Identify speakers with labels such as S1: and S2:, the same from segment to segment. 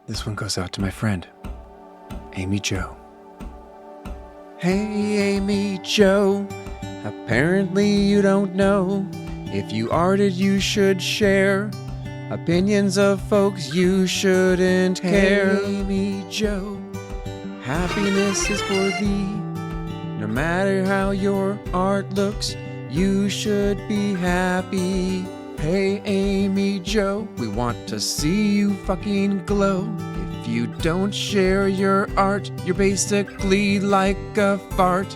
S1: This one goes out to my friend, Amy Jo. Hey, Amy Jo, apparently you don't know. If you arted, you should share. Opinions of folks you shouldn't care. Amy Jo, happiness is for thee. No matter how your art looks, you should be happy. Hey, Amy Jo, we want to see you fucking glow. If you don't share your art, you're basically like a fart.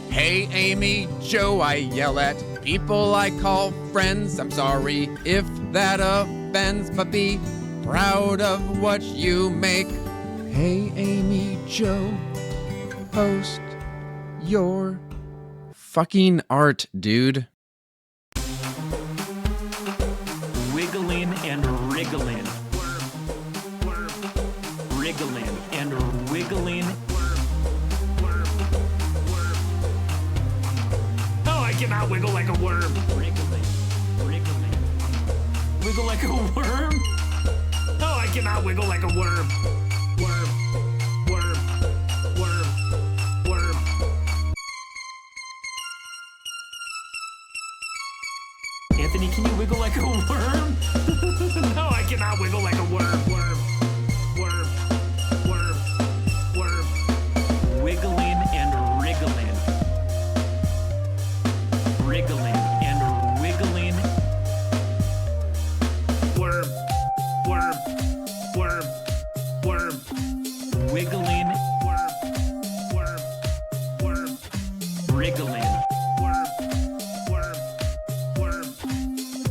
S1: Hey, Amy Jo, I yell at people I call friends. I'm sorry if that offends, but be proud of what you make. Hey, Amy Jo, post your fucking art, dude.
S2: Wiggling and wriggling. Wriggling and wiggling. Oh, I cannot wiggle like a worm. Wriggling. Wiggle like a worm? Oh, I cannot wiggle like a worm. Worm. Anthony, can you wiggle like a worm? No, I cannot wiggle like a worm. Wiggling and wriggling. Wriggling and wiggling. Worm. Wiggling. Wriggling.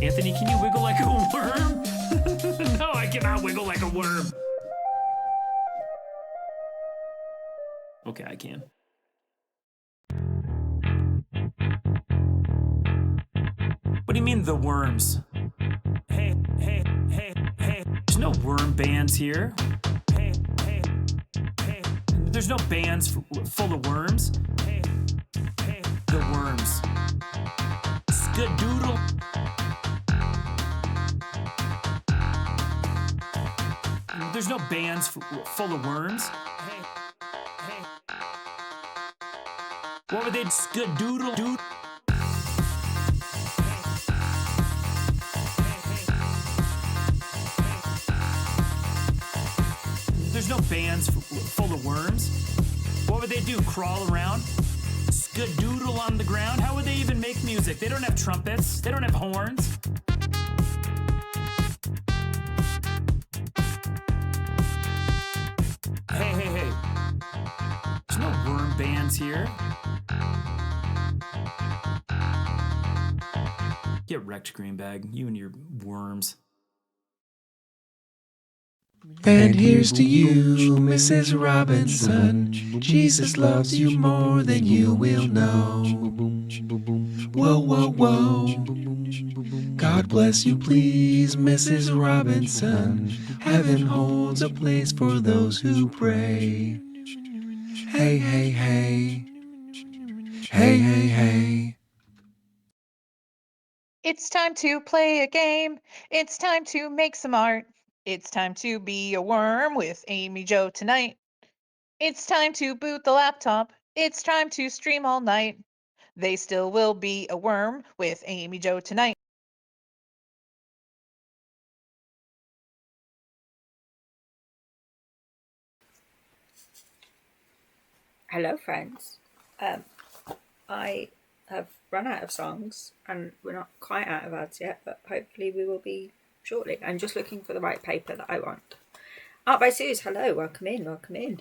S2: Anthony, can you wiggle like a worm? No, I cannot wiggle like a worm. Okay, I can. What do you mean, the worms? Hey. There's no worm bands here. Hey. There's no bands full of worms. Hey. The worms. Skadoodle. There's no bands full of worms. Hey. What would they skadoodle do? There's no bands full of worms. What would they do? Crawl around? Skadoodle on the ground? How would they even make music? They don't have trumpets. They don't have horns. Hey. There's no worm bands here. Get wrecked, Greenbag. You and your worms.
S1: And here's to you, Mrs. Robinson. Jesus loves you more than you will know. Whoa. God bless you, please, Mrs. Robinson. Heaven holds a place for those who pray. Hey.
S3: It's time to play a game. It's time to make some art. It's time to be a worm with Amy Jo tonight. It's time to boot the laptop. It's time to stream all night. They still will be a worm with Amy Jo tonight.
S4: Hello, friends. I have run out of songs, and we're not quite out of ads yet, but hopefully we will be shortly. I'm just looking for the right paper that I want. Art by Suze, hello, welcome in.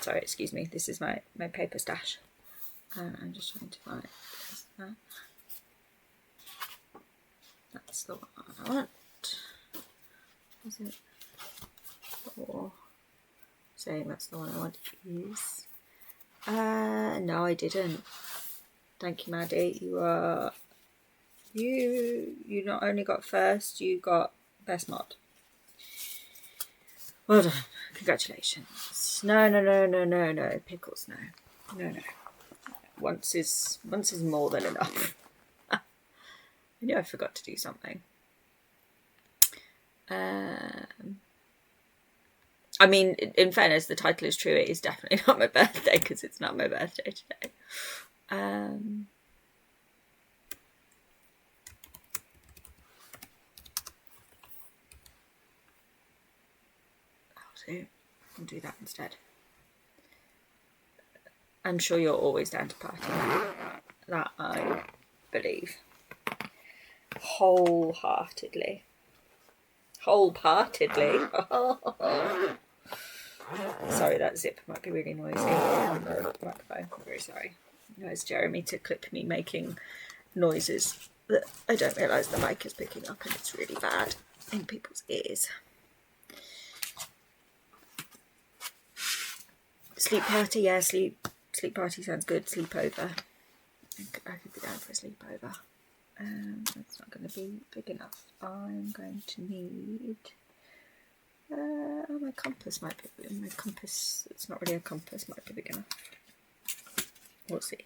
S4: Sorry, excuse me, this is my paper stash. And I'm just trying to find that. That's the one I want. Is it? Or saying that's the one I want to use. No, I didn't. Thank you, Maddie. You not only got first, you got best mod. Well done. Congratulations. No. Pickles, no. Once is more than enough. I knew I forgot to do something. I mean, in fairness, the title is true. It is definitely not my birthday because it's not my birthday today. I'll do that instead. I'm sure you're always down to party. That I believe. Wholeheartedly. Sorry, that zip might be really noisy on the microphone. I'm very sorry. There's Jeremy to clip me making noises that I don't realise the mic is picking up, and it's really bad in people's ears. Sleep party, yeah, sleep party sounds good. Sleepover. I could be down for a sleepover. It's not going to be big enough. I'm going to need... my compass might be... My compass, it's not really a compass, might be big enough. We'll see.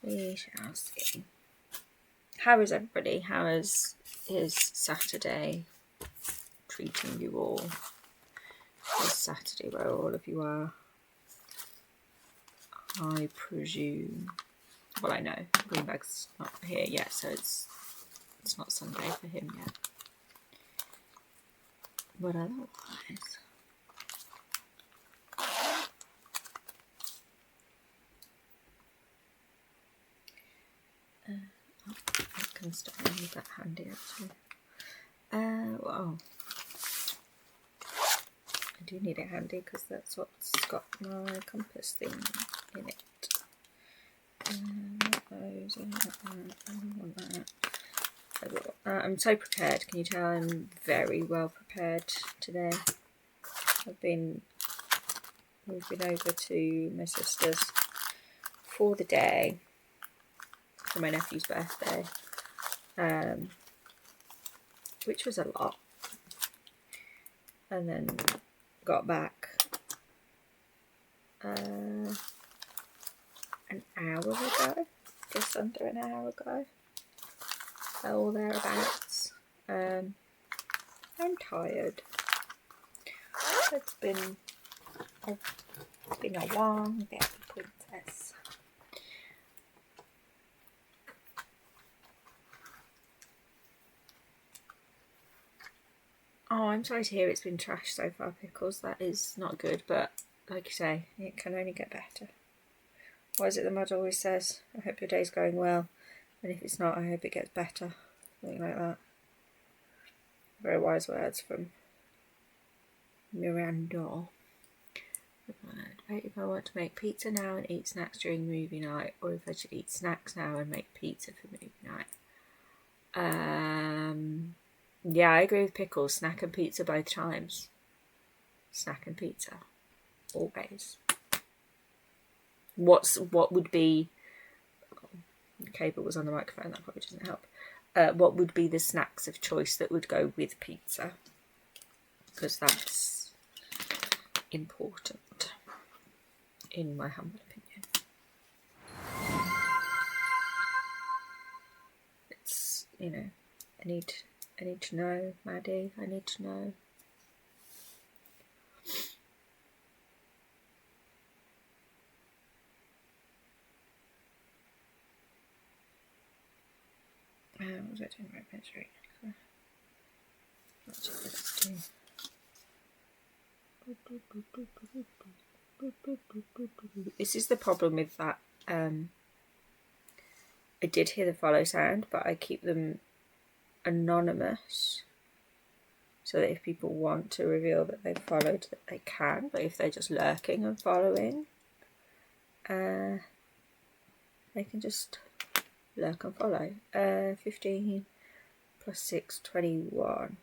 S4: We shall see. How is everybody? How is Saturday treating you all? It's Saturday where all of you are, I presume. Well, I know Greenberg's not here yet, so it's not Sunday for him yet. But otherwise, I can start with that handy actually. Well, I do need it handy because that's what's got my compass thing in it. I'm so prepared. Can you tell I'm very well prepared today? We've been over to my sister's for the day for my nephew's birthday, which was a lot, and then got back an hour ago, just under an hour ago, all thereabouts. I'm tired. It's been a long day, princess. Oh, I'm sorry to hear it's been trashed so far, Pickles. That is not good, but like you say, it can only get better. What is it the mud always says? I hope your day's going well, and if it's not, I hope it gets better. Something like that. Very wise words from Miranda. Debate if I want to make pizza now and eat snacks during movie night, or if I should eat snacks now and make pizza for movie night. Yeah, I agree with Pickles. Snack and pizza both times. Snack and pizza. Always. What would be... The cable was on the microphone, that probably doesn't help. What would be the snacks of choice that would go with pizza? Because that's important, in my humble opinion. It's, you know, I need to know, Maddie. I need to know. What was I doing right page This is the problem with that. I did hear the follow sound, but I keep them anonymous so that if people want to reveal that they've followed, that they can. But if they're just lurking and following, they can just lurk and follow. 15 plus 6, 21.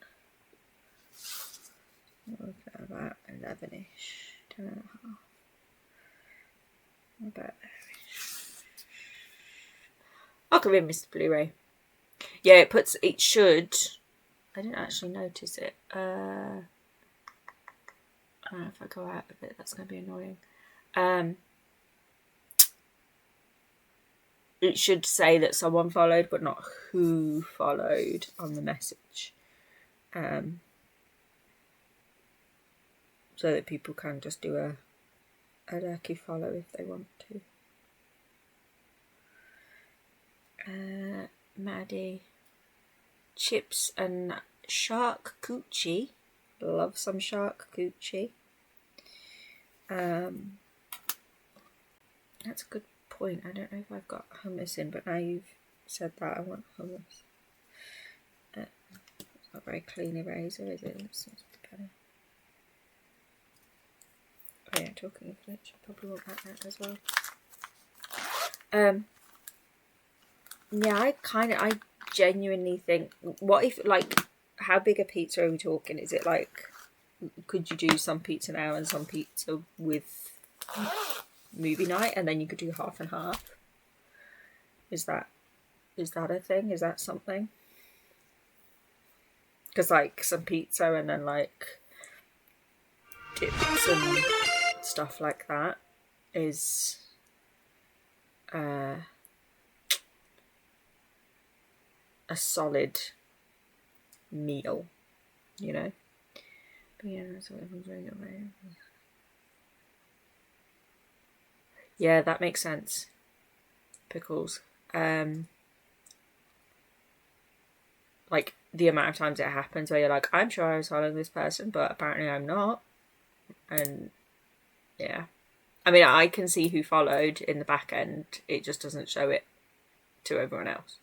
S4: About 11ish, 10 and a half. About there-ish. I'll come in, Mr. Blu-ray. Yeah, it should. I didn't actually notice it. I don't know if I go out of it, that's going to be annoying. It should say that someone followed, but not who followed on the message. so that people can just do a lurky follow if they want to. Maddie. Chips and shark coochie. Love some shark coochie. That's a good point. I don't know if I've got hummus in, but now you've said that, I want hummus. It's not very clean eraser, is it? It seems to be better. Oh yeah, talking of which, I probably want that out as well. Yeah, I genuinely think, what if, like, how big a pizza are we talking? Is it like, could you do some pizza now and some pizza with movie night, and then you could do half and half? Is that a thing? Is that something? Because, like, some pizza and then, like, dips and stuff like that is a solid meal, you know? But yeah, that's what everyone's doing away. Yeah, that makes sense. Pickles. Like, the amount of times it happens where you're like, I'm sure I was following this person, but apparently I'm not. And yeah. I mean, I can see who followed in the back end. It just doesn't show it to everyone else.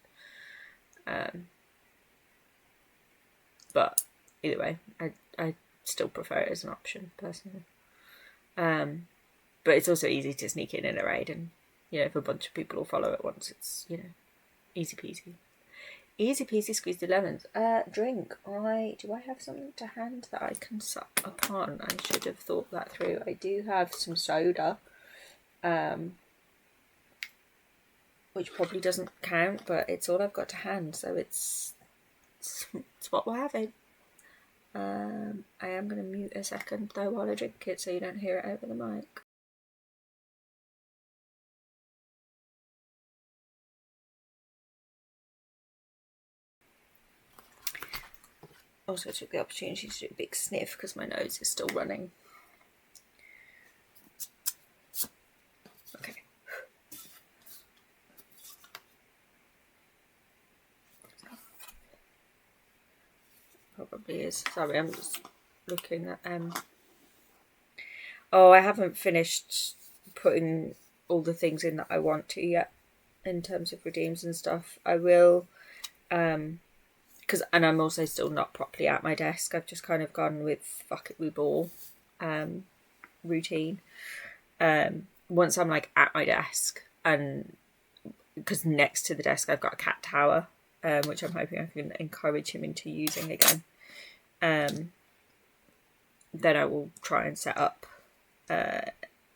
S4: But either way, I still prefer it as an option, personally. But it's also easy to sneak in a raid, and, you know, if a bunch of people all follow at once, it's, you know, easy peasy. Easy peasy squeezed the lemons. Drink. Do I have something to hand that I can sup upon? I should have thought that through. I do have some soda, which probably doesn't count, but it's all I've got to hand, so it's what we're having. I am going to mute a second though while I drink it, so you don't hear it over the mic. Also took the opportunity to do a big sniff because my nose is still running. Okay. Probably is. Sorry, I'm just looking at oh, I haven't finished putting all the things in that I want to yet in terms of redeems and stuff. I will, and I'm also still not properly at my desk. I've just kind of gone with fuck it, we ball routine. Once I'm like at my desk, and because next to the desk I've got a cat tower, which I'm hoping I can encourage him into using again. Then I will try and set up,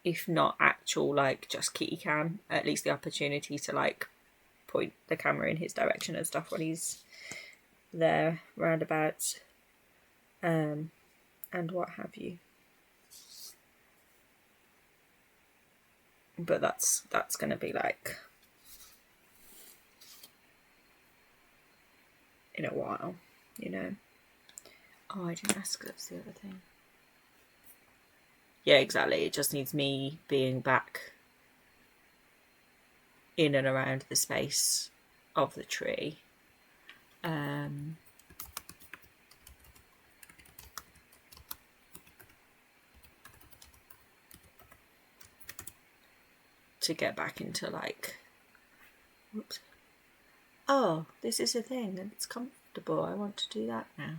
S4: if not actual like just kitty cam, at least the opportunity to like point the camera in his direction and stuff when he's there roundabouts, and what have you. But that's going to be like in a while, you know. Oh, I didn't ask. That's the other thing. Yeah, exactly. It just needs me being back in and around the space of the tree. To get back into like, whoops. Oh, this is a thing and it's comfortable. I want to do that now.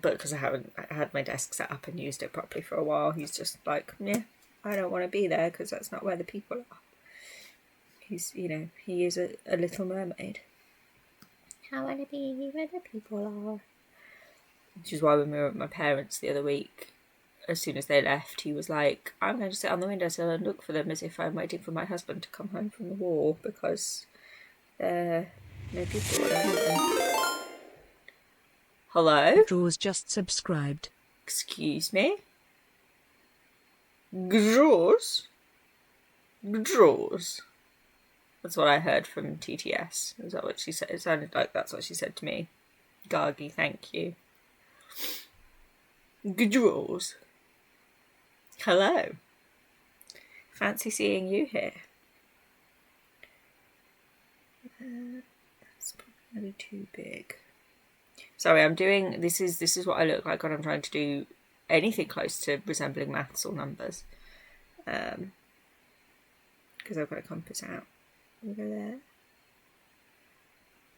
S4: But because I haven't had my desk set up and used it properly for a while, he's just like, yeah, I don't want to be there because that's not where the people are. He's, you know, he is a little mermaid. I want to be where the people are. Which is why when we were at my parents the other week, as soon as they left, he was like, I'm going to sit on the windowsill and look for them as if I'm waiting for my husband to come home from the war because there are no people around them. Hello?
S5: Draws just subscribed.
S4: Excuse me? Draws? Draws? That's what I heard from TTS. Is that what she said? It sounded like that's what she said to me. Gargi, thank you. Good draws. Hello. Fancy seeing you here. That's probably going to be too big. Sorry, I'm doing... This is what I look like when I'm trying to do anything close to resembling maths or numbers. Because I've got a compass out. We'll go there.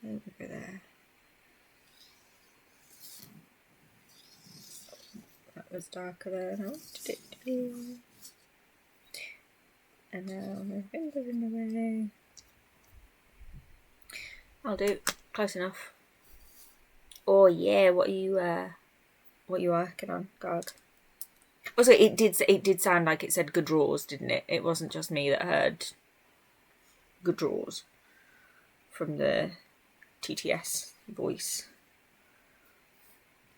S4: And we'll go there. That was darker than I wanted it to be. And now my finger's in the way. I'll do. Close enough. Oh yeah, what are you working on, God? Also, it did sound like it said good draws, didn't it? It wasn't just me that heard good draws from the TTS voice.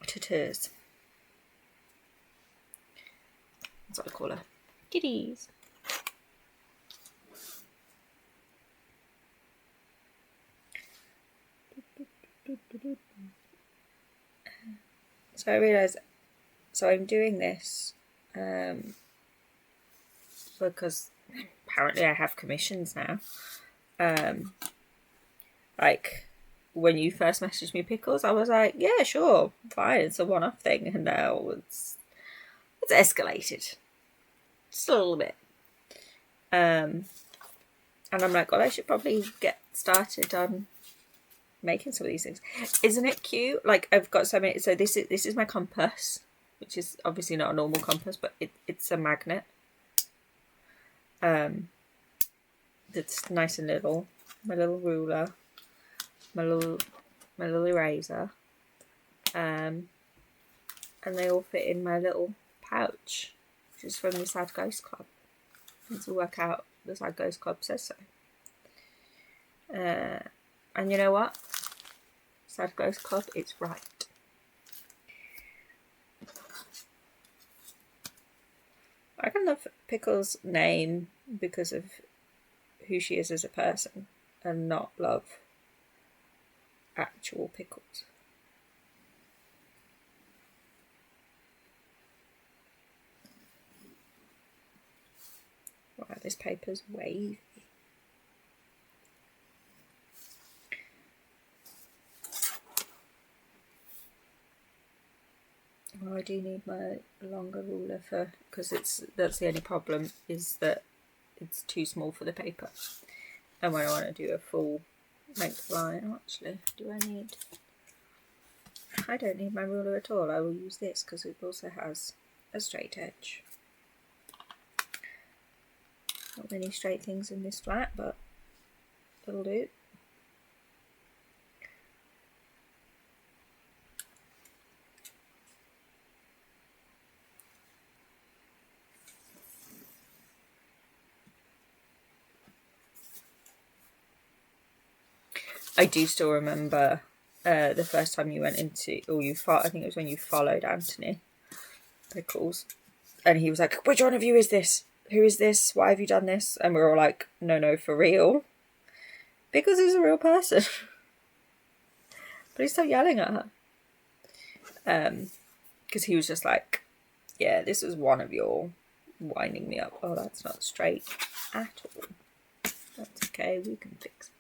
S4: Tutters. That's what I call her. Kitties. So I realised, so I'm doing this because apparently I have commissions now. Like when you first messaged me, Pickles, I was like, yeah, sure, fine, it's a one-off thing, and now it's escalated just a little bit. And I'm like, well, I should probably get started on making some of these things. Isn't it cute? Like I've got so many. So this is my compass, which is obviously not a normal compass, but it's a magnet. That's nice and little. My little ruler, my little eraser, and they all fit in my little pouch, which is from the Sad Ghost Club. And to work out, the Sad Ghost Club says so. And you know what? Sad Ghost Club, it's right. I can love Pickles' name because of who she is as a person, and not love actual Pickles. Wow, this paper's wavy. Well, I do need my longer ruler because that's the only problem, is that it's too small for the paper. And when I want to do a full length line, actually, I don't need my ruler at all. I will use this because it also has a straight edge. Not many straight things in this flat, but it'll do. I do still remember the first time you went into, I think it was when you followed Anthony Pickles, and he was like, which one of you is this? Who is this? Why have you done this? And we were all like, no, for real. Pickles is a real person. Please stop yelling at her. Because he was just like, yeah, this is one of your winding me up. Oh, that's not straight at all. That's okay, we can fix it.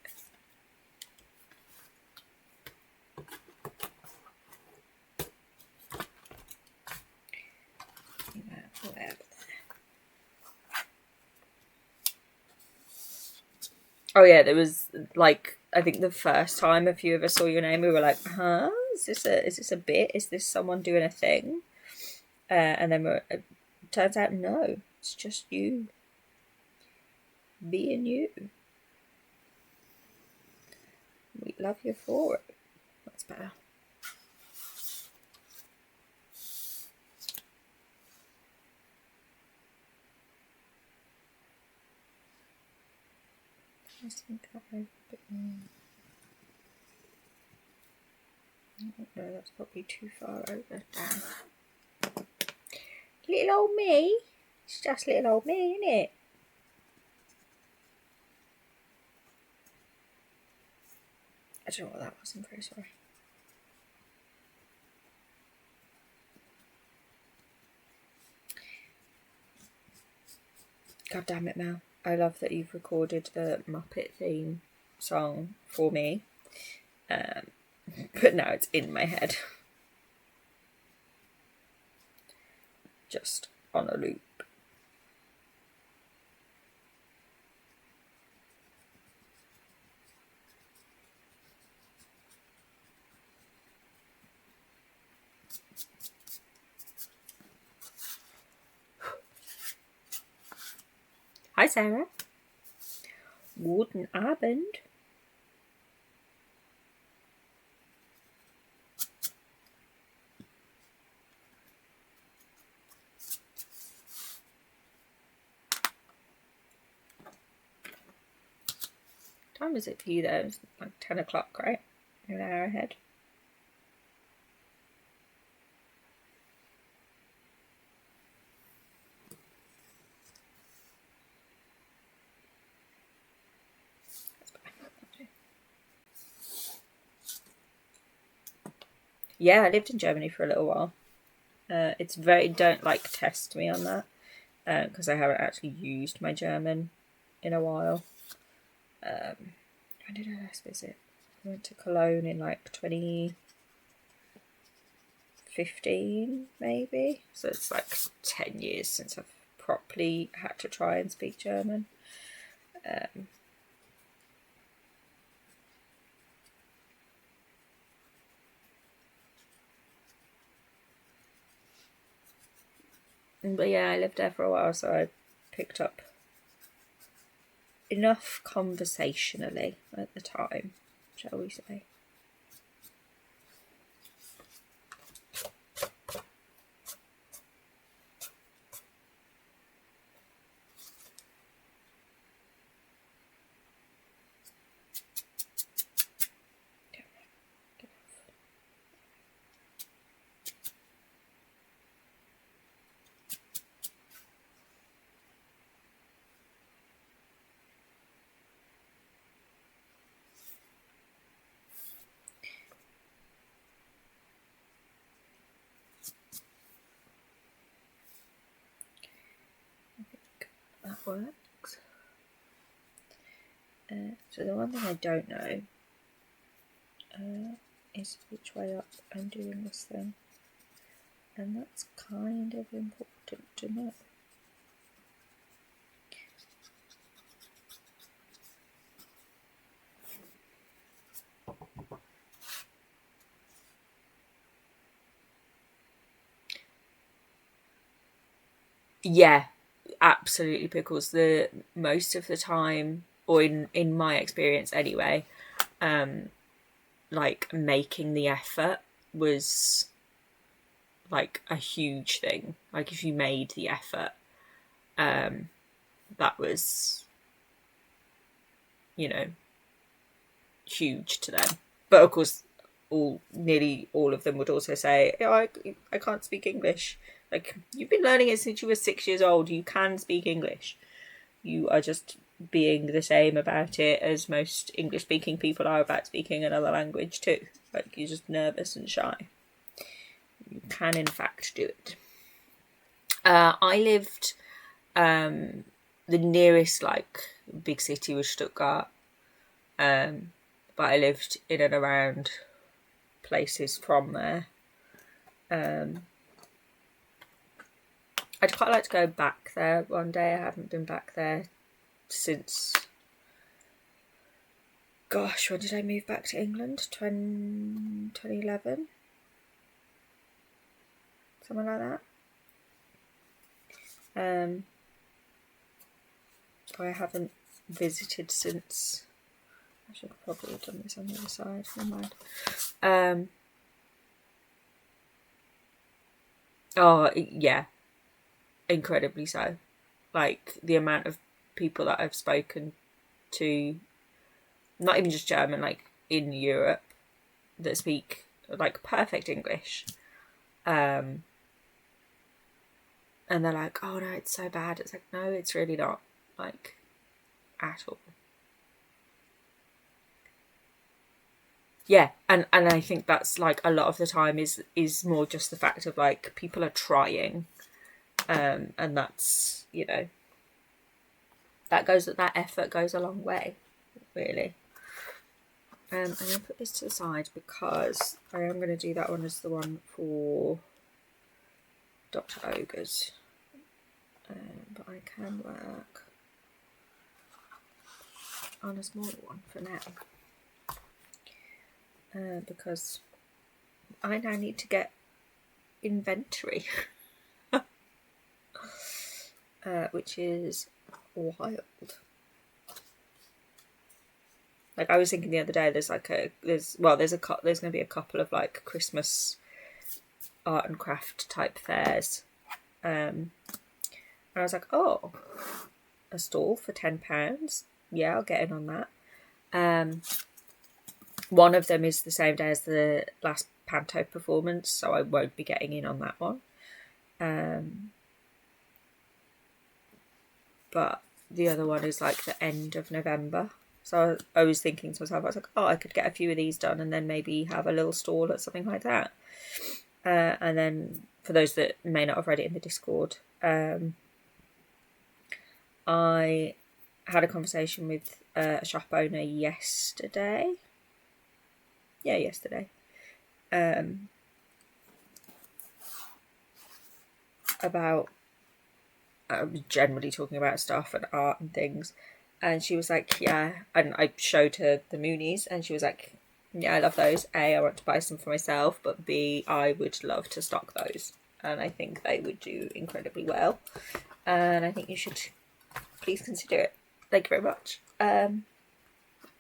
S4: Oh yeah, there was like, I think the first time a few of us saw your name, we were like, huh? Is this a bit? Is this someone doing a thing? And then it turns out no, it's just you being you. We love you for it. That's better. I think that a bit more. No, that's probably too far over. Down. Little old me. It's just little old me, isn't it? I don't know what that was, I'm very sorry. God damn it, Mel. I love that you've recorded the Muppet theme song for me. But now it's in my head. Just on a loop. Hi, Sarah. Guten Abend. What time is it for you though? It's like 10 o'clock, right? You're an hour ahead. Yeah, I lived in Germany for a little while. It's very, don't like test me on that, because I haven't actually used my German in a while. When did I last visit? I went to Cologne in like 2015, maybe. So it's like 10 years since I've properly had to try and speak German. But yeah, I lived there for a while, so I picked up enough conversationally at the time, shall we say. That works. So the one thing I don't know is which way up I'm doing this thing, and that's kind of important to know. Yeah, absolutely pickles. The most of the time, or in my experience anyway, like making the effort was like a huge thing. Like if you made the effort, that was, you know, huge to them. But of course, nearly all of them would also say, oh, I can't speak English. Like, you've been learning it since you were 6 years old. You can speak English. You are just being the same about it as most English-speaking people are about speaking another language too. Like, you're just nervous and shy. You can, in fact, do it. I lived, the nearest, like, big city was Stuttgart. But I lived in and around places from there. I'd quite like to go back there one day. I haven't been back there since... Gosh, when did I move back to England? 2011? Something like that. I haven't visited since... I should probably have done this on the other side. Never mind. Oh, yeah. Incredibly so. Like, the amount of people that I've spoken to, not even just German, like, in Europe, that speak, like, perfect English. And they're like, oh, no, it's so bad. It's like, no, it's really not. Like, at all. yeah, and I think that's like a lot of the time is more just the fact of like people are trying, and that's, you know, that effort goes a long way, really. I'm gonna put this to the side because I am gonna do that one as the one for Dr. Ogres, but I can work on a smaller one for now. Because I now need to get inventory, which is wild. Like I was thinking the other day, there's going to be a couple of like Christmas art and craft type fairs, and I was like, oh, a stall for £10. Yeah, I'll get in on that. One of them is the same day as the last Panto performance, so I won't be getting in on that one. But the other one is like the end of November. So I was thinking to myself, I was like, oh, I could get a few of these done and then maybe have a little stall at something like that. And then for those that may not have read it in the Discord, I had a conversation with a shop owner yesterday. Yeah, yesterday. About generally talking about stuff and art and things, and she was like, yeah, and I showed her the Moonies and she was like, yeah, I love those. A, I want to buy some for myself, but B, I would love to stock those, and I think they would do incredibly well, and I think you should please consider it. Thank you very much.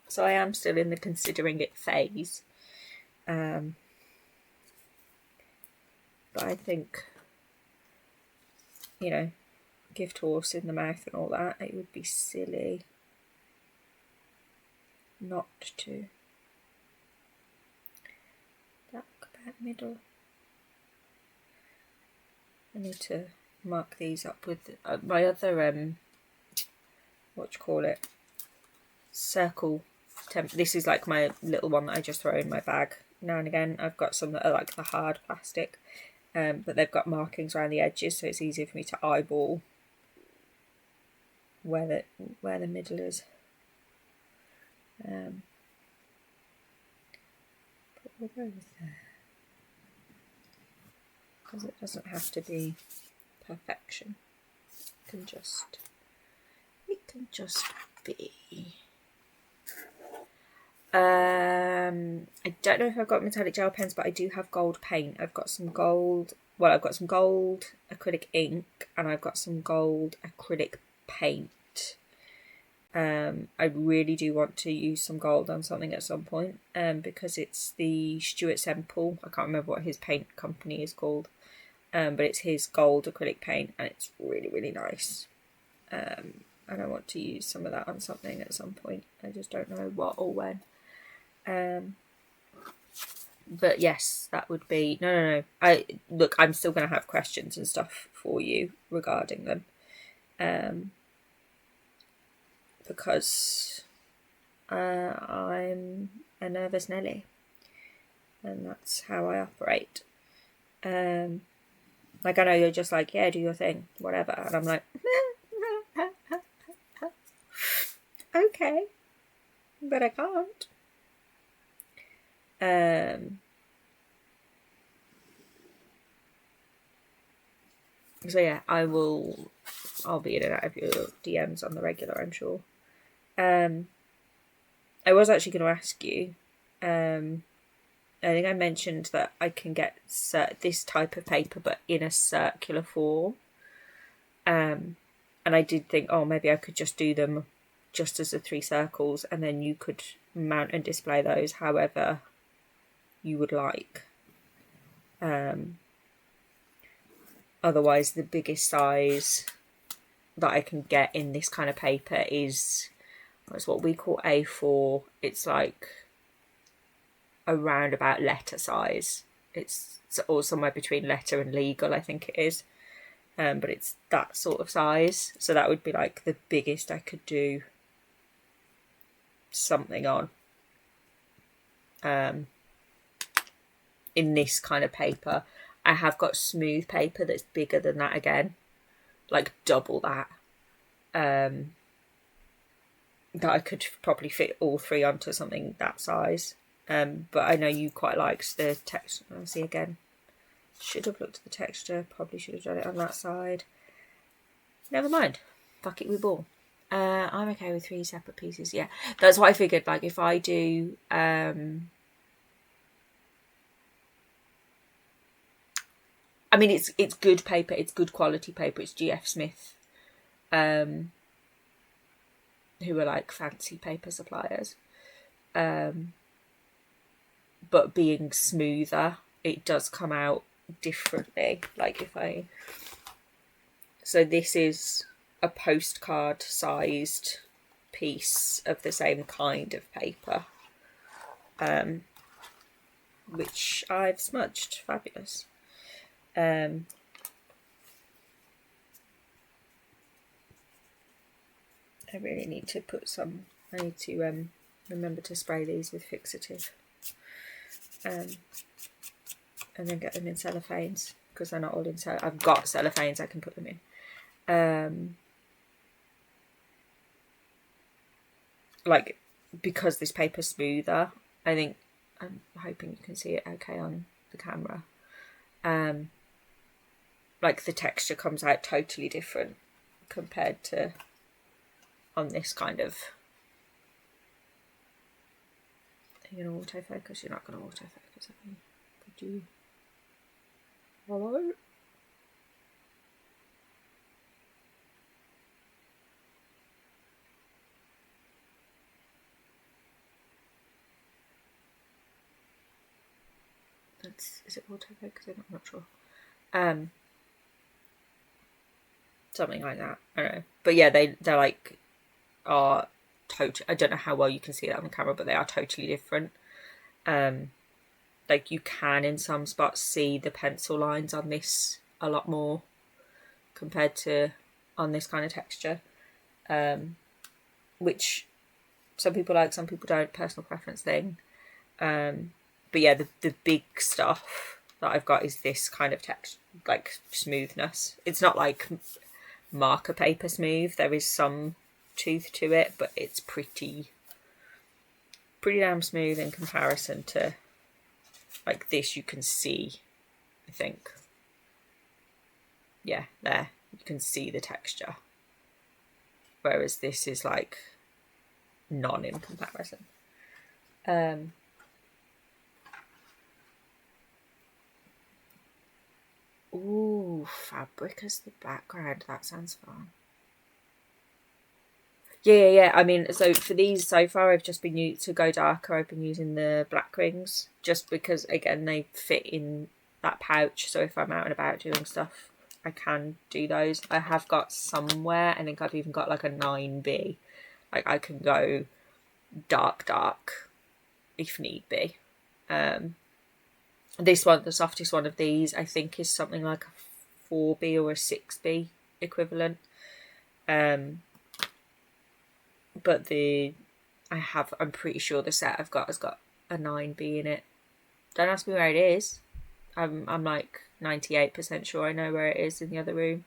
S4: So I am still in the considering it phase, but I think, you know, gift horse in the mouth and all that, it would be silly not to. Back about middle. I need to mark these up with my other circle this is like my little one that I just throw in my bag now and again. I've got some that are like the hard plastic, but they've got markings around the edges, so it's easier for me to eyeball where the middle is. But we'll go with there, because it doesn't have to be perfection. It can just be. I don't know if I've got metallic gel pens, but I do have gold paint. I've got some gold acrylic ink, and I've got some gold acrylic paint. I really do want to use some gold on something at some point, because it's the Stuart Semple. I can't remember what his paint company is called, but it's his gold acrylic paint, and it's really, really nice. And I want to use some of that on something at some point. I just don't know what or when. But yes, that would be no. I'm still going to have questions and stuff for you regarding them, because I'm a nervous Nelly, and that's how I operate. Like, I know you're just like, yeah, do your thing, whatever, and I'm like, okay, but I can't. So yeah, I'll be in and out of your DMs on the regular, I'm sure. I was actually going to ask you, I think I mentioned that I can get this type of paper but in a circular form, and I did think, oh, maybe I could just do them just as the 3 circles, and then you could mount and display those however you would like. Otherwise, the biggest size that I can get in this kind of paper is what we call A4. It's like around about letter size. It's or somewhere between letter and legal, I think it is. But it's that sort of size. So that would be like the biggest I could do something on. in this kind of paper. I have got smooth paper that's bigger than that again, like double that. That I could probably fit all three onto something that size. But I know you quite likes the texture. Let's see again. Should have looked at the texture. Probably should have done it on that side. Never mind. Fuck it, we ball. I'm okay with 3 separate pieces. Yeah, that's what I figured. Like if I do, I mean, it's good paper. It's good quality paper. It's GF Smith, who are like fancy paper suppliers. But being smoother, it does come out differently. Like if I, so this is a postcard sized piece of the same kind of paper, which I've smudged. Fabulous. I really need to put some, I need to remember to spray these with fixative, and then get them in cellophanes, because they're not all in I've got cellophanes I can put them in. Like, because this paper's smoother, I think, I'm hoping you can see it okay on the camera, like the texture comes out totally different compared to on this kind of. Are you going to autofocus? You're not going to autofocus, are you? Could you? Hello? Is it autofocusing? I'm not sure. Something like that. I don't know. But yeah, they're like are totally. I don't know how well you can see that on the camera, but they are totally different. Like you can in some spots see the pencil lines on this a lot more compared to on this kind of texture, which some people like, some people don't. Personal preference thing. But yeah, the big stuff that I've got is this kind of texture, like smoothness. It's not like marker paper smooth. There is some tooth to it, but it's pretty damn smooth in comparison to like this. You can see, I think, yeah, there you can see the texture, whereas this is like none in comparison. Ooh, fabric as the background. That sounds fun. Yeah. I mean, so for these so far, I've just been to go darker. I've been using the black rings just because, again, they fit in that pouch. So if I'm out and about doing stuff, I can do those. I have got somewhere, I think I've even got like a 9B. Like I can go dark if need be. This one, the softest one of these, I think is something like a 4B or a 6B equivalent. But I'm pretty sure the set I've got has got a 9B in it. Don't ask me where it is. I'm like 98% sure I know where it is in the other room.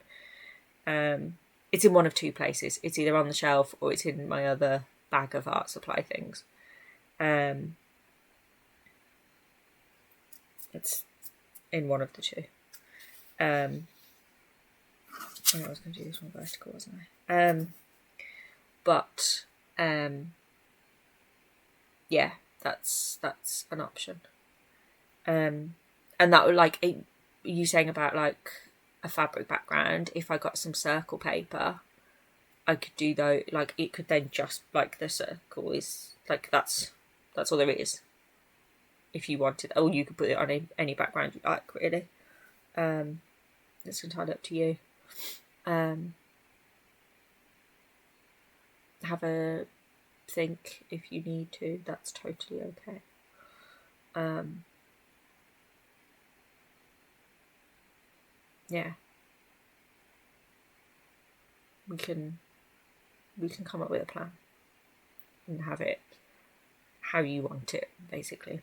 S4: It's in one of two places. It's either on the shelf or it's in my other bag of art supply things. It's in one of the two. I was going to do this one vertical, wasn't I? But yeah, that's an option. And that would, like, you saying about like a fabric background, if I got some circle paper, I could do though, like it could then just, like, the circle is like that's all there is. If you wanted, or you could put it on any background you like, really. It's entirely up to you. Have a think if you need to. That's totally okay. Yeah, we can come up with a plan and have how you want it, basically.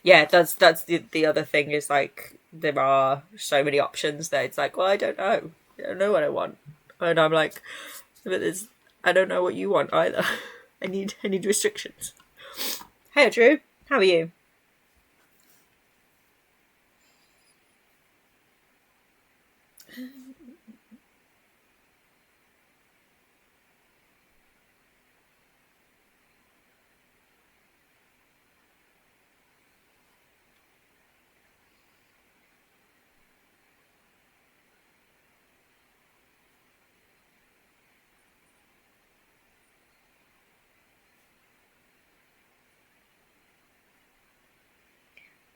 S4: Yeah, that's the other thing is like there are so many options that it's like, well, I don't know what I want, and I'm like, but I don't know what you want either. I need restrictions. Hey, Drew, how are you?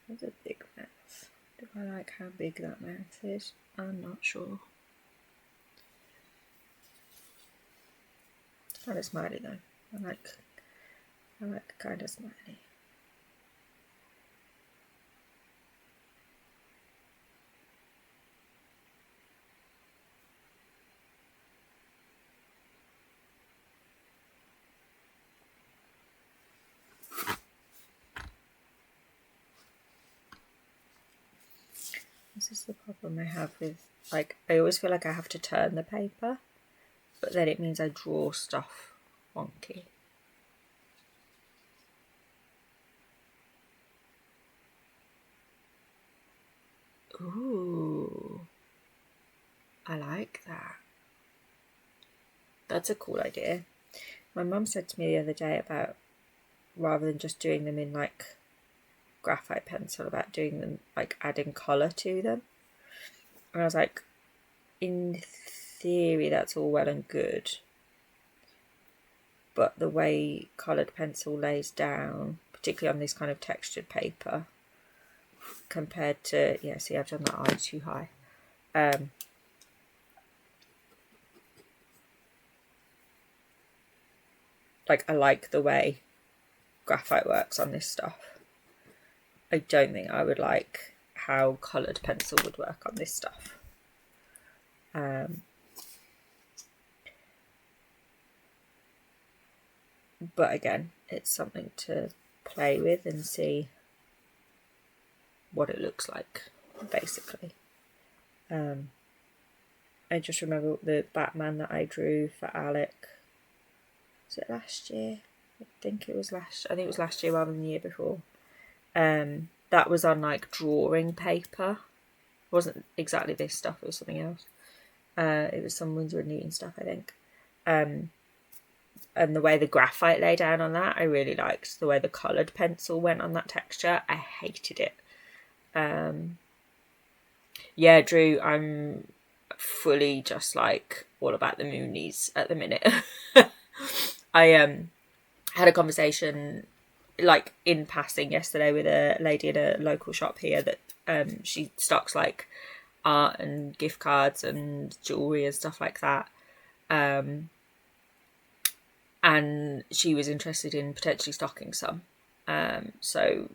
S4: That's a big mouth. Do I like how big that mouth is? I'm not sure. It's kind of smiley though. I like the kind of smiley. This is the problem I have with, like, I always feel like I have to turn the paper, but then it means I draw stuff wonky. Ooh, I like that. That's a cool idea. My mum said to me the other day about, rather than just doing them in like graphite pencil, about doing them like adding colour to them. And I was like, in theory that's all well and good, but the way coloured pencil lays down, particularly on this kind of textured paper, compared to, yeah, see, I've done that eye too high. Like, I like the way graphite works on this stuff. I don't think I would like how coloured pencil would work on this stuff. But again, it's something to play with and see what it looks like, basically. I just remember the Batman that I drew for Alec. Was it last year? I think it was last year rather than the year before. That was on like drawing paper. It wasn't exactly this stuff, it was something else. It was some Winsor & Newton stuff, I think. And the way the graphite lay down on that, I really liked. The way the coloured pencil went on that texture, I hated it. Yeah, Drew, I'm fully just like all about the Moonies at the minute. I had a conversation like in passing yesterday with a lady in a local shop here that she stocks like art and gift cards and jewellery and stuff like that. And she was interested in potentially stocking some. So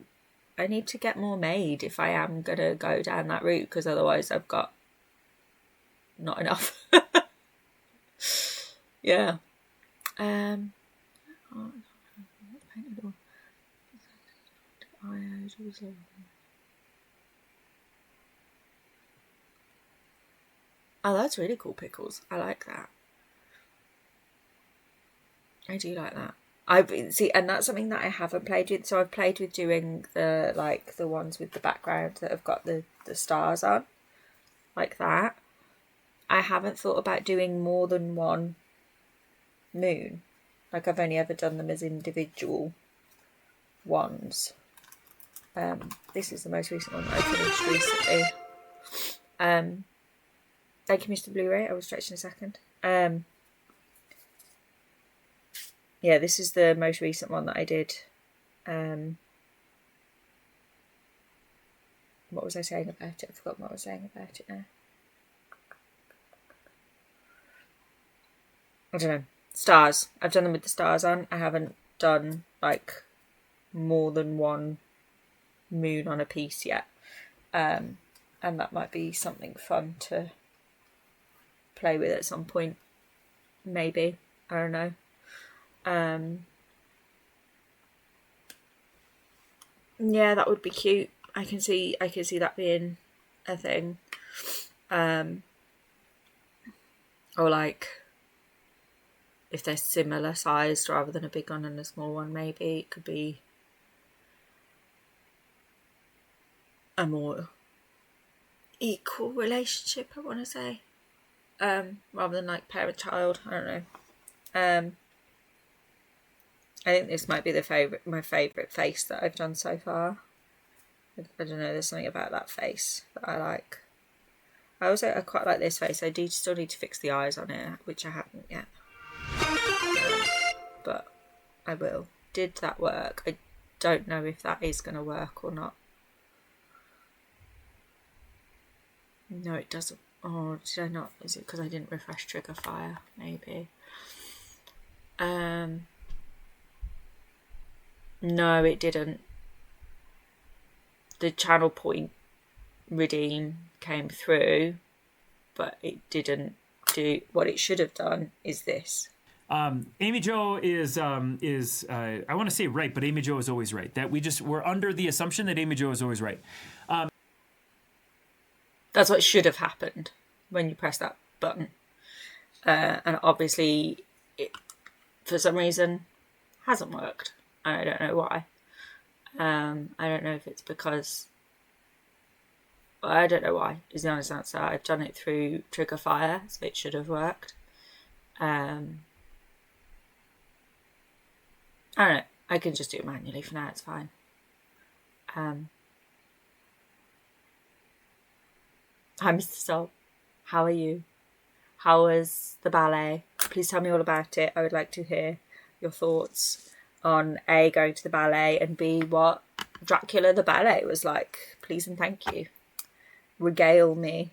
S4: I need to get more made if I am going to go down that route, because otherwise I've got not enough. Yeah. Oh, that's really cool, Pickles. I like that. I do like that. And that's something that I haven't played with. So I've played with doing the ones with the background that have got the stars on, like that. I haven't thought about doing more than one moon. Like, I've only ever done them as individual ones. This is the most recent one that I finished recently. Thank you, Mr. Blu-ray. I will stretch in a second. Yeah, this is the most recent one that I did. What was I saying about it? I've forgotten what I was saying about it now. I don't know. Stars. I've done them with the stars on. I haven't done like more than one moon on a piece yet. And that might be something fun to play with at some point. Maybe. I don't know. Yeah, that would be cute. I can see that being a thing. Or like if they're similar sized rather than a big one and a small one, maybe it could be a more equal relationship, I want to say, rather than like parent-child. I don't know. I think this might be my favourite face that I've done so far. I don't know, there's something about that face that I like. I quite like this face. I do still need to fix the eyes on it, which I haven't yet. But I will. Did that work? I don't know if that is going to work or not. No, it doesn't. Oh, did I not? Is it because I didn't refresh Triggerfire? Maybe. No, it didn't. The channel point redeem came through, but it didn't do what it should have done. Is this?
S2: Amy Jo is I want to say right, but Amy Jo is always right. That we're under the assumption that Amy Jo is always right.
S4: That's what should have happened when you press that button. And obviously, it, for some reason, hasn't worked. I don't know why. I don't know if it's because... I don't know why, is the honest answer. I've done it through Triggerfire, so it should have worked. I don't know. I can just do it manually for now, it's fine. Hi, Mr. Sol. How are you? How was the ballet? Please tell me all about it. I would like to hear your thoughts on A, going to the ballet, and B, what Dracula the ballet was like. Please and thank you. Regale me.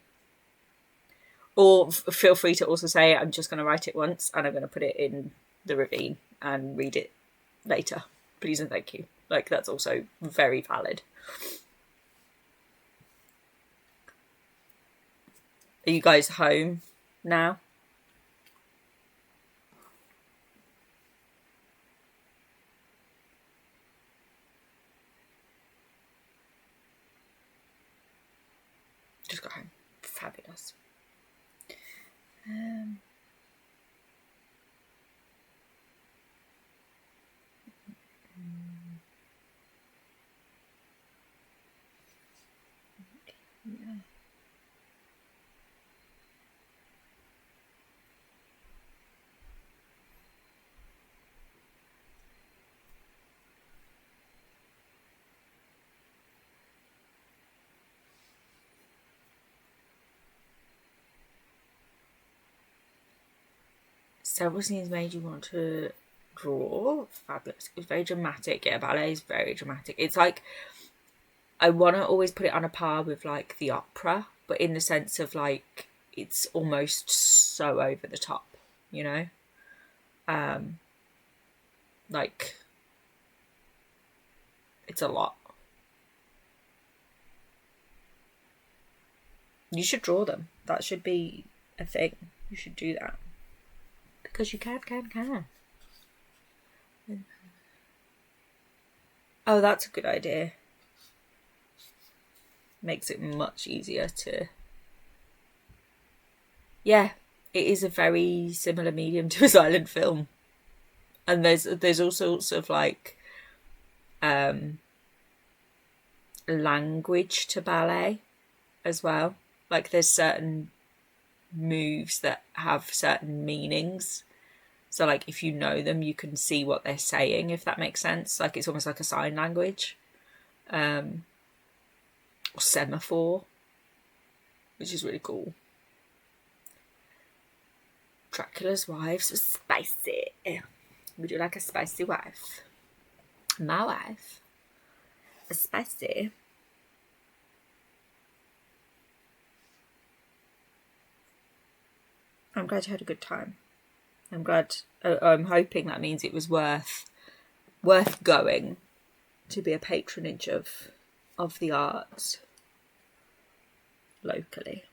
S4: Or feel free to also say, I'm just going to write it once and I'm going to put it in the ravine and read it later. Please and thank you. Like, that's also very valid. Are you guys home now? Just got home. Fabulous. Yeah. Several scenes made you want to draw. Fabulous. It was very dramatic. Yeah, ballet is very dramatic. It's like, I want to always put it on a par with like the opera, but in the sense of like, it's almost so over the top, you know? Like, it's a lot. You should draw them. That should be a thing. You should do that. Because you can. Oh, that's a good idea. Makes it much easier to... Yeah, it is a very similar medium to a silent film. And there's all sorts of like language to ballet as well. Like there's certain moves that have certain meanings. So like if you know them, you can see what they're saying, if that makes sense. Like it's almost like a sign language. Or semaphore, which is really cool. Dracula's wives were spicy. Would you like a spicy wife? My wife. A spicy. I'm glad you had a good time. I'm hoping that means it was worth going to be a patronage of the arts locally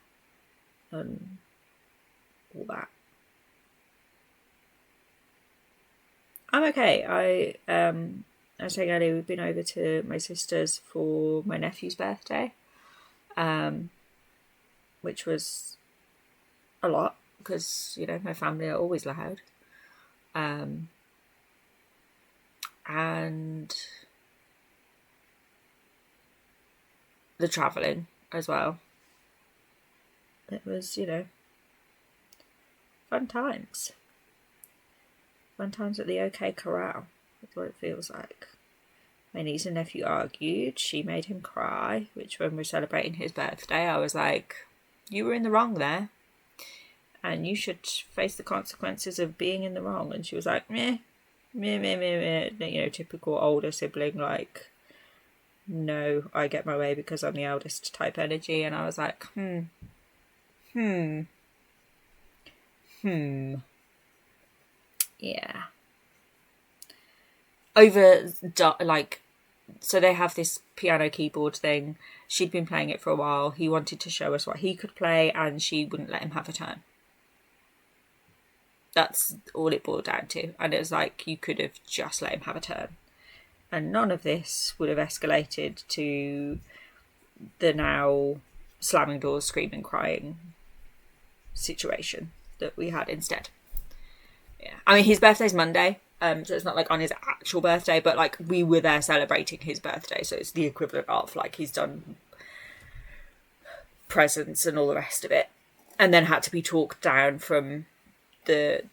S4: and all that. I'm okay. I was saying earlier, we've been over to my sister's for my nephew's birthday, which was a lot because, you know, my family are always loud. And the travelling as well. It was, you know, fun times. Fun times at the OK Corral. That's what it feels like. My niece and nephew argued. She made him cry, which when we were celebrating his birthday, I was like, you were in the wrong there. And you should face the consequences of being in the wrong. And she was like, meh, meh, meh, meh, meh. You know, typical older sibling, like, no, I get my way because I'm the eldest type energy. And I was like, yeah. Over, like, so they have this piano keyboard thing. She'd been playing it for a while. He wanted to show us what he could play, and she wouldn't let him have a turn. That's all it boiled down to. And it was like, you could have just let him have a turn. And none of this would have escalated to the now slamming doors, screaming, crying situation that we had instead. Yeah. I mean, his birthday's Monday, so it's not like on his actual birthday, but like we were there celebrating his birthday, so it's the equivalent of like he's done presents and all the rest of it, and then had to be talked down from the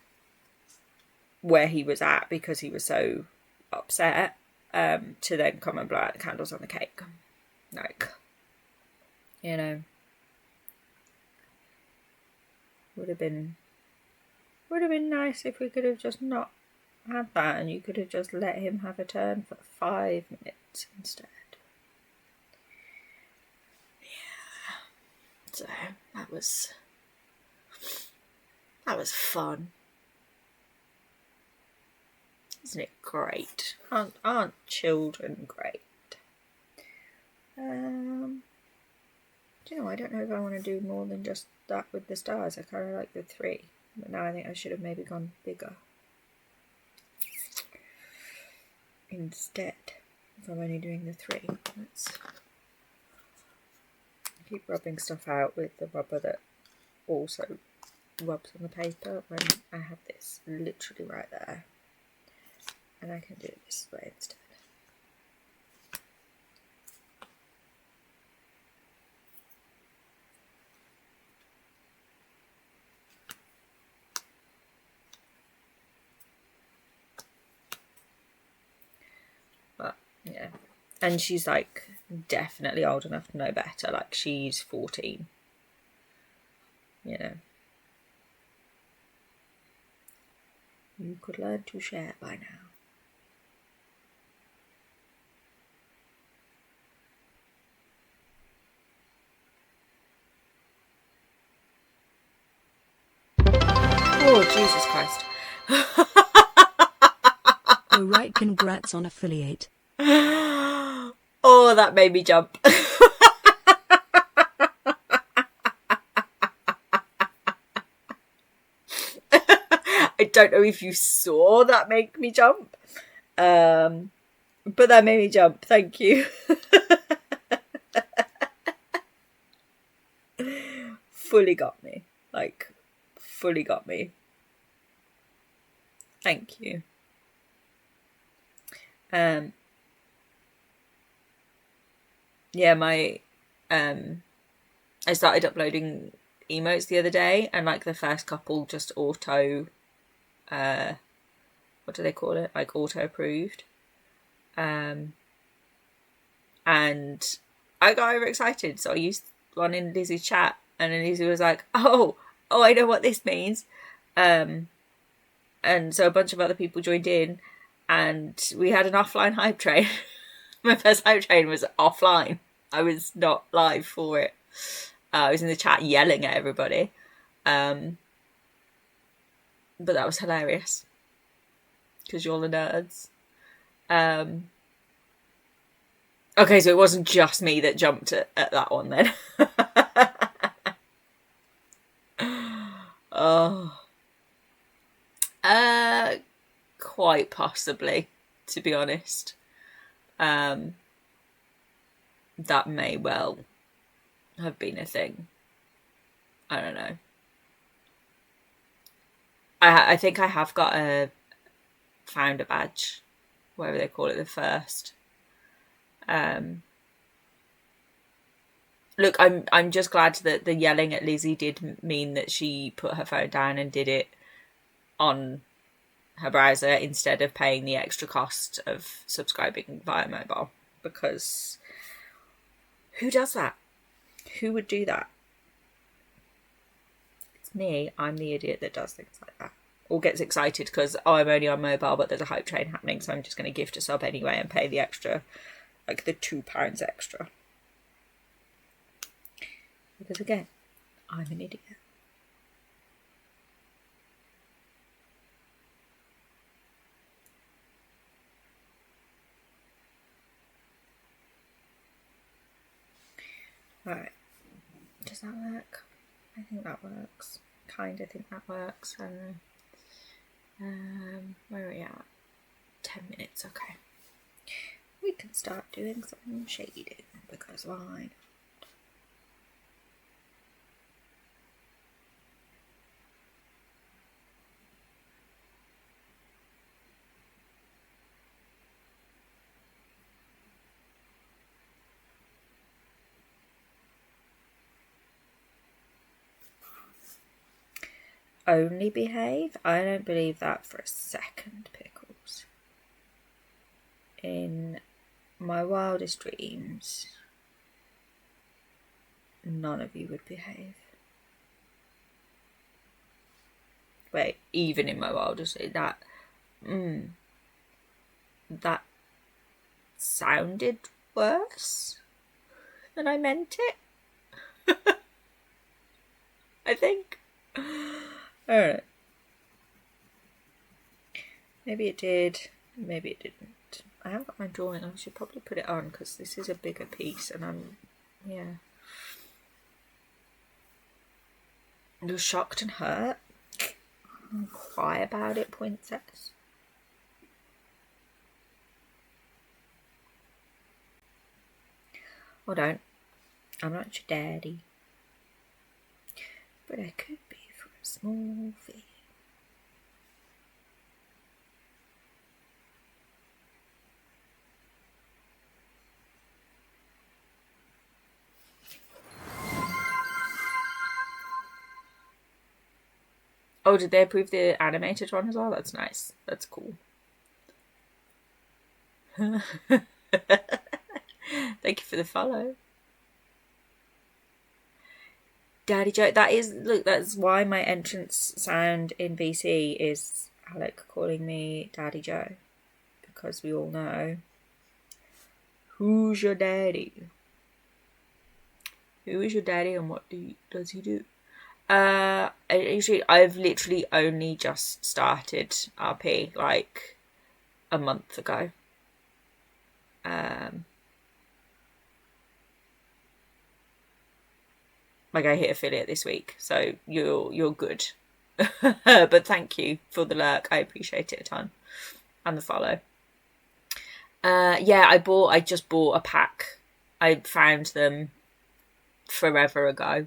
S4: where he was at because he was so upset, to then come and blow out the candles on the cake. Like, you know, would have been nice if we could have just not had that and you could have just let him have a turn for 5 minutes instead. Yeah. So that was fun. Isn't it great? Aren't children great? Do you know, I don't know if I want to do more than just that with the stars. I kind of like the 3. But now I think I should have maybe gone bigger instead, if I'm only doing the 3. Let's keep rubbing stuff out with the rubber that also rubs on the paper when I have this literally right there. And I can do it this way instead. Yeah, and she's like definitely old enough to know better. Like she's 14, you know. You could learn to share by now. Oh, Jesus Christ.
S5: Oh right, congrats on affiliate.
S4: Oh, that made me jump. I don't know if you saw that make me jump. But that made me jump. Thank you. Fully got me. Like, fully got me. Thank you. Yeah, my I started uploading emotes the other day, and like the first couple just auto what do they call it? Like auto approved. And I got overexcited, so I used one in Lizzie's chat, and then Lizzie was like, oh, I know what this means. And so a bunch of other people joined in, and we had an offline hype train. My first hype train was offline. I was not live for it. I was in the chat yelling at everybody. But that was hilarious. Because you're all the nerds. Okay, so it wasn't just me that jumped at that one then. Oh. Quite possibly, to be honest. that may well have been a thing. I don't know. I think I have got a founder badge, whatever they call it, the first. Look, I'm just glad that the yelling at Lizzie did mean that she put her phone down and did it on her browser instead of paying the extra cost of subscribing via mobile. Because who does that? Who would do that? It's me. I'm the idiot that does things like that. Or gets excited because, I'm only on mobile, but there's a hype train happening, so I'm just going to gift a sub anyway and pay the extra, like the £2 extra. Because again, I'm an idiot. Right. Does that work? I think that works. Kinda think that works. I don't know. Where are we at? 10 minutes, okay. We can start doing some shading because why? Only behave? I don't believe that for a second, Pickles. In my wildest dreams, none of you would behave. Wait, even in my wildest dreams, that sounded worse than I meant it. I think. I don't know. Maybe it did, maybe it didn't. I haven't got my drawing. I should probably put it on because this is a bigger piece and I'm shocked and hurt. Cry about it, princess. Or don't. I'm not your daddy. But I could be for a small fee. Oh, did they approve the animated one as well? That's nice. That's cool. Thank you for the follow. Daddy Joe, that's why my entrance sound in VC is Alec calling me Daddy Joe. Because we all know, who's your daddy? Who is your daddy and what does he do? I've literally only just started RP like a month ago. Like I hit affiliate this week, so you're good. But thank you for the lurk. I appreciate it a ton. And the follow. I just bought a pack. I found them forever ago.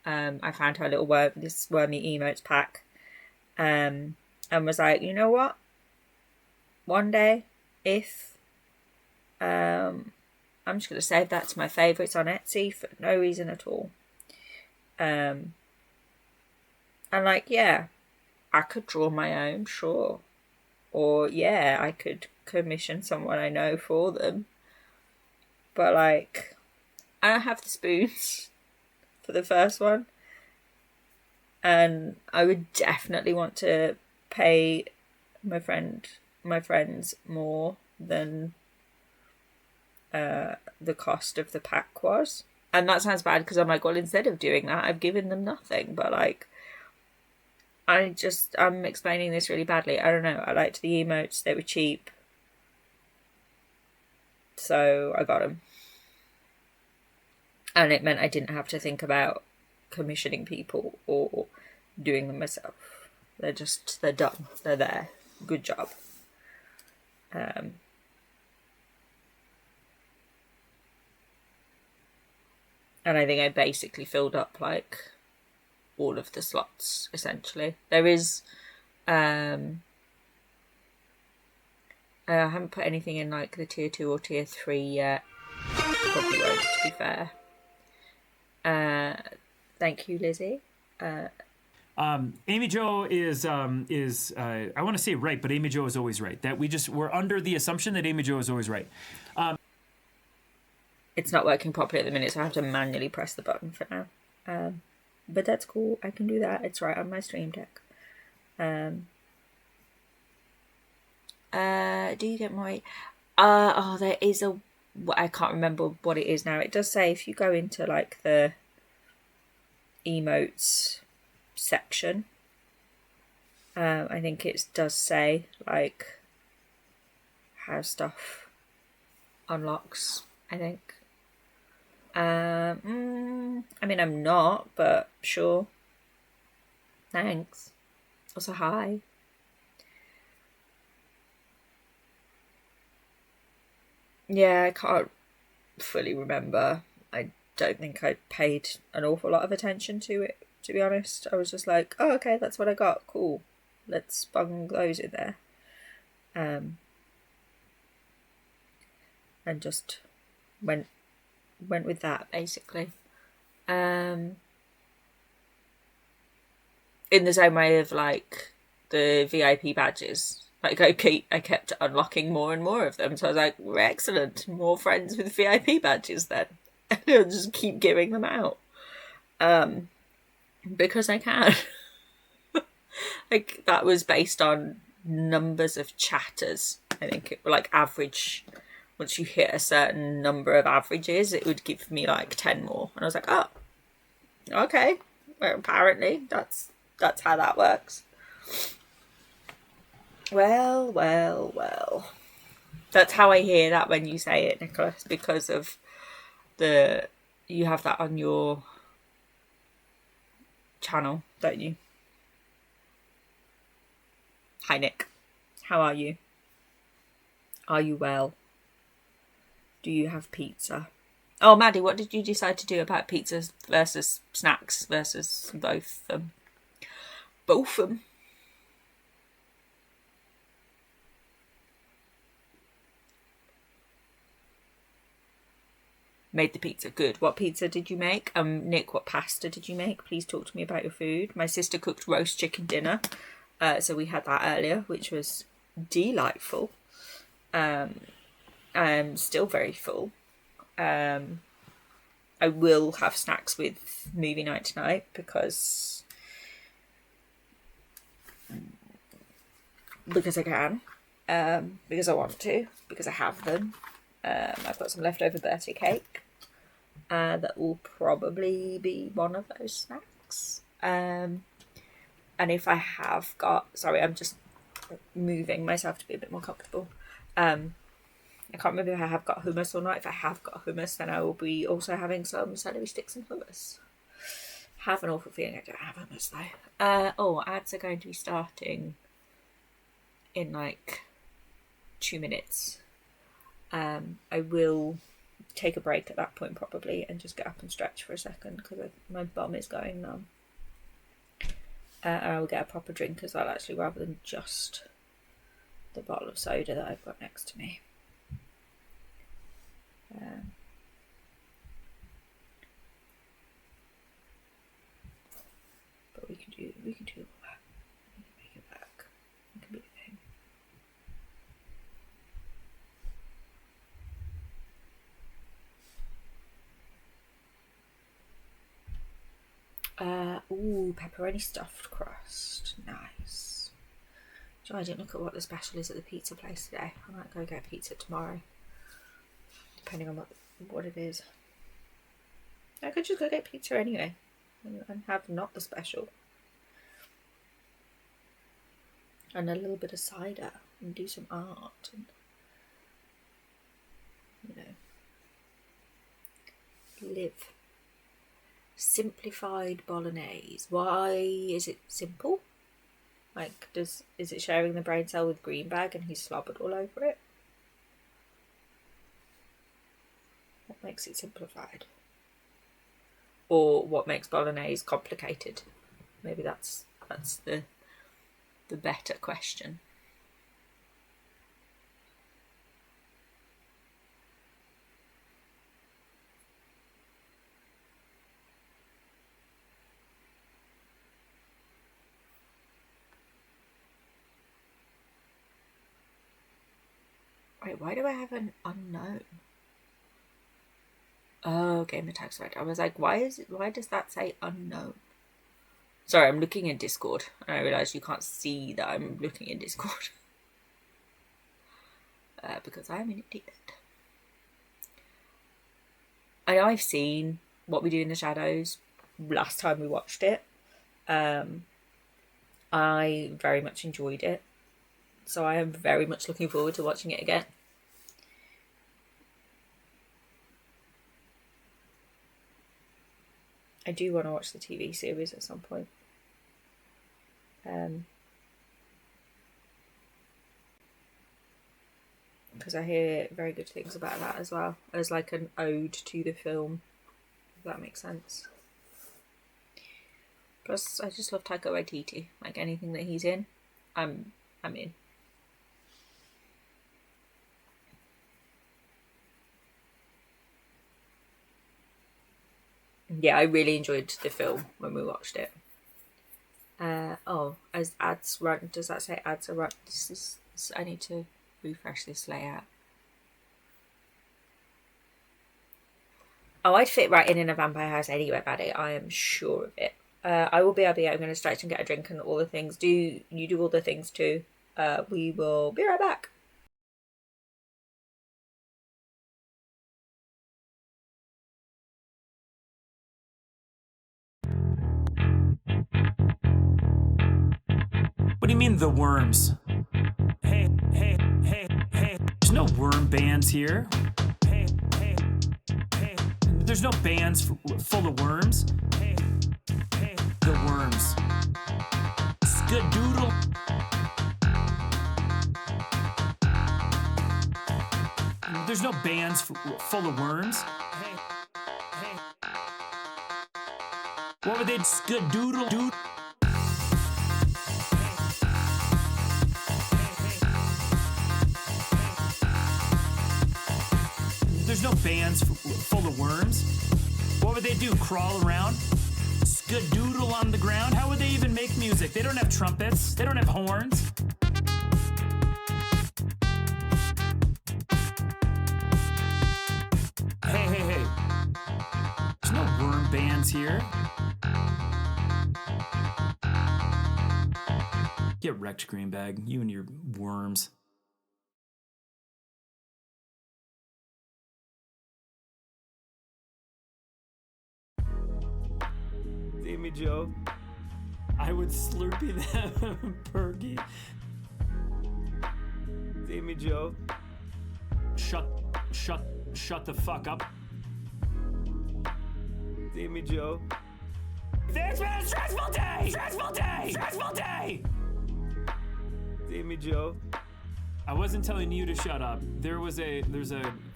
S4: I found her little this wormy emotes pack. And was like, you know what? One day, if I'm just gonna save that to my favourites on Etsy for no reason at all. And like, yeah, I could draw my own, sure. Or yeah, I could commission someone I know for them. But like, I don't have the spoons for the first one. And I would definitely want to pay my friends more than the cost of the pack was. And that sounds bad because I'm like, well, instead of doing that, I've given them nothing. But like, I'm explaining this really badly. I don't know. I liked the emotes. They were cheap. So I got them. And it meant I didn't have to think about commissioning people or doing them myself. They're done. They're there. Good job. And I think I basically filled up like all of the slots, essentially. There is I haven't put anything in like the tier 2 or tier 3 yet. Probably won't, to be fair. Thank you, Lizzie.
S2: Amy Jo is I want to say right, but Amy Jo is always right. That we're under the assumption that Amy Jo is always right.
S4: It's not working properly at the minute, so I have to manually press the button for now. But that's cool. I can do that. It's right on my Stream Deck. Do you get my... there is a... I can't remember what it is now. It does say if you go into like the emotes section, I think it does say like how stuff unlocks, I think. I mean, I'm not, but sure. Thanks. Also, hi. Yeah, I can't fully remember. I don't think I paid an awful lot of attention to it, to be honest. I was just like, oh, okay, that's what I got. Cool. Let's bung those in there. And just went with that, basically. In the same way of, like, the VIP badges. Like, I kept unlocking more and more of them. So I was like, we're excellent. More friends with VIP badges, then. And I'll just keep giving them out. Because I can. Like, that was based on numbers of chatters. I think it like average... Once you hit a certain number of averages, it would give me like 10 more. And I was like, oh, okay. Well, apparently that's how that works. Well. That's how I hear that when you say it, Nicholas, because of you have that on your channel, don't you? Hi, Nick. How are you? Are you well? Do you have pizza? Oh, Maddie, what did you decide to do about pizzas versus snacks versus both them? Both of them. Made the pizza. Good. What pizza did you make? Nick, what pasta did you make? Please talk to me about your food. My sister cooked roast chicken dinner. So we had that earlier, which was delightful. I'm still very full. I will have snacks with movie night tonight because I can, because I want to, because I have them. I've got some leftover birthday cake. That will probably be one of those snacks. And if I have got... Sorry, I'm just moving myself to be a bit more comfortable. I can't remember if I have got hummus or not. If I have got hummus, then I will be also having some celery sticks and hummus. Have an awful feeling I don't have hummus though. Ads are going to be starting in like 2 minutes. I will take a break at that point probably and just get up and stretch for a second because my bum is going numb. And I will get a proper drink as well, actually, rather than just the bottle of soda that I've got next to me. But we can do all that. We can make it work. It can be a thing. Pepperoni stuffed crust. Nice. So I didn't look at what the special is at the pizza place today. I might go get pizza tomorrow. Depending on what it is. I could just go get pizza anyway and have not the special. And a little bit of cider and do some art and, live. Simplified bolognese. Why is it simple? Like, is it sharing the brain cell with Greenbag and he's slobbered all over it? What makes it simplified? or what makes bolognese complicated? Maybe that's the better question. Wait, why do I have an unknown? Oh, Gamer Tags right. I was like, why does that say unknown? Sorry, I'm looking in Discord, and I realise you can't see that I'm looking in Discord. Because I'm an idiot. I know I've seen What We Do in the Shadows last time we watched it. I very much enjoyed it. So I am very much looking forward to watching it again. I do want to watch the TV series at some point. Because I hear very good things about that as well, as like an ode to the film, if that makes sense. Plus, I just love Taika Waititi. Like, anything that he's in, I'm in. Yeah, I really enjoyed the film when we watched it. As ads run, does that say ads are run? I need to refresh this layout. Oh, I'd fit right in a vampire house anywhere, Maddie. I am sure of it. I will be I'm going to stretch and get a drink and all the things. Do you do all the things too? We will be right back.
S2: What do you mean the worms? Hey. There's no worm bands here. Hey. There's no bands full of worms. Hey. The worms. Skadoodle. There's no bands full of worms. Hey. What would they skadoodle do? There's no bands full of worms. What would they do? Crawl around? Skadoodle on the ground? How would they even make music? They don't have trumpets. They don't have horns. Hey. There's no worm bands here. Get wrecked, Greenbag. You and your worms.
S6: See me, Joe?
S2: I would slurpee them, Perky.
S6: See me, Joe?
S2: Shut the fuck up.
S6: See me, Joe?
S2: It's been a stressful day!
S6: See me, Joe?
S2: I wasn't telling you to shut up. There's a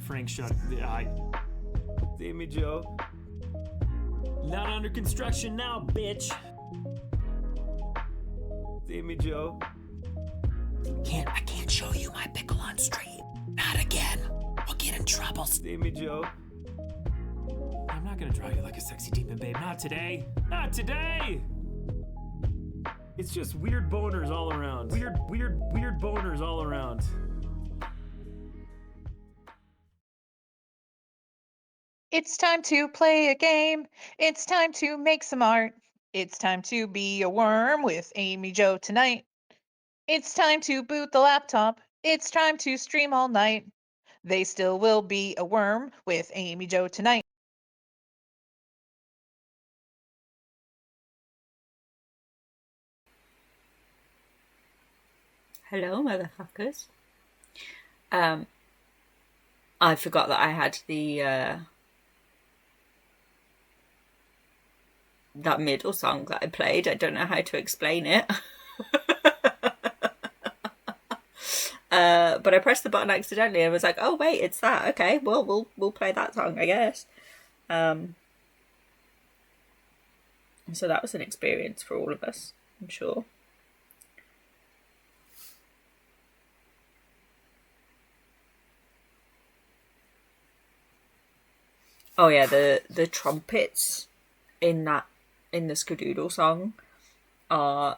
S2: Frank shut.
S6: See me, Joe?
S2: Not under construction now, bitch.
S6: See me, Joe?
S7: I can't show you my pickle on stream. Not again. We'll get in trouble.
S6: See me, Joe?
S2: I'm not gonna draw you like a sexy demon, babe. Not today. Not today. It's just weird boners all around. Weird boners all around.
S3: It's time to play a game. It's time to make some art. It's time to be a worm with Amy Jo tonight. It's time to boot the laptop. It's time to stream all night. They still will be a worm with Amy Jo tonight.
S4: Hello, motherfuckers. I forgot that I had the that middle song that I played. I don't know how to explain it. But I pressed the button accidentally and was like, oh wait, it's that. Okay, well we'll play that song, I guess. So that was an experience for all of us, I'm sure. Oh yeah, the trumpets in the Skadoodle song are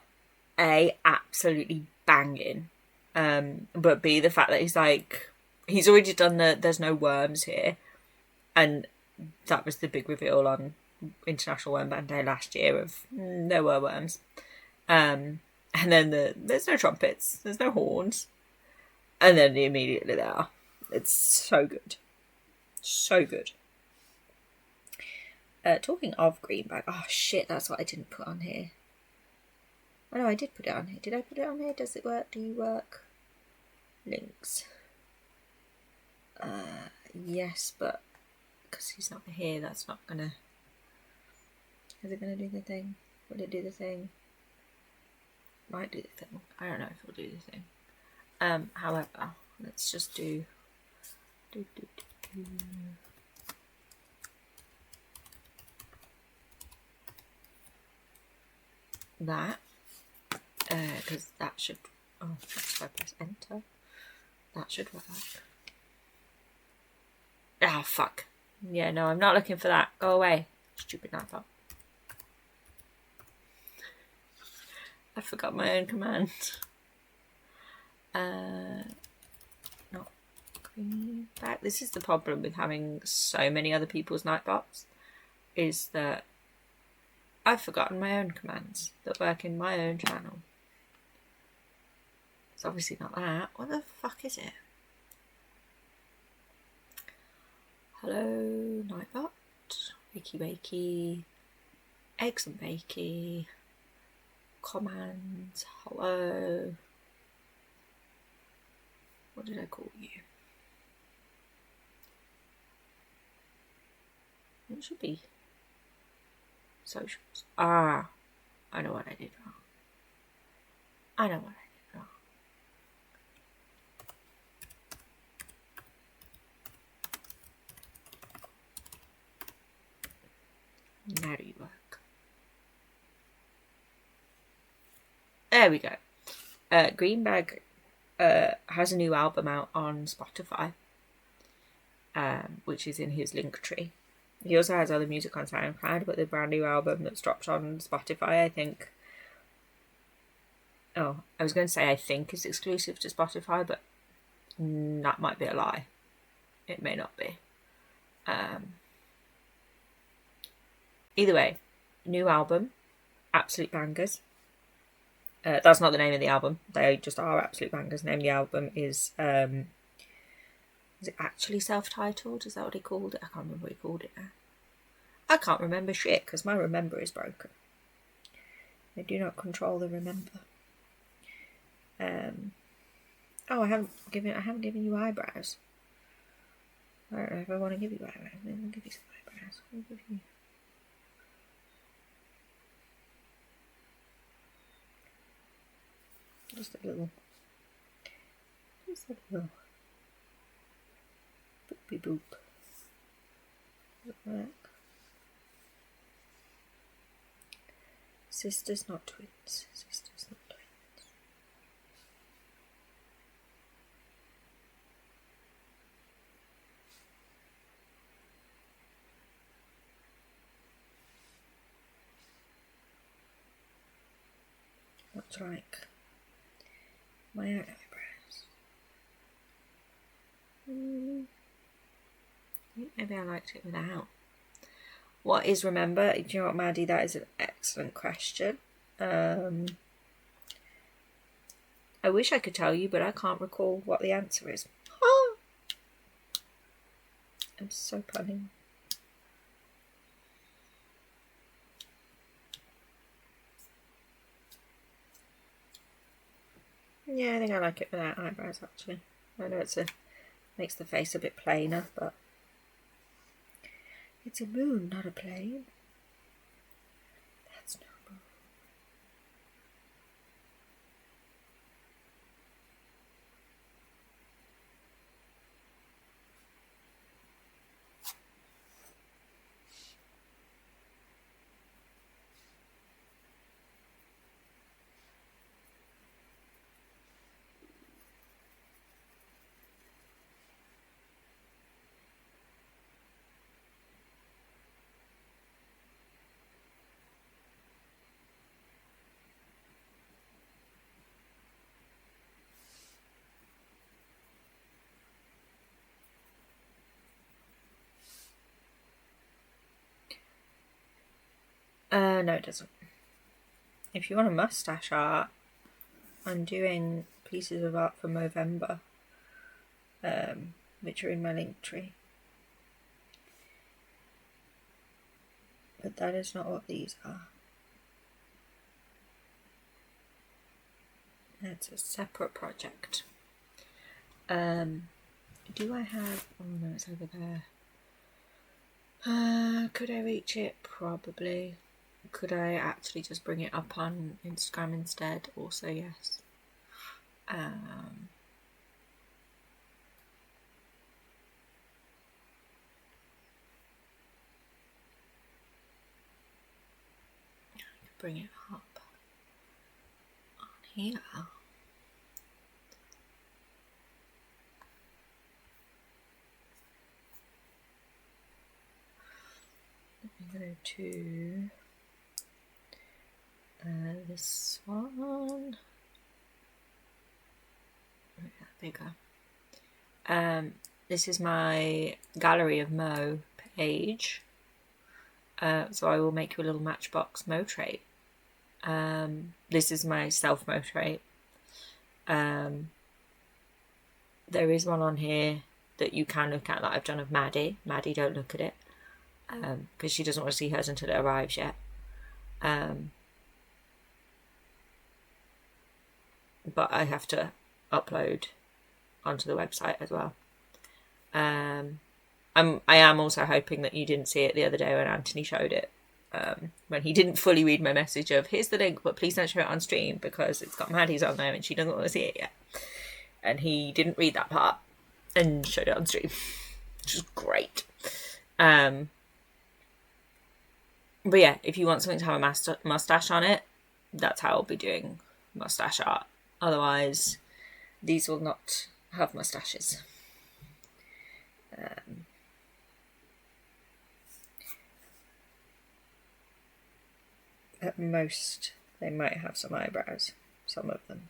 S4: A, absolutely banging, but B, the fact that he's already done there's no worms here, and that was the big reveal on International Worm Band Day last year of there were worms, and then there's no trumpets, there's no horns, and then immediately there are. It's so good, so good. Talking of Greenback, oh shit, that's what I didn't put on here. Oh no, I did put it on here. Did I put it on here? Does it work? Do you work? Links. Yes, but because he's not here, that's not gonna... Is it gonna do the thing? Will it do the thing? Might do the thing. I don't know if it'll do the thing. However, let's just do that, because that should, if I press enter, that should work. Ah, fuck. Yeah, no, I'm not looking for that. Go away, stupid Nightbot. I forgot my own command. Not Greenback. This is the problem with having so many other people's Nightbots, is that I've forgotten my own commands that work in my own channel. It's obviously not that. What the fuck is it? Hello, Nightbot. Wakey wakey. Eggs and bakey. Commands. Hello. What did I call you? It should be socials. Ah, I know what I did wrong. I know what I did wrong. Now do you work? There we go. Greenback has a new album out on Spotify, which is in his link tree. He also has other music on SoundCloud, but the brand new album that's dropped on Spotify, I think... Oh, I was going to say I think is exclusive to Spotify, but that might be a lie. It may not be. Either way, new album, absolute bangers. That's not the name of the album. They just are absolute bangers. The name of the album is it actually self-titled? Is that what he called it? I can't remember what he called it now. I can't remember shit because my remember is broken. I do not control the remember. Oh, I haven't given you eyebrows. I don't know if I want to give you eyebrows. Maybe I'll give you some eyebrows. I'll give you... Just a little boopy boop. Does it work? Sisters, not twins. Sisters, not twins. What's like my own eyebrows? Maybe I liked it without. What is remember? Do you know what, Maddie? That is an excellent question. I wish I could tell you, but I can't recall what the answer is. Oh! I'm so punning. Yeah, I think I like it without eyebrows, actually. I know makes the face a bit plainer, but it's a moon, not a plane. That's no moon. No, it doesn't. If you want a mustache art, I'm doing pieces of art for Movember, which are in my link tree. But that is not what these are. It's a separate project. Do I have... Oh no, it's over there. Could I reach it? Probably. Could I actually just bring it up on Instagram instead? Also, yes. I could bring it up on here. Let me go to this one. Make that bigger. This is my Gallery of Mo page. So I will make you a little Matchbox Mo trait. This is my self Mo trait. There is one on here that you can look at that I've done of Maddie. Maddie, don't look at it. Because she doesn't want to see hers until it arrives yet. But I have to upload onto the website as well. I am also hoping that you didn't see it the other day when Anthony showed it. When he didn't fully read my message of, here's the link, but please don't show it on stream because it's got Maddie's on there and she doesn't want to see it yet. And he didn't read that part and showed it on stream, which is great. But yeah, if you want something to have a mustache on it, that's how I'll be doing mustache art. Otherwise, these will not have mustaches. At most, they might have some eyebrows, some of them.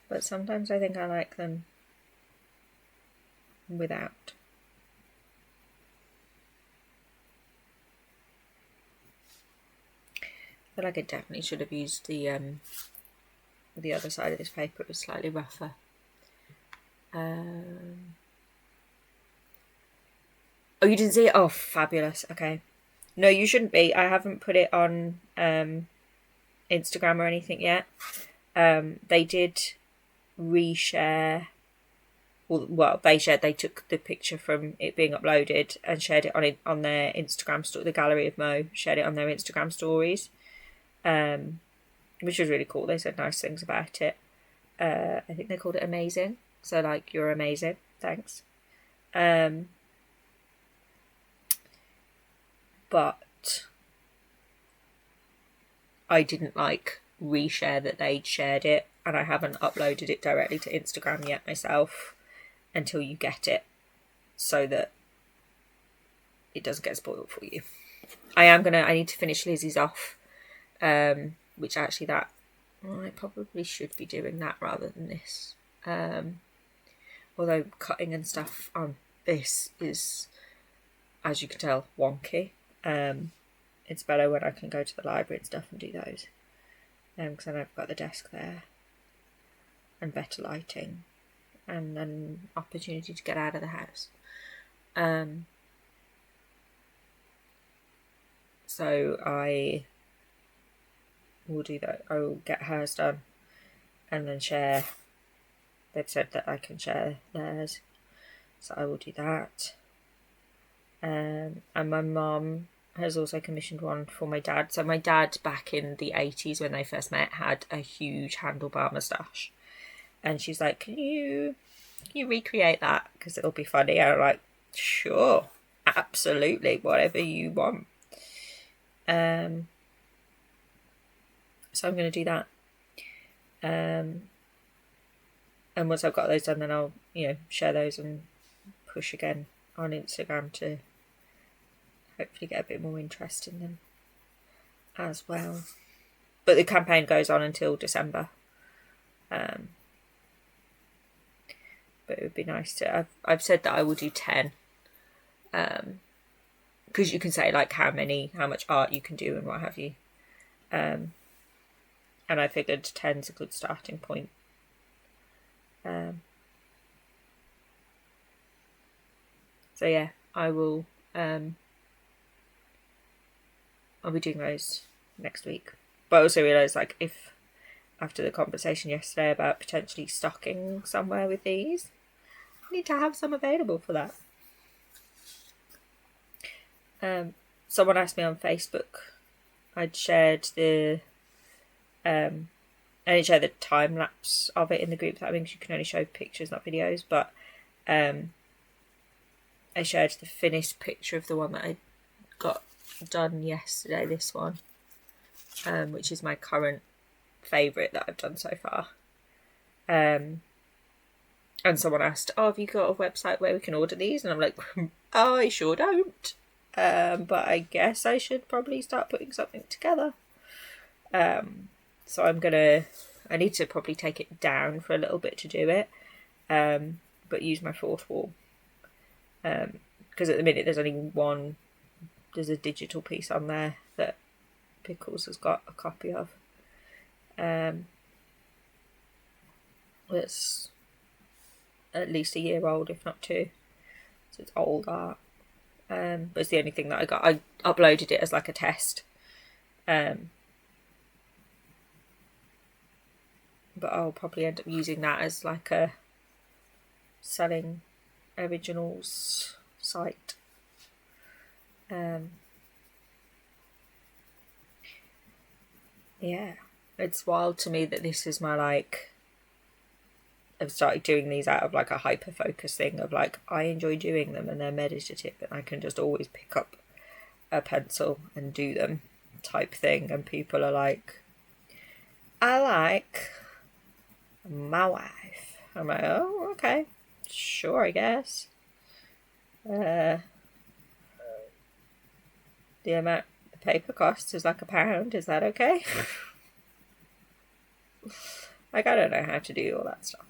S4: But sometimes I think I like them without. I feel like I definitely should have used the other side of this paper. It was slightly rougher. Oh, you didn't see it? Oh, fabulous. Okay. No, you shouldn't be. I haven't put it on Instagram or anything yet. They did reshare. Well, they took the picture from it being uploaded and shared it on their Instagram story. The Gallery of Mo shared it on their Instagram stories. Which was really cool. They said nice things about it. I think they called it amazing. So, like, you're amazing. Thanks. But I didn't, reshare that they'd shared it. And I haven't uploaded it directly to Instagram yet myself until you get it. So that it doesn't get spoiled for you. I need to finish Lizzie's off. Which actually I probably should be doing that rather than this. Although cutting and stuff on this is, as you can tell, wonky. It's better when I can go to the library and stuff and do those. Because then I've got the desk there and better lighting and an opportunity to get out of the house. So I will do that. I will get hers done and then share. They've said that I can share theirs, so I will do that. And my mum has also commissioned one for my dad. So my dad, back in the 80s when they first met, had a huge handlebar moustache, and she's like, can you recreate that because it'll be funny? And I'm like, sure, absolutely, whatever you want. So I'm going to do that. And once I've got those done, then I'll, share those and push again on Instagram to hopefully get a bit more interest in them as well. But the campaign goes on until December. But it would be nice to... I've said that I will do 10. Because because you can say like how much art you can do and what have you. And I figured 10's a good starting point. So yeah, I will. I'll be doing those next week. But I also realised, like, if after the conversation yesterday about potentially stocking somewhere with these, I need to have some available for that. Someone asked me on Facebook. I'd shared the I didn't share the time lapse of it in the group that I think you can only show pictures, not videos, but I shared the finished picture of the one that I got done yesterday, this one, which is my current favourite that I've done so far. And someone asked, oh, have you got a website where we can order these? And I'm like, oh, I sure don't. But I guess I should probably start putting something together. So I need to probably take it down for a little bit to do it, but use my fourth wall. Because at the minute there's a digital piece on there that Pickles has got a copy of. That's at least a year old, if not 2. So it's old art. But it's the only thing that I got. I uploaded it as like a test. But I'll probably end up using that as like a selling originals site. Yeah, it's wild to me that this is my like. I've started doing these out of like a hyper focus thing of like I enjoy doing them and they're meditative and I can just always pick up a pencil and do them type thing, and people are like, I like my wife. I'm like, oh, okay, sure, I guess. The amount the paper costs is like £1. Is that okay? Like, I don't know how to do all that stuff.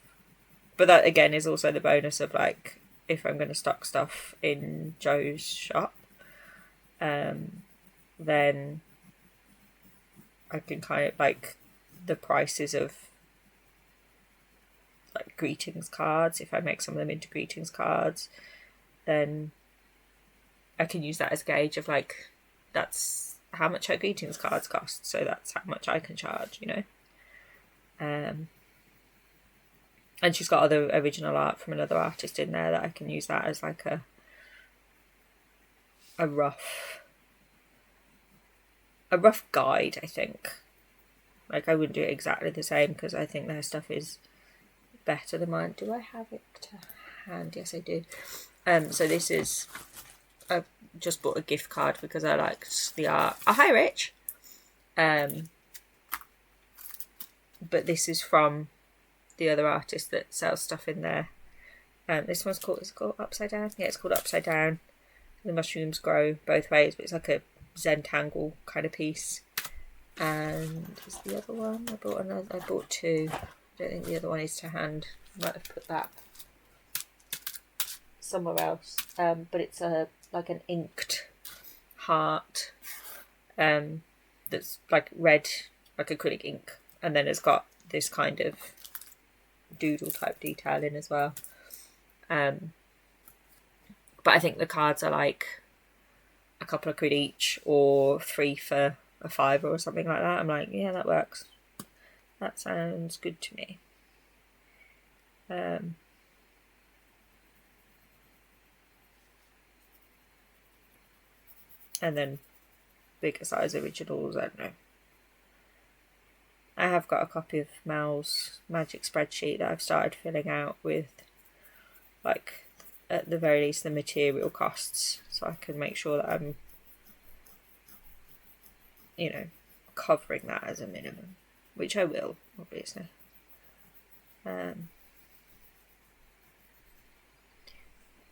S4: But that, again, is also the bonus of, like, if I'm going to stock stuff in Joe's shop, then I can kind of, like, the prices of, like, greetings cards, if I make some of them into greetings cards, then I can use that as a gauge of, like, that's how much her greetings cards cost, so that's how much I can charge, you know? And she's got other original art from another artist in there that I can use that as like a rough guide, I think. Like, I wouldn't do it exactly the same because I think their stuff is better than mine. Do I have it to hand? Yes, I do. So this is, I just bought a gift card because I liked the art. Oh, hi, Rich. But this is from the other artist that sells stuff in there. This one's called, is it called Upside Down? Yeah, it's called Upside Down. The mushrooms grow both ways, but it's like a Zentangle kind of piece. And is the other one? I bought 2. I don't think the other one is to hand. I might have put that somewhere else. But it's like an inked heart. That's like red, like acrylic ink, and then it's got this kind of doodle type detail in as well. But I think the cards are like a couple of quid each, or 3 for a £5 or something like that. I'm like, yeah, that works. That sounds good to me. And then bigger size originals, I don't know. I have got a copy of Mel's magic spreadsheet that I've started filling out with, like, at the very least, the material costs, so I can make sure that I'm, you know, covering that as a minimum, which I will, obviously.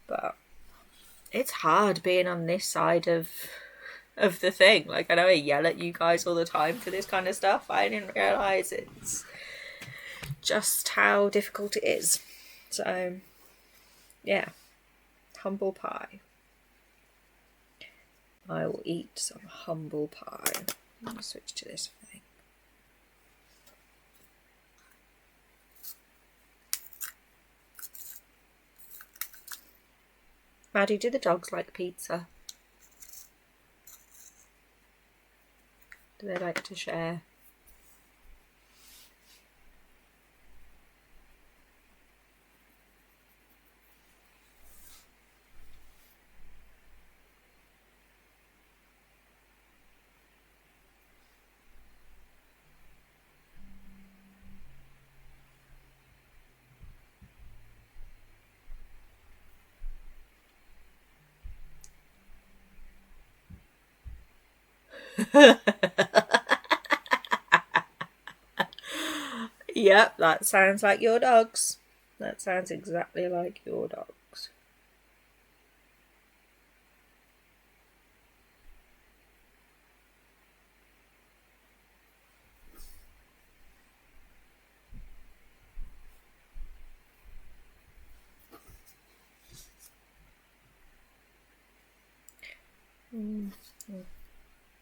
S4: But it's hard being on this side of the thing. Like, I know I yell at you guys all the time for this kind of stuff. I didn't realise it's just how difficult it is. So, yeah. Humble pie. I will eat some humble pie. I'm going to switch to this thing. Maddie, do the dogs like pizza? Do they like to share? Yep, that sounds like your dogs. That sounds exactly like your dogs.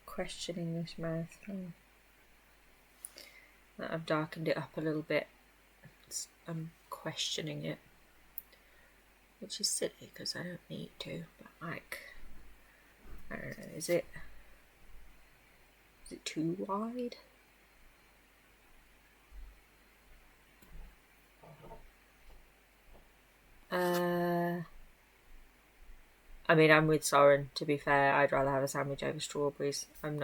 S4: Questioning this mouth. I've darkened it up a little bit. I'm questioning it, which is silly because I don't need to. But like, I don't know. Is it too wide? I mean, I'm with Soren, to be fair. I'd rather have a sandwich over strawberries. I'm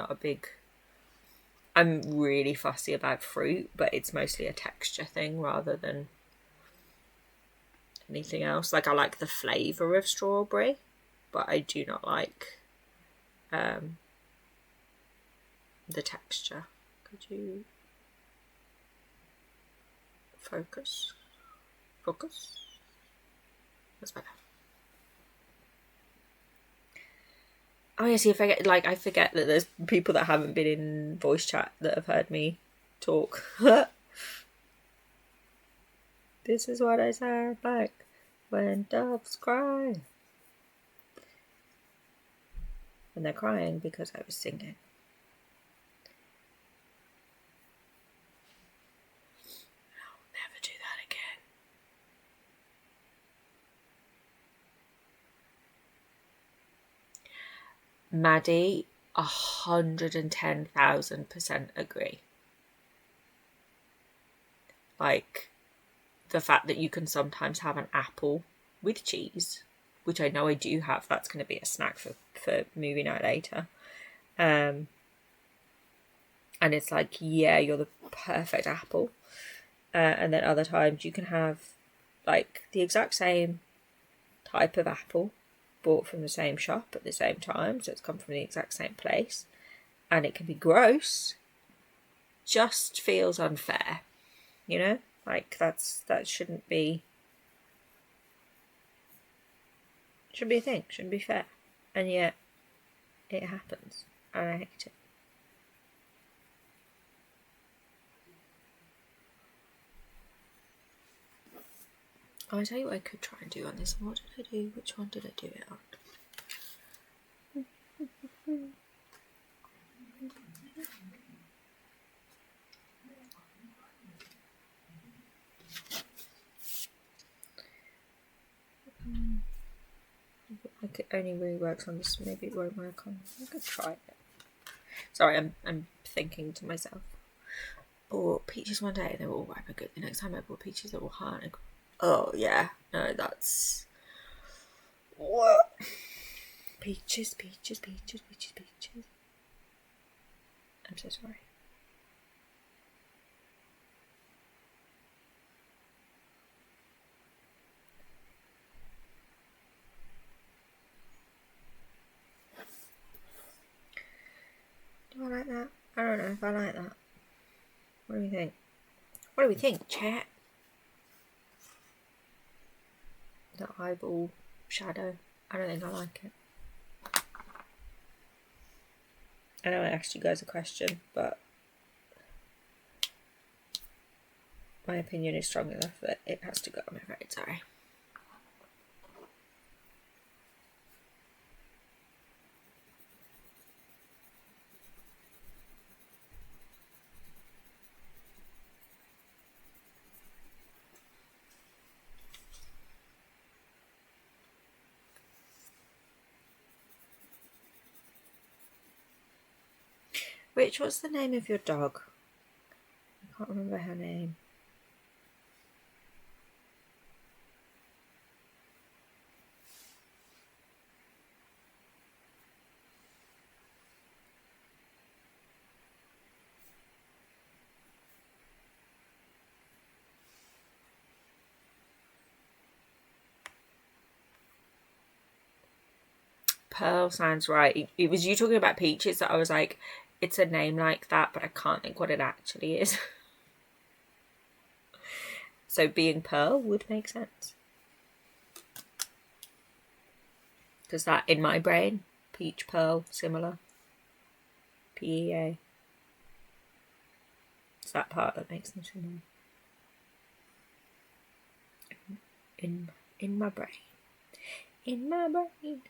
S4: really fussy about fruit, but it's mostly a texture thing rather than anything else. Like, I like the flavour of strawberry, but I do not like the texture. Could you focus? That's better. Oh yeah, see, I forget that there's people that haven't been in voice chat that have heard me talk. This is what I sound like when doves cry. And they're crying because I was singing. I'll never do that again. Maddie, 110,000% agree. Like, the fact that you can sometimes have an apple with cheese, which I know I do have. That's going to be a snack for movie night later. And it's like, yeah, you're the perfect apple. And then other times you can have like the exact same type of apple bought from the same shop at the same time, so it's come from the exact same place, and it can be gross. Just feels unfair, you know? Like that shouldn't be a thing, shouldn't be fair. And yet it happens, and I hate it. Oh, I tell you what I could try and do on this one. What did I do? Which one did I do it on? Like it only really works on this. Maybe it won't work on. I could try it. Sorry, I'm thinking to myself. Oh, peaches one day and they were all ripe and good. The next time I bought peaches, they were hard and oh yeah, no, that's what? Peaches. I'm so sorry. Do I like that? I don't know if I like that. What do we think? What do we think, chat? The eyeball shadow. I don't think I like it. I know I asked you guys a question, but my opinion is strong enough that it has to go, I'm afraid. Sorry. Rich, what's the name of your dog? I can't remember her name. Pearl sounds right. It was you talking about Peaches that I was like, it's a name like that, but I can't think what it actually is. So being Pearl would make sense. Because that, in my brain, Peach, Pearl, similar. PEA. It's that part that makes them similar. In my brain. In my brain.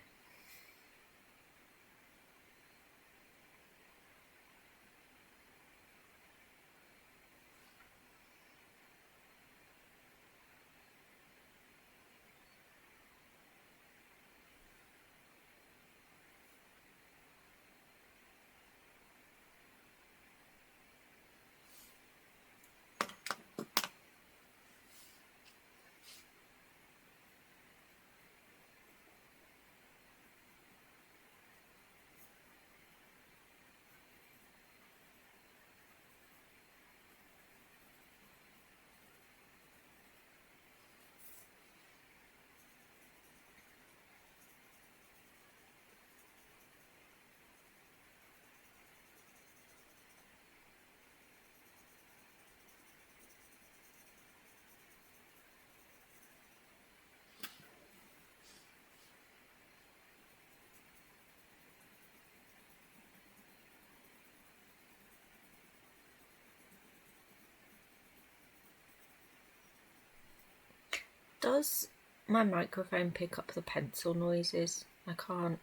S4: Does my microphone pick up the pencil noises? I can't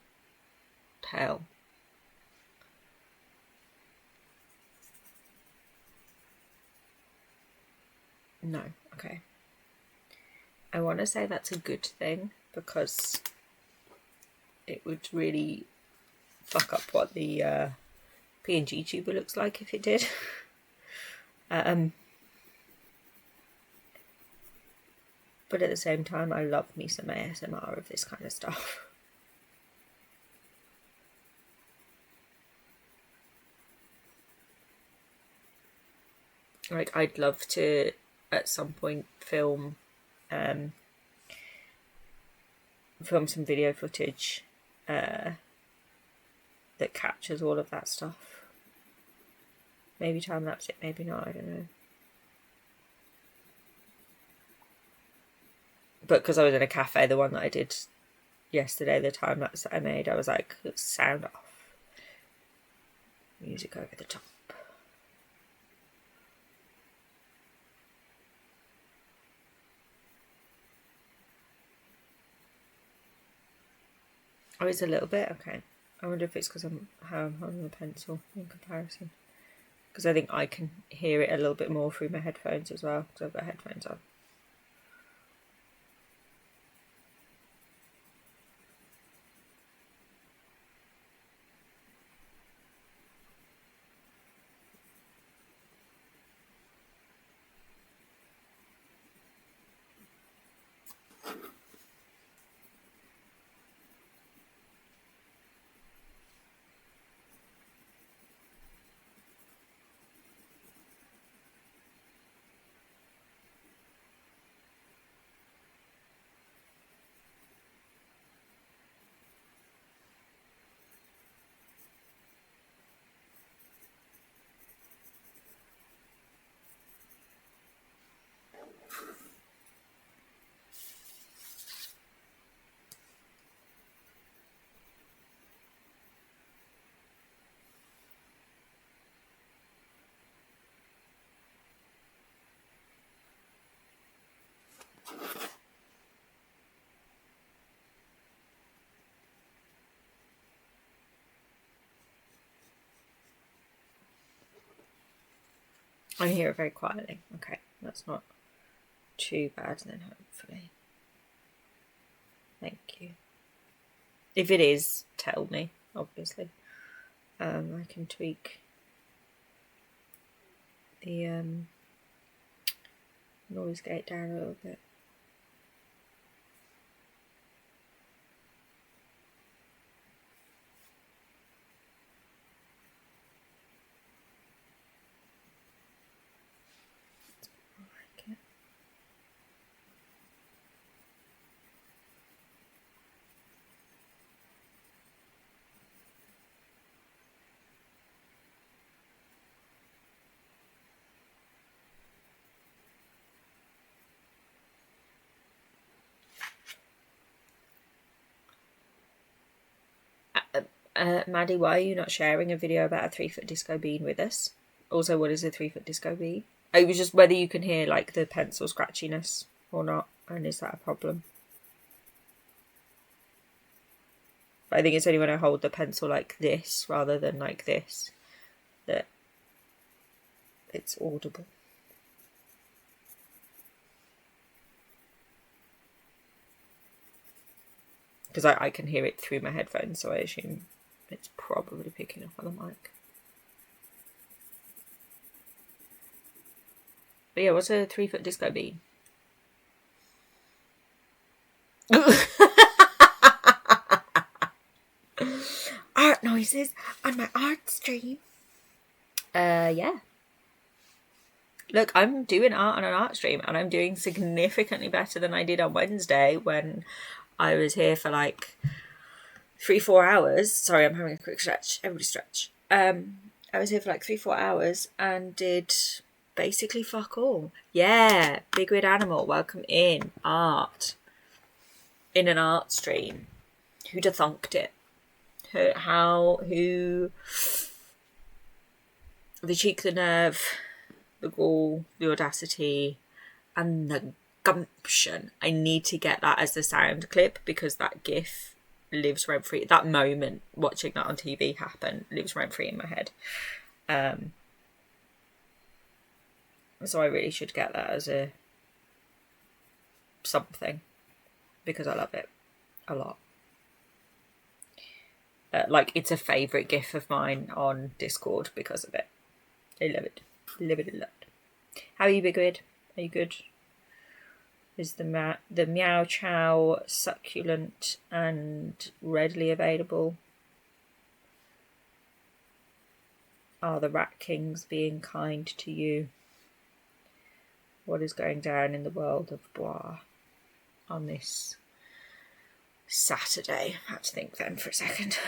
S4: tell. No, okay. I want to say that's a good thing because it would really fuck up what the PNG tuber looks like if it did. But at the same time, I love me some ASMR of this kind of stuff. Like, I'd love to, at some point, film some video footage that captures all of that stuff. Maybe time-lapse it, maybe not, I don't know. But because I was in a cafe, the one that I did yesterday, the time-lapse that I made, I was like, sound off. Music over the top. Oh, it's a little bit? Okay. I wonder if it's because how I'm holding the pencil in comparison. Because I think I can hear it a little bit more through my headphones as well, because I've got headphones on. I hear it very quietly. Okay, that's not too bad then, hopefully. Thank you. If it is, tell me, obviously. I can tweak the noise gate down a little bit. Maddie, why are you not sharing a video about a 3-foot disco bean with us? Also, what is a 3-foot disco bean? It was just whether you can hear like the pencil scratchiness or not, and is that a problem? But I think it's only when I hold the pencil like this rather than like this that it's audible. Because I can hear it through my headphones, so I assume it's probably picking up on the mic. But yeah, what's a 3-foot disco bean? Art noises on my art stream. Yeah. Look, I'm doing art on an art stream, and I'm doing significantly better than I did on Wednesday when I was here for like 3-4 hours. Sorry, I'm having a quick stretch. Everybody stretch. I was here for like 3-4 hours and did basically fuck all. Yeah, Big Weird Animal, welcome in. Art. In an art stream. Who'd have thunked it? Who... The cheek, the nerve, the gall, the audacity, and the gumption. I need to get that as the sound clip because that gif lives rent free. That moment watching that on TV happen lives rent free in my head. So I really should get that as a something because I love it a lot. Like it's a favourite gif of mine on Discord because of it. I love it. Love it a lot. How are you, Big Weird? Are you good? Is the Meow Chow succulent and readily available? Are the Rat Kings being kind to you? What is going down in the world of Bois on this Saturday? I have to think then for a second.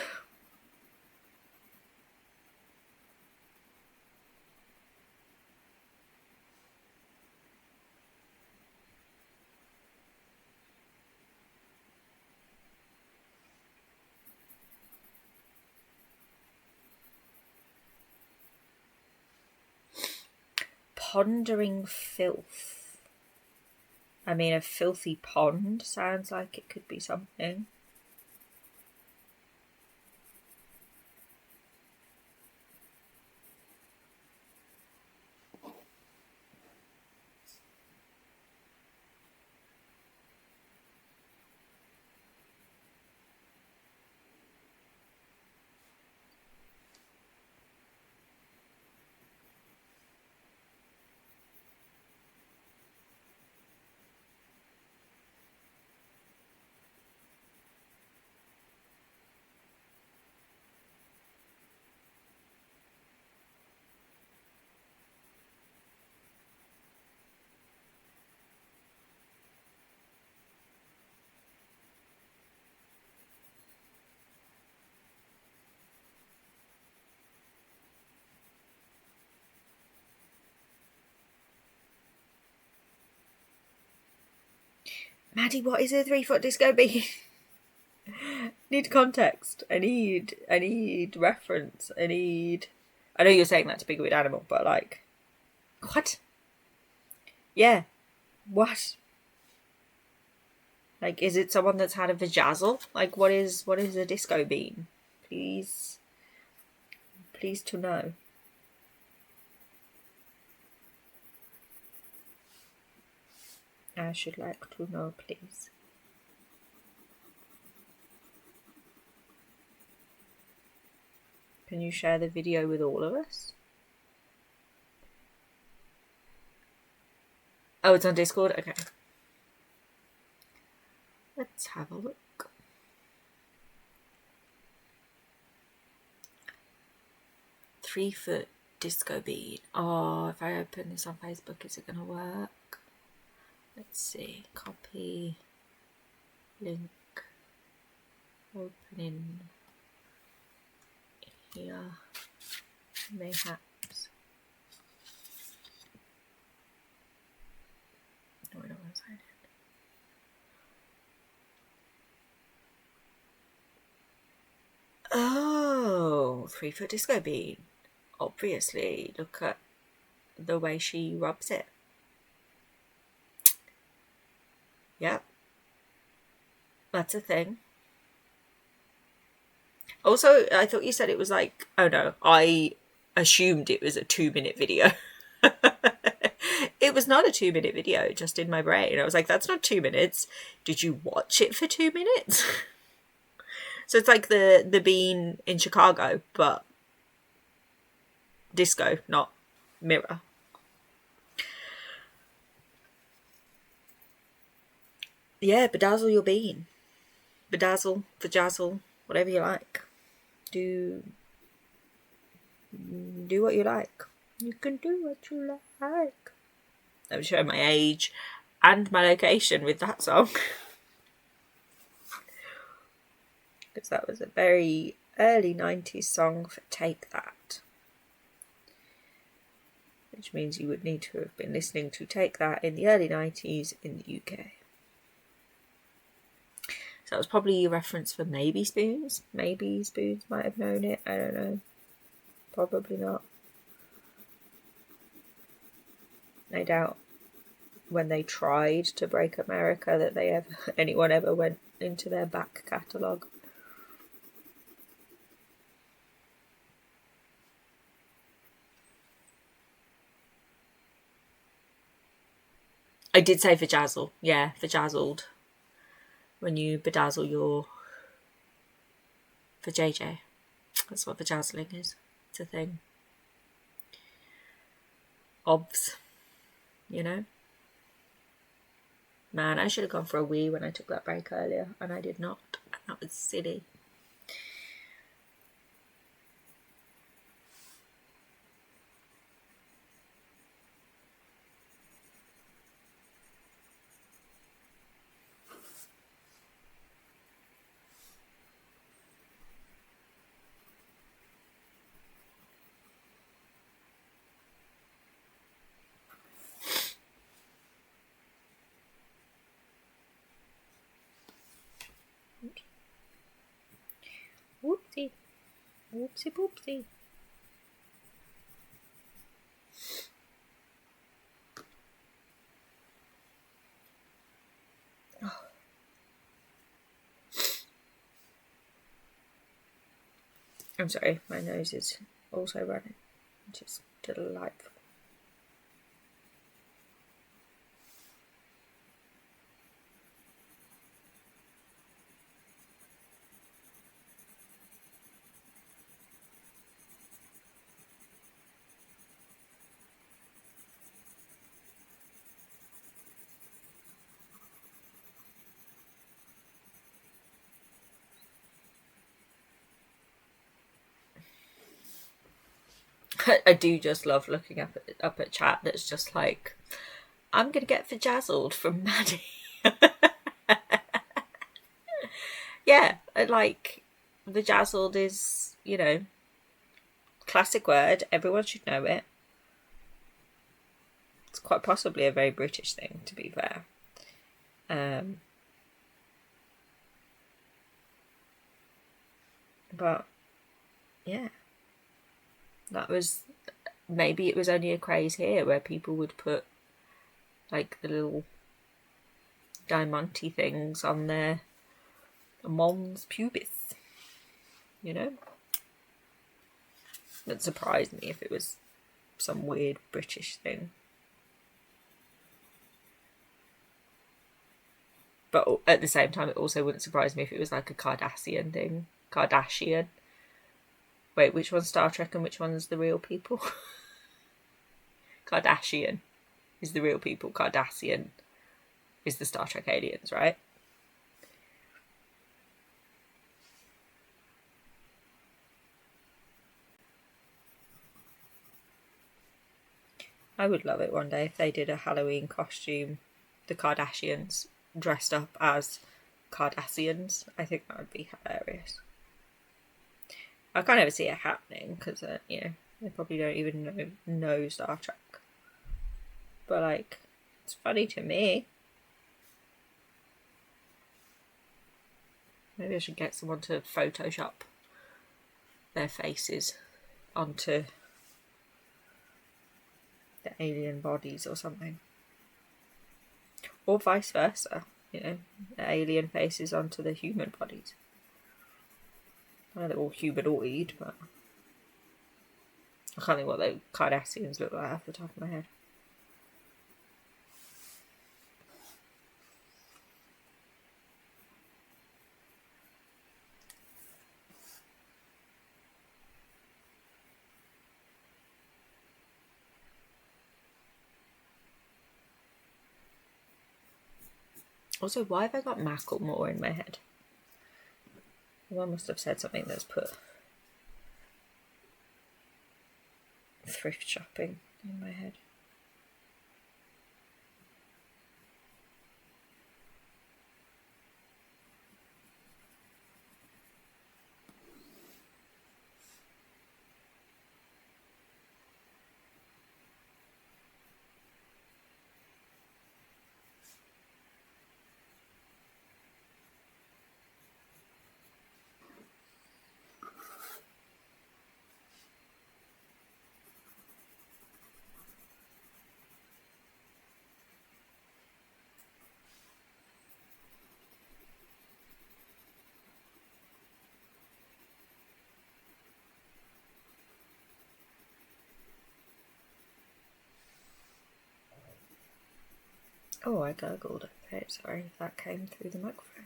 S4: Pondering filth. I mean, a filthy pond sounds like it could be something. Maddie, what is a 3-foot disco bean? Need context. I need reference. I know you're saying that to Big Weird Animal, but like, what? Yeah, what? Like, is it someone that's had a vajazzle? Like, what is a disco bean? Please to know. I should like to know, please. Can you share the video with all of us? Oh, it's on Discord? Okay. Let's have a look. Three-foot disco bead. Oh, if I open this on Facebook, is it going to work? Let's see. Copy. Link. Opening. Here. Mayhaps. No, I don't want to sign it. Oh, 3-foot disco bead. Obviously, look at the way she rubs it. Yep. That's a thing. Also, I thought you said it was like, oh no, I assumed it was a 2-minute video. It was not a 2-minute video, just in my brain. I was like, that's not 2 minutes. Did you watch it for 2 minutes? So it's like the Bean in Chicago, but disco, not mirror. Yeah, bedazzle your bean. Bedazzle, vajazzle, whatever you like. Do what you like. You can do what you like. I'm showing my age and my location with that song. Because that was a very early 90s song for Take That. Which means you would need to have been listening to Take That in the early 90s in the UK. So that was probably a reference for Maybe Spoons. Maybe Spoons might have known it. I don't know. Probably not. I doubt when they tried to break America that anyone ever went into their back catalogue. I did say vajazzle. Yeah, vajazzled. When you bedazzle your... For JJ. That's what vajazzling is. It's a thing. Obs. You know? Man, I should have gone for a wee when I took that break earlier, and I did not. That was silly. Whoopsie. Whoopsie poopsie. Oh. I'm sorry, my nose is also running, which is delightful. I do just love looking up at chat that's just like, I'm going to get vajazzled from Maddie. Yeah, like, vajazzled is, you know, classic word. Everyone should know it. It's quite possibly a very British thing, to be fair. But, yeah. That was, maybe it was only a craze here where people would put like the little diamante things on their mons pubis, you know? It surprised me if it was some weird British thing. But at the same time, it also wouldn't surprise me if it was like a Kardashian thing. Kardashian. Wait, which one's Star Trek and which one's the real people? Kardashian. is the real people. Cardassian is the Star Trek aliens, right? I would love it one day if they did a Halloween costume, the Kardashians dressed up as Cardassians. I think that would be hilarious. I can't ever see it happening because, you know, they probably don't even know Star Trek. But, like, it's funny to me. Maybe I should get someone to Photoshop their faces onto the alien bodies or something. Or vice versa, you know, the alien faces onto the human bodies. I know they're all humanoid, but I can't think what the Cardassians look like off the top of my head. Also, why have I got Macklemore in my head? One must have said something that's put thrift shopping in my head. Oh, I gurgled. Okay, sorry if that came through the microphone.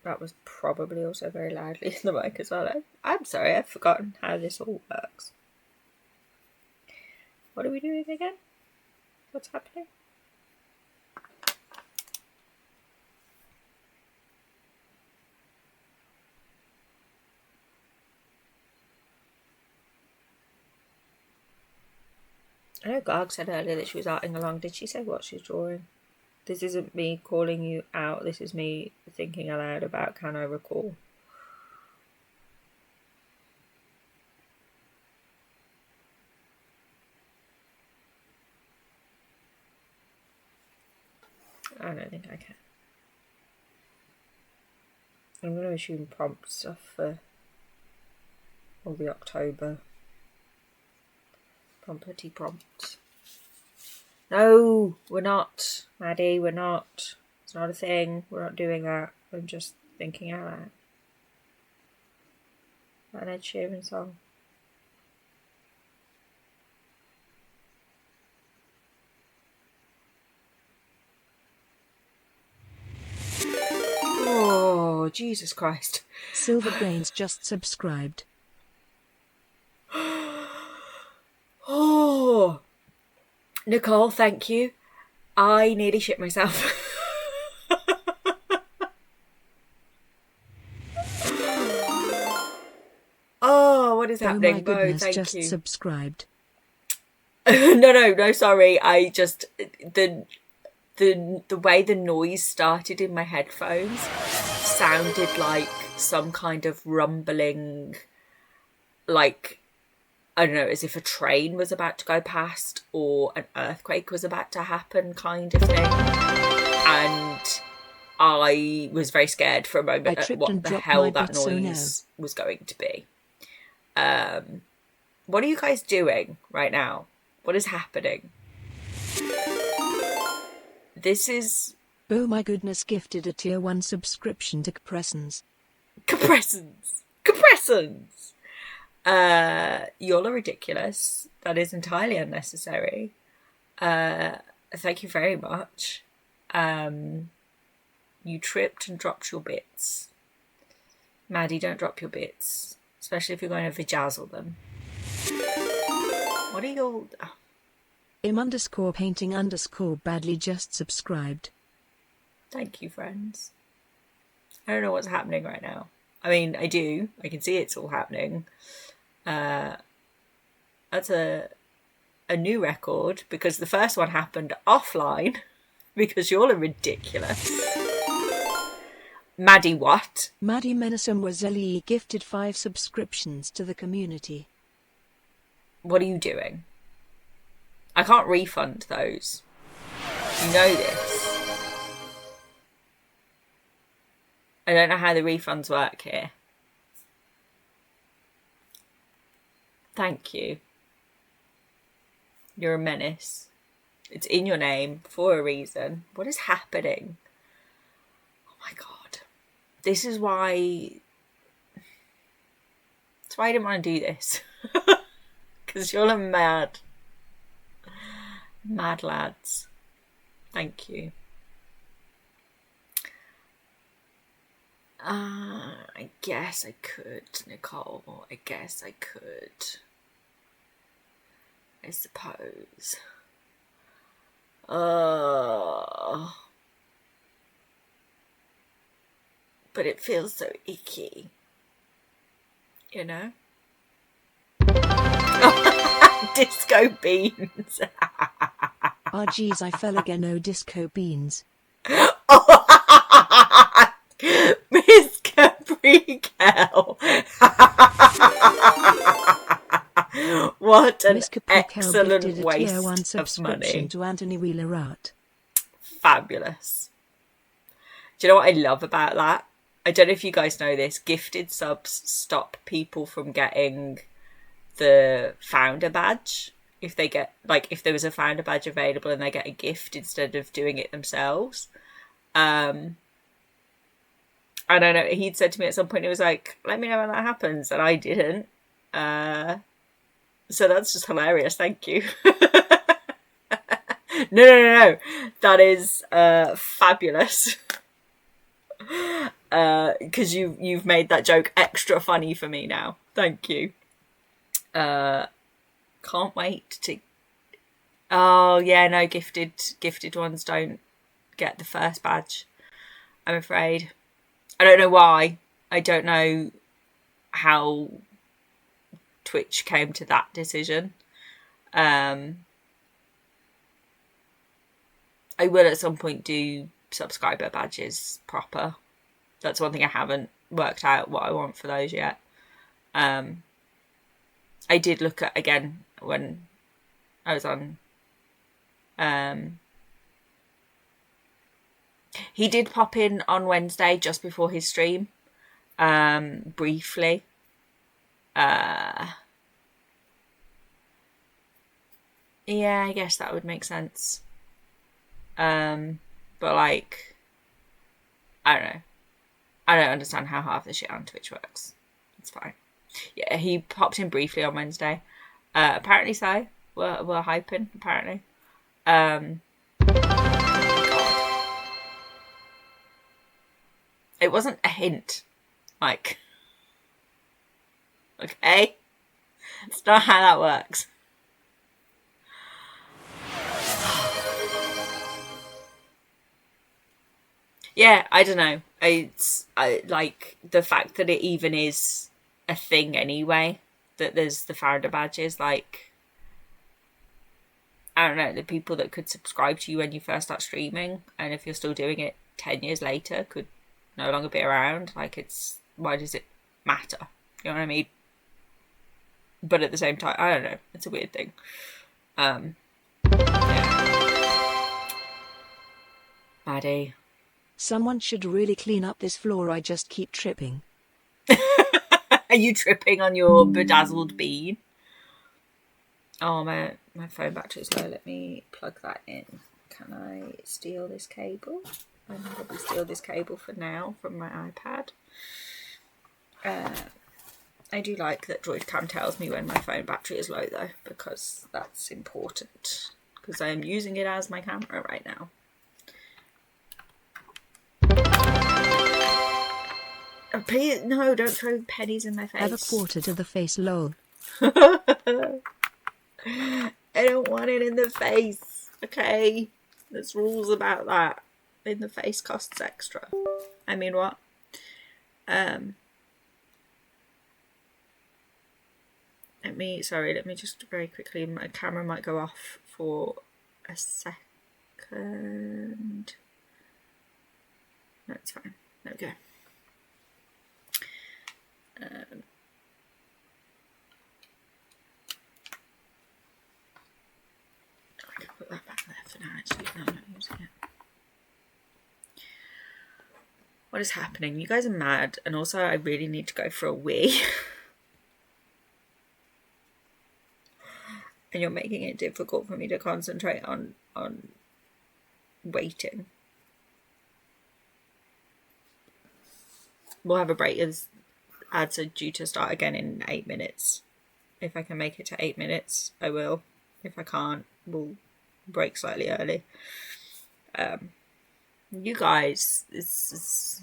S4: That was probably also very loudly in the mic as well. I'm sorry, I've forgotten how this all works. What are we doing again? What's happening? I know Garg said earlier that she was arting along. Did she say what she's drawing? This isn't me calling you out. This is me thinking aloud about can I recall. I don't think I can. I'm going to assume prompt stuff for all the October prompty prompts. No, we're not, Maddie, we're not. It's not a thing. We're not doing that. I'm just thinking out loud. An Ed Sheeran song. Oh, Jesus Christ.
S5: Silverbrains just subscribed.
S4: Oh, Nicole, thank you. I nearly shit myself. Oh, what is happening?
S5: Oh my goodness,
S4: thank
S5: just
S4: you.
S5: Subscribed.
S4: No, sorry. I just the way the noise started in my headphones sounded like some kind of rumbling, like, I don't know, as if a train was about to go past or an earthquake was about to happen kind of thing. And I was very scared for a moment at what the hell that noise was going to be. What are you guys doing right now? What is happening? This is
S5: Oh my goodness, gifted a tier 1 subscription to Capressons.
S4: Capressons. Y'all are ridiculous. That is entirely unnecessary. Thank you very much. You tripped and dropped your bits. Maddie, don't drop your bits, especially if you're going to vajazzle them. What are you?
S5: im_painting_badly just subscribed.
S4: Thank you, friends. I don't know what's happening right now. I mean, I do. I can see it's all happening. That's a new record because the first one happened offline because y'all are ridiculous. Maddie what?
S5: Maddie Menacem Wazeli gifted 5 subscriptions to the community.
S4: What are you doing? I can't refund those. You know this. I don't know how the refunds work here. Thank you. You're a menace. It's in your name for a reason. What is happening? Oh my god. This is why... That's why I didn't want to do this. Because you're a mad. Mad lads. Thank you. I guess I could, Nicole. I guess I could. I suppose. But it feels so icky. You know? Disco beans.
S5: RG's I fell again, oh disco beans.
S4: Miss Caprikel. What an
S5: Miss Caprikel
S4: excellent
S5: gifted a tier 1
S4: waste of
S5: subscription
S4: money.
S5: to Anthony Wheeler Art.
S4: Fabulous. Do you know what I love about that? I don't know if you guys know this. Gifted subs stop people from getting the founder badge. If they get, like, if there was a founder badge available and they get a gift instead of doing it themselves. I don't know. He'd said to me at some point, he was like, let me know when that happens. And I didn't. So that's just hilarious. Thank you. No. That is fabulous. Because you've made that joke extra funny for me now. Thank you. Can't wait to... Oh, yeah, no, gifted ones don't get the first badge, I'm afraid. I don't know why. I don't know how Twitch came to that decision. I will at some point do subscriber badges proper. That's one thing I haven't worked out what I want for those yet. I did look at, again, when I was on... he did pop in on Wednesday just before his stream, briefly. Yeah, I guess that would make sense. But, like, I don't know. I don't understand how half the shit on Twitch works. It's fine. Yeah, he popped in briefly on Wednesday. Apparently so. We're hyping, apparently. God. It wasn't a hint. Like, okay? It's not how that works. Yeah, I don't know. I like the fact that it even is a thing anyway, that there's the founder badges, like, I don't know, the people that could subscribe to you when you first start streaming, and if you're still doing it 10 years later, could no longer be around. Like, it's, why does it matter? You know what I mean? But at the same time, I don't know, it's a weird thing. Yeah. Maddie.
S5: Someone should really clean up this floor, I just keep tripping.
S4: Are you tripping on your bedazzled bean? Oh, my phone battery's low. Let me plug that in. Can I steal this cable? I can probably steal this cable for now from my iPad. I do like that Droidcam tells me when my phone battery is low though, because that's important. Because I am using it as my camera right now. Oh, please, no, don't throw pennies in my face.
S5: Have a quarter to the face, lol.
S4: I don't want it in the face, okay? There's rules about that. In the face costs extra. I mean, what? Let me just very quickly, my camera might go off for a second. No, it's fine. There we go. I can put that back there for now, actually, if I'm not using it. What is happening? You guys are mad, and also I really need to go for a wee. And you're making it difficult for me to concentrate on waiting. We'll have a break as ads are due to start again in 8 minutes. If I can make it to 8 minutes, I will. If I can't, we'll break slightly early. You guys, this is...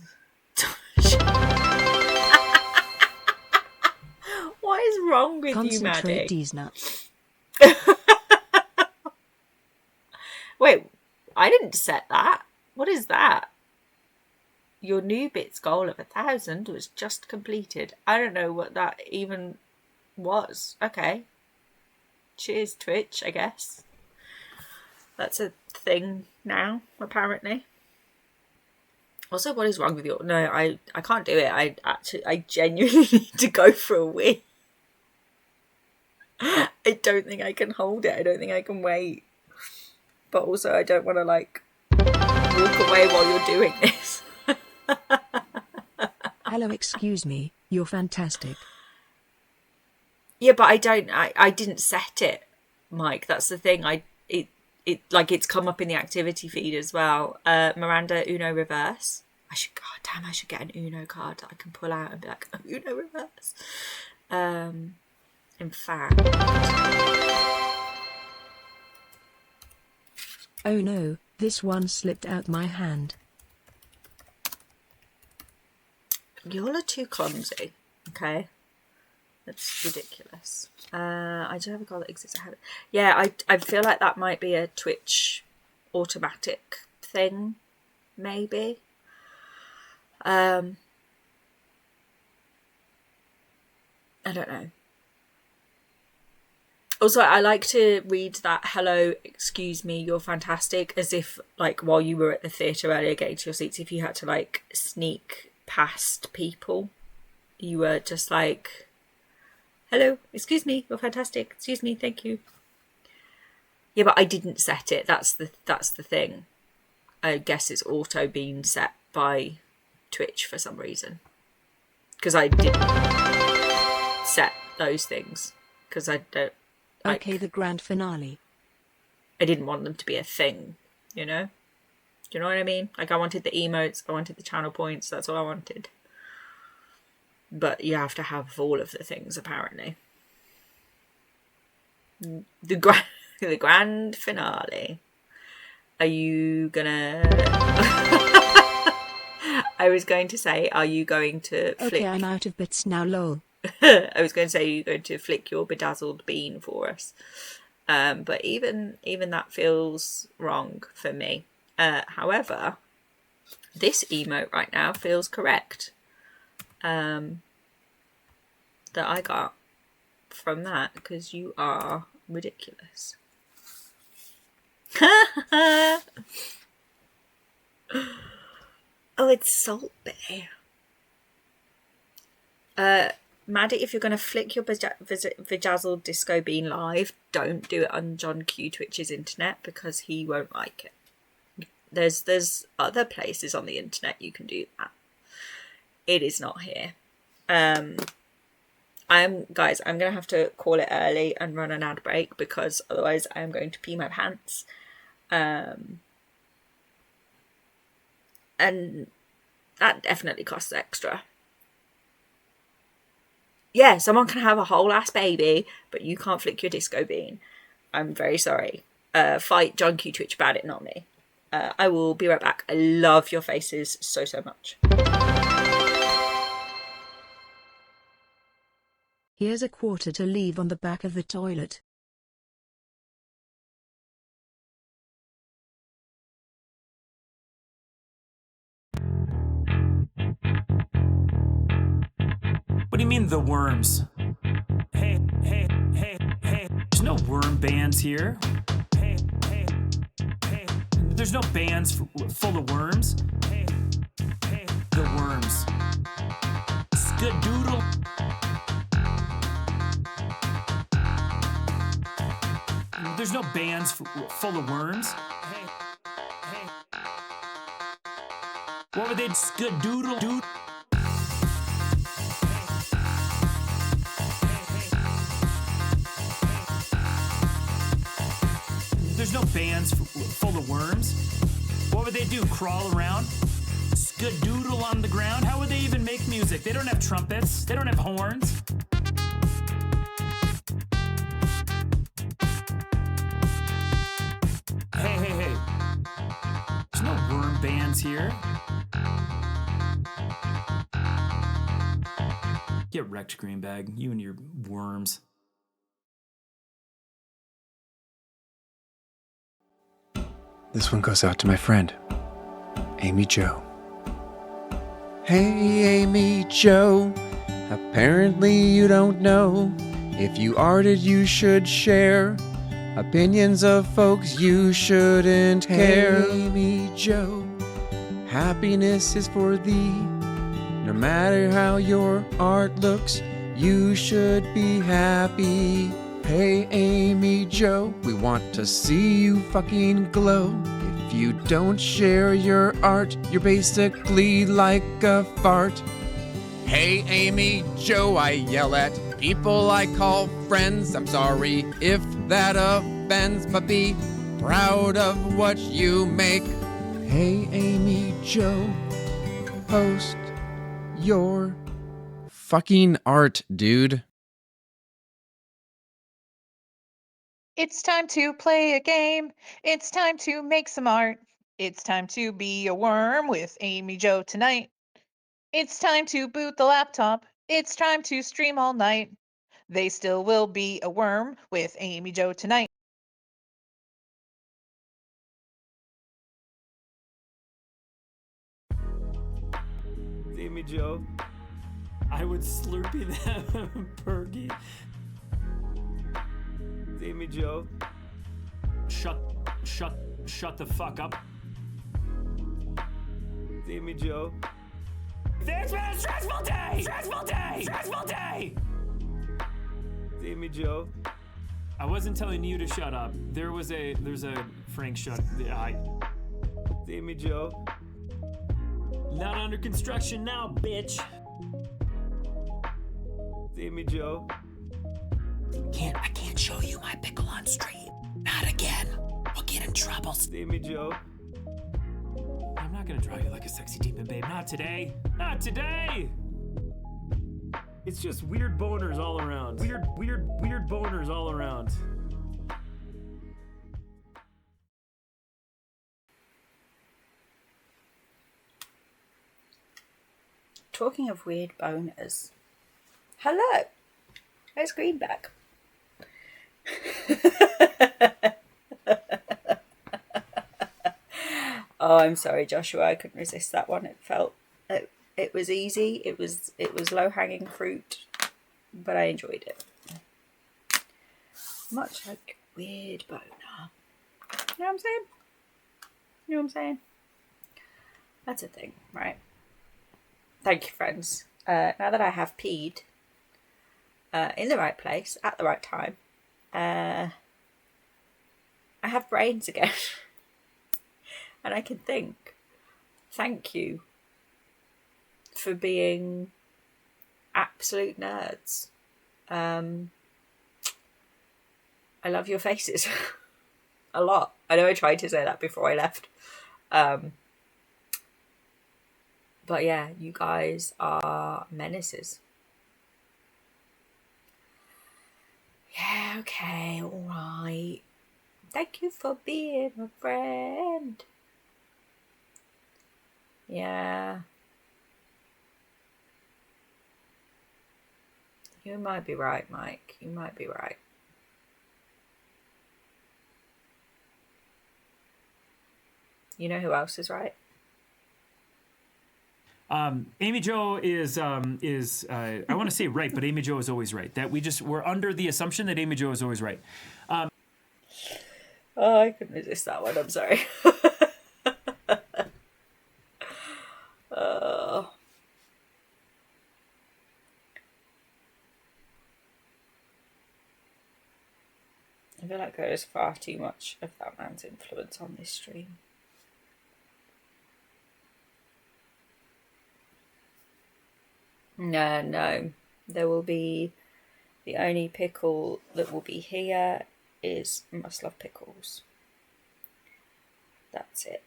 S4: What is wrong with you, Maddie?
S5: Concentrate these nuts.
S4: Wait, I didn't set that. What is that? Your new bits goal of 1,000 was just completed. I don't know what that even was. Okay. Cheers, Twitch, I guess. That's a thing now, apparently. Also, what is wrong with you? No, I can't do it. I genuinely need to go for a wee. I don't think I can hold it. I don't think I can wait. But also, I don't want to, like, walk away while you're doing this.
S5: Hello, excuse me, you're fantastic.
S4: Yeah, but I didn't set it, Mike. That's the thing. It's come up in the activity feed as well. Miranda, Uno reverse. I should get an Uno card that I can pull out and be like, Uno reverse. In fact...
S5: Oh no, this one slipped out my hand.
S4: Y'all are too clumsy, okay? That's ridiculous. I do have a goal that exists. Yeah, I feel like that might be a Twitch automatic thing, maybe. I don't know. Also, I like to read that hello, excuse me, you're fantastic, as if, like, while you were at the theatre earlier getting to your seats, if you had to, like, sneak past people, you were just like, hello, excuse me, you're fantastic, excuse me, thank you. Yeah, but I didn't set it. That's the thing. I guess it's auto being set by Twitch for some reason. Because I didn't set those things. Because I don't...
S5: Okay, the grand finale.
S4: I didn't want them to be a thing, you know? Do you know what I mean? Like, I wanted the emotes, I wanted the channel points, that's all I wanted. But you have to have all of the things, apparently. The grand finale. Are you gonna... I was going to say, are you going to flick...
S5: Okay, I'm out of bits now, lol.
S4: I was going to say, you're going to flick your bedazzled bean for us. But even that feels wrong for me. However, this emote right now feels correct. That I got from that, because you are ridiculous. Oh, it's Salt Bay. Maddie, if you're going to flick your bedazzled disco bean live, don't do it on John Q Twitch's internet, because he won't like it. There's other places on the internet you can do that. It is not here. Guys, I'm gonna have to call it early and run an ad break because otherwise I am going to pee my pants. And that definitely costs extra. Yeah, someone can have a whole ass baby, but you can't flick your disco bean. I'm very sorry. Fight Junkie Twitch about it, not me. I will be right back. I love your faces so much.
S5: Here's a quarter to leave on the back of the toilet.
S2: What do you mean the worms? Hey. There's no worm bands here. Hey. There's no bands full of worms. Hey. The worms. Skadoodle. There's no bands full of worms. Hey. What were they? Skadoodle dude. There's no bands full of worms. What would they do? Crawl around? Skadoodle on the ground? How would they even make music? They don't have trumpets. They don't have horns. Hey. There's no worm bands here. Get wrecked, Greenbag. You and your worms.
S1: This one goes out to my friend, Amy Jo. Hey, Amy Jo, apparently you don't know. If you arted, you should share. Opinions of folks you shouldn't care. Amy Jo, happiness is for thee. No matter how your art looks, you should be happy. Hey, Amy Jo, we want to see you fucking glow. If you don't share your art, you're basically like a fart. Hey, Amy Jo, I yell at people I call friends. I'm sorry if that offends, but be proud of what you make. Hey, Amy Jo, post your fucking art, dude.
S3: It's time to play a game. It's time to make some art. It's time to be a worm with Amy Jo tonight. It's time to boot the laptop. It's time to stream all night. They still will be a worm with Amy Jo tonight.
S6: Amy Jo.
S2: I would slurpee that Perky.
S6: Amy Jo.
S2: Shut the fuck up.
S6: Amy Jo.
S2: It's been a stressful day!
S6: Amy Jo.
S2: I wasn't telling you to shut up. There's a Frank shut.
S6: Amy Jo.
S2: Not under construction now, bitch.
S6: Amy Jo.
S7: I can't show you my pickle on stream. Not again. We'll get in trouble.
S6: Amy Jo.
S2: I'm not gonna draw you like a sexy demon, babe. Not today. Not today. It's just weird boners all around. Weird boners all around.
S4: Talking of weird boners. Hello. Where's Greenback? Oh, I'm sorry, Joshua. I couldn't resist that one. It was easy. It was low hanging fruit, but I enjoyed it. Much like weird boner. You know what I'm saying? You know what I'm saying? That's a thing, right? Thank you, friends. Now that I have peed in the right place at the right time, I have brains again. And I can think. Thank you for being absolute nerds I love your faces a lot. I know I tried to say that before I left. But yeah, you guys are menaces. Yeah, okay, alright. Thank you for being a friend. Yeah. You might be right, Mike. You might be right. You know who else is right?
S2: Amy Jo is I want to say right, but Amy Jo is always right. That we're under the assumption that Amy Jo is always right.
S4: Oh, I couldn't resist that one. I'm sorry. I feel like there is far too much of that man's influence on this stream. No. There will be... The only pickle that will be here is Must Love Pickles. That's it.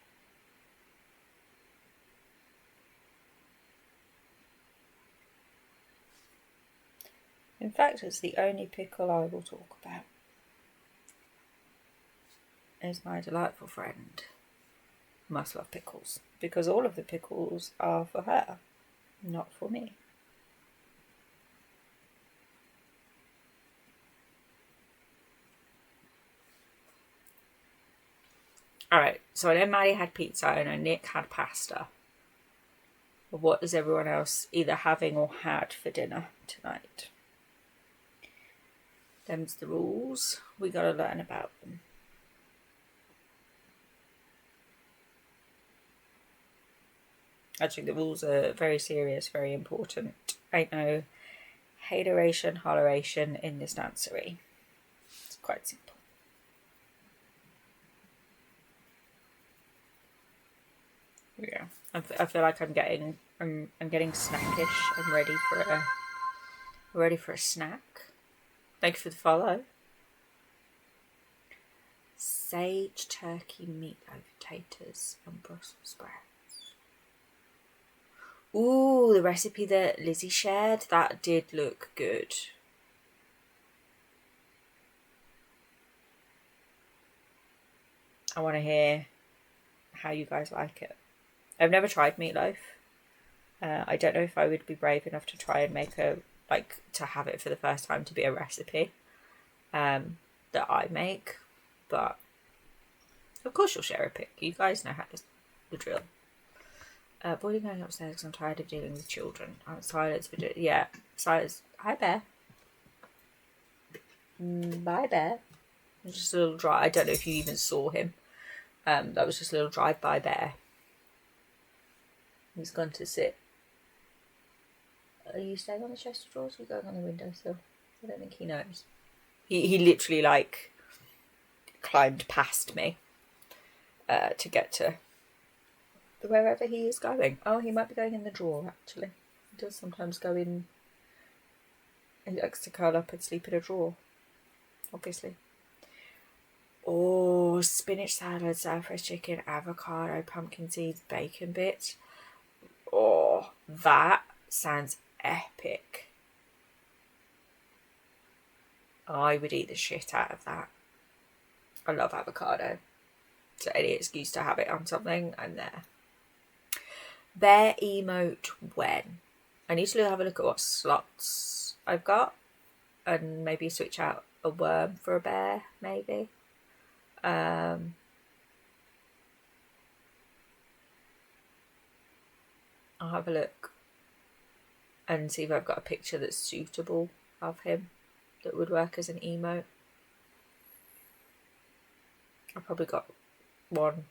S4: In fact, it's the only pickle I will talk about. Is my delightful friend Must Love Pickles, because all of the pickles are for her, not for me. Alright, so I know Maddie had pizza, I know Nick had pasta. But what is everyone else either having or had for dinner tonight? Them's the rules. We gotta learn about them. Actually, the rules are very serious, very important. Ain't no hateration, holleration in this dancery. It's quite simple. Yeah, I feel like I'm getting snackish. I'm ready for a snack. Thank you for the follow. Sage turkey meatloaf, potatoes, and Brussels sprouts. Ooh, the recipe that Lizzie shared, that did look good. I want to hear how you guys like it. I've never tried meatloaf. I don't know if I would be brave enough to try and make to have it for the first time to be a recipe that I make. But of course you'll share a pic. You guys know how the drill. Boarding going upstairs because I'm tired of dealing with children. I'm silence for yeah. Silence. Hi Bear. Bye Bear. Just a little dry. I don't know if you even saw him. That was just a little drive-by Bear. He's gone to sit. Are you staying on the chest of drawers or are you going on the windowsill? I don't think he knows. He literally climbed past me to get to wherever he is going. Oh, he might be going in the drawer actually. He does sometimes go in. He likes to curl up and sleep in a drawer, obviously. Oh, spinach salad, self-fresh chicken, avocado, pumpkin seeds, bacon bits. Oh, that sounds epic. I would eat the shit out of that. I love avocado. So any excuse to have it on something, I'm there. Bear emote when? I need to have a look at what slots I've got and maybe switch out a worm for a bear, maybe. I'll have a look and see if I've got a picture that's suitable of him that would work as an emote. I've probably got one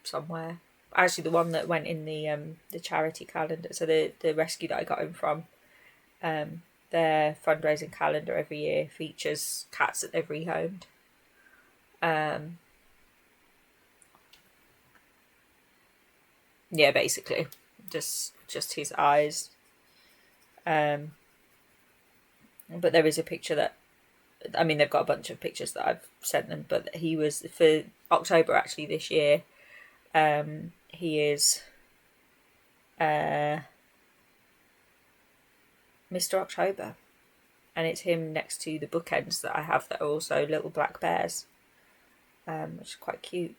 S4: somewhere. Actually, the one that went in the charity calendar, so the rescue that I got him from, their fundraising calendar every year features cats that they've rehomed. Yeah, basically, just his eyes. But there is a picture that, I mean, they've got a bunch of pictures that I've sent them, but he was, for October actually this year, he is Mr. October. And it's him next to the bookends that I have that are also little black bears, which is quite cute.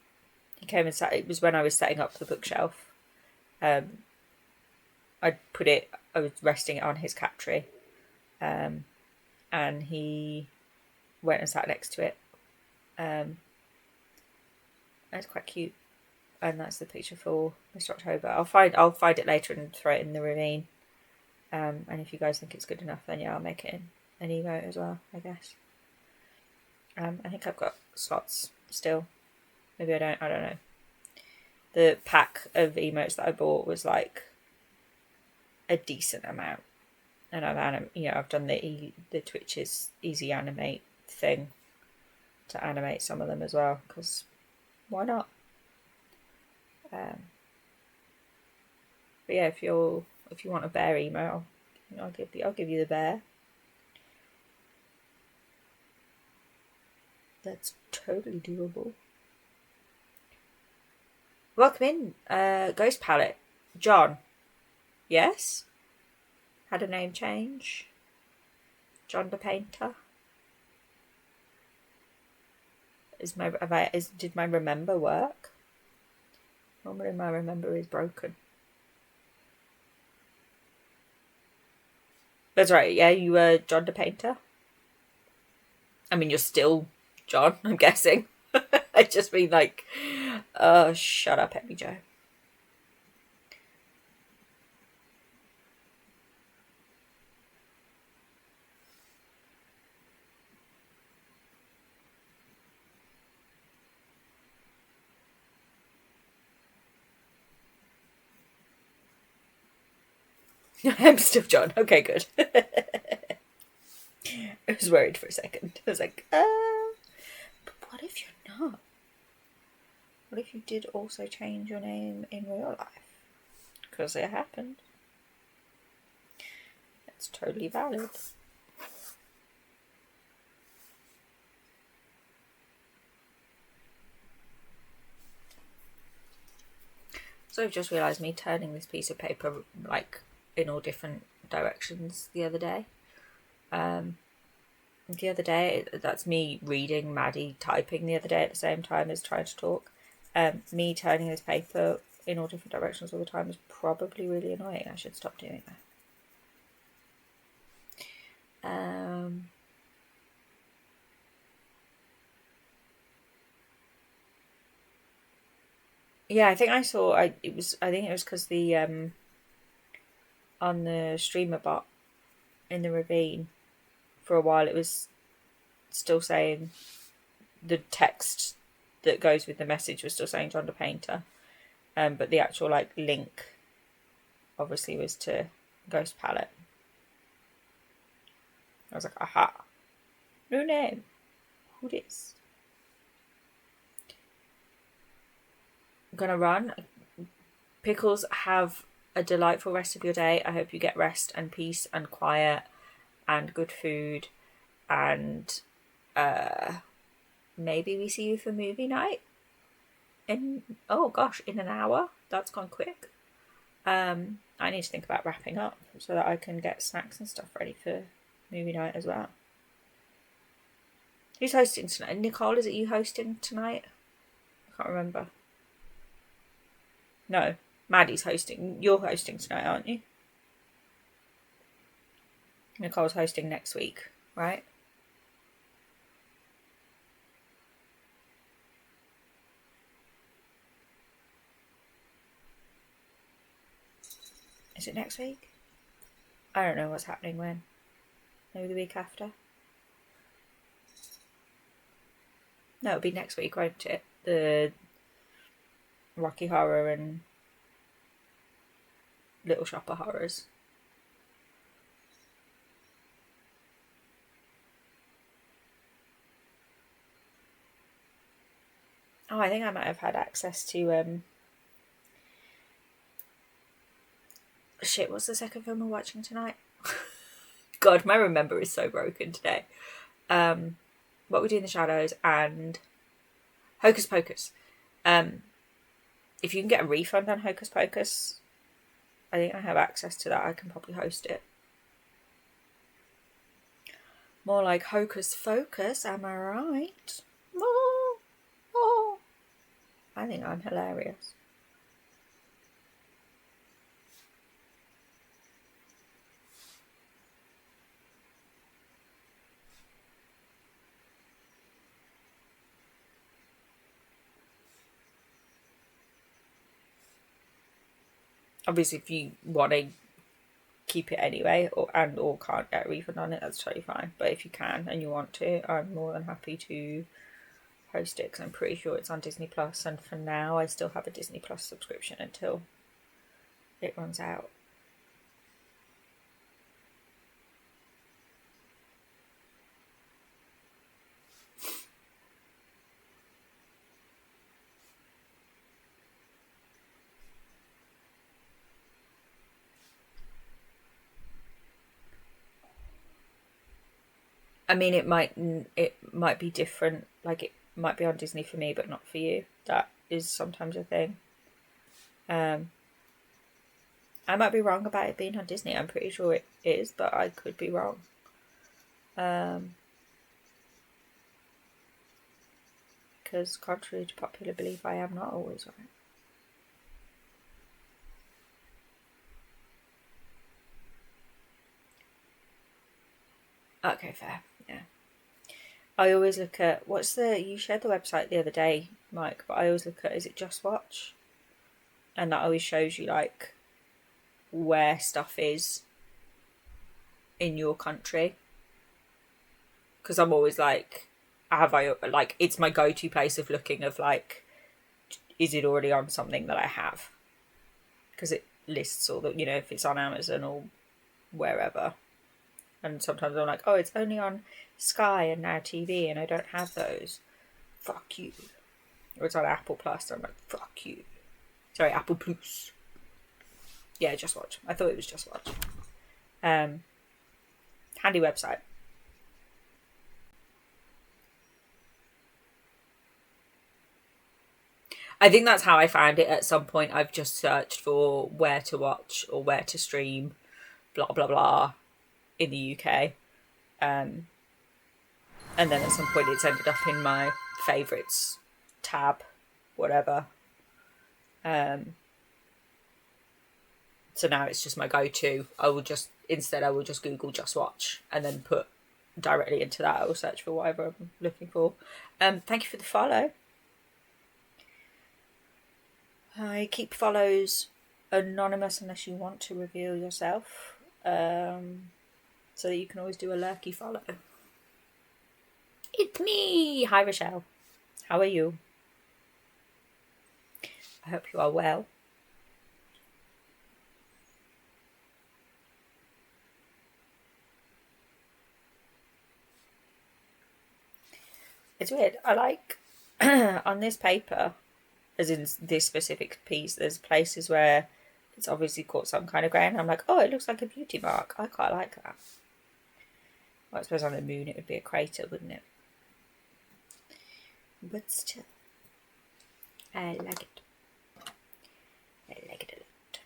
S4: He came and sat, it was when I was setting up the bookshelf. I was resting it on his cat tree. And he went and sat next to it. And it's quite cute. And that's the picture for Mr. October. I'll find it later and throw it in the ravine. And if you guys think it's good enough, then yeah, I'll make it in an emote as well, I guess. I think I've got slots still. Maybe I don't know. The pack of emotes that I bought was like a decent amount. And I've done the Twitch's easy animate thing to animate some of them as well, because why not? But yeah, if you want a bear emo, I'll give you the bear. That's totally doable. Welcome in, Ghost Palette. John. Yes? Had a name change. John the Painter. Did my remember work? Normally my remember is broken. That's right, yeah, you were John the Painter. I mean, you're still John, I'm guessing. I just mean like, shut up, Emmie Jo. I'm still John. Okay, good. I was worried for a second. I was like, but what if you're not? What if you did also change your name in real life? Because it happened. It's totally valid. So I've just realised me turning this piece of paper like in all different directions the other day. That's me reading Maddie typing the other day at the same time as trying to talk. Me turning this paper in all different directions all the time is probably really annoying. I should stop doing that. Yeah, I think I saw. I think it was because the on the streamer bot in the ravine for a while it was still saying the text that goes with the message was still saying John the Painter, but the actual like link obviously was to Ghost Palette. I was like, aha, new name. Who this? I'm gonna run. Pickles, have a delightful rest of your day. I hope you get rest and peace and quiet and good food, and maybe we see you for movie night in an hour. That's gone quick. I need to think about wrapping up so that I can get snacks and stuff ready for movie night as well. Who's hosting tonight? Nicole, is it you hosting tonight? I can't remember. No, Maddie's hosting. You're hosting tonight, aren't you? Nicole's hosting next week, right? Is it next week? I don't know what's happening when. Maybe the week after? No, it'll be next week, won't it? The Rocky Horror and Little Shop of Horrors. Oh, I think I might have had access to shit, what's the second film we're watching tonight? God, my remember is so broken today. What We Do in the Shadows and Hocus Pocus. If you can get a refund on Hocus Pocus, I think I have access to that. I can probably host it. More like Hocus Focus, am I right? Oh. I think I'm hilarious. Obviously, if you want to keep it anyway, or can't get a refund on it, that's totally fine. But if you can and you want to, I'm more than happy to host it, because I'm pretty sure it's on Disney Plus, and for now I still have a Disney Plus subscription until it runs out. I mean, it might be different. Like, it might be on Disney for me, but not for you. That is sometimes a thing. I might be wrong about it being on Disney. I'm pretty sure it is, but I could be wrong. Because contrary to popular belief, I am not always right. Okay, fair. Yeah. I always look at you shared the website the other day, Mike, but I always look at, is it Just Watch? And that always shows you like where stuff is in your country. Because I'm always like, it's my go-to place of looking of like, is it already on something that I have? Because it lists all the, if it's on Amazon or wherever. And sometimes I'm like, oh, it's only on Sky and Now TV, and I don't have those. Fuck you. Or it's on Apple Plus, and I'm like, fuck you. Sorry, Apple Plus. Yeah, Just Watch. I thought it was Just Watch. Handy website. I think that's how I found it. At some point, I've just searched for where to watch or where to stream, blah, blah, blah, in the UK. And then at some point it's ended up in my favourites tab, whatever. So now it's just my go-to. I will just Google Just Watch and then put directly into that. I will search for whatever I'm looking for. Thank you for the follow. I keep follows anonymous unless you want to reveal yourself. So that you can always do a lurky follow. It's me! Hi, Rochelle. How are you? I hope you are well. It's weird. I like, on this paper, as in this specific piece, there's places where it's obviously caught some kind of grain. I'm like, oh, it looks like a beauty mark. I quite like that. Well, I suppose on the moon it would be a crater, wouldn't it? But still, I like it. I like it a lot.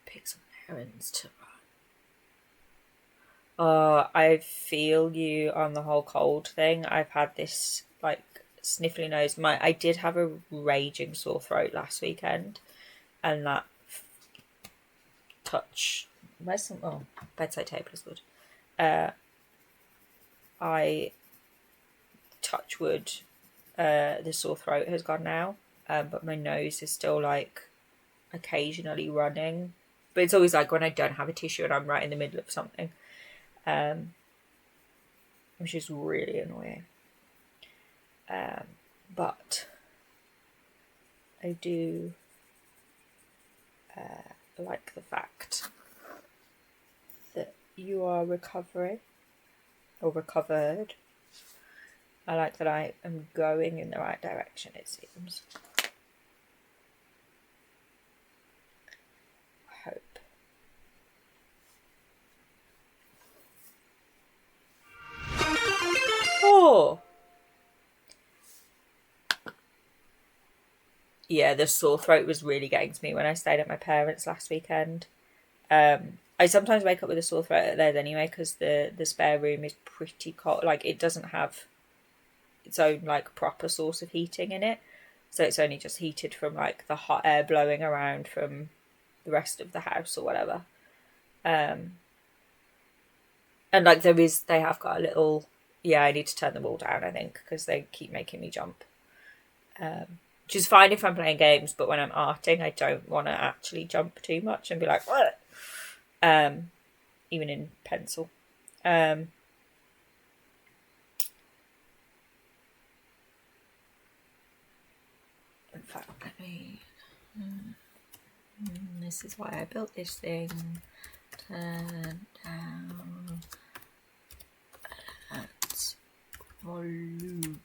S4: Pick some errands to run. I feel you on the whole cold thing. I've had this like sniffly nose. I did have a raging sore throat last weekend, and that touch. Where's some? Oh, bedside table is good. I touch wood. The sore throat has gone now, but my nose is still like occasionally running. But it's always like when I don't have a tissue and I'm right in the middle of something, which is really annoying. But I do like the fact that you are recovering or recovered, I like that I am going in the right direction, it seems. I hope. Oh! Yeah, the sore throat was really getting to me when I stayed at my parents' last weekend. I sometimes wake up with a sore throat at theirs anyway, because the spare room is pretty cold. Like, it doesn't have its own, like, proper source of heating in it. So it's only just heated from, like, the hot air blowing around from the rest of the house or whatever. And, like, they have got a little... Yeah, I need to turn them all down, I think, because they keep making me jump. Which is fine if I'm playing games, but when I'm arting, I don't want to actually jump too much and be like, what? Even in pencil. In fact, let me... This is why I built this thing. Turn down at volume.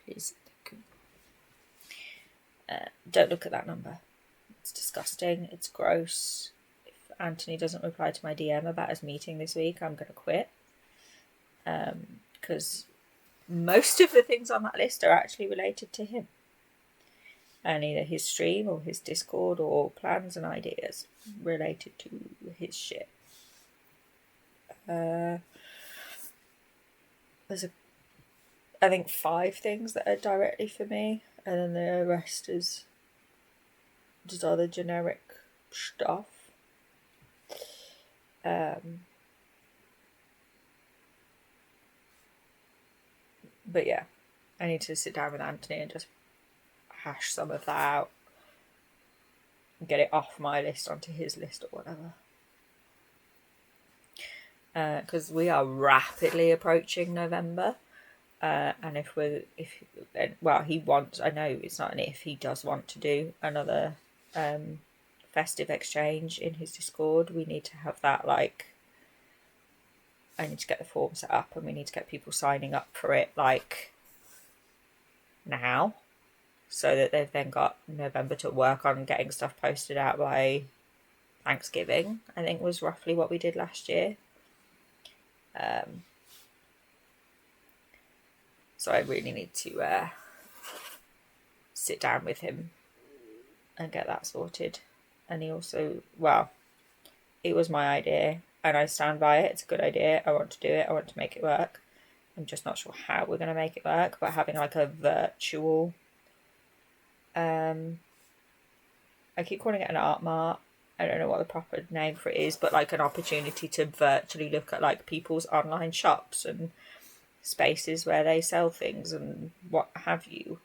S4: Please. Don't look at that number. It's disgusting. It's gross. If Anthony doesn't reply to my DM about his meeting this week, I'm going to quit. Because most of the things on that list are actually related to him. And either his stream or his Discord or plans and ideas related to his shit. There's I think 5 things that are directly for me, and then the rest is just other generic stuff. But yeah, I need to sit down with Anthony and just hash some of that out and get it off my list onto his list or whatever. Because we are rapidly approaching November. And he wants, I know it's not an if, he does want to do another festive exchange in his Discord. We need to have that, like, I need to get the form set up and we need to get people signing up for it, like, now, so that they've then got November to work on getting stuff posted out by Thanksgiving, I think was roughly what we did last year. So I really need to sit down with him and get that sorted. And he also, it was my idea and I stand by it. It's a good idea. I want to do it. I want to make it work. I'm just not sure how we're going to make it work, but having like a virtual, I keep calling it an art mart. I don't know what the proper name for it is, but like an opportunity to virtually look at like people's online shops and spaces where they sell things and what have you.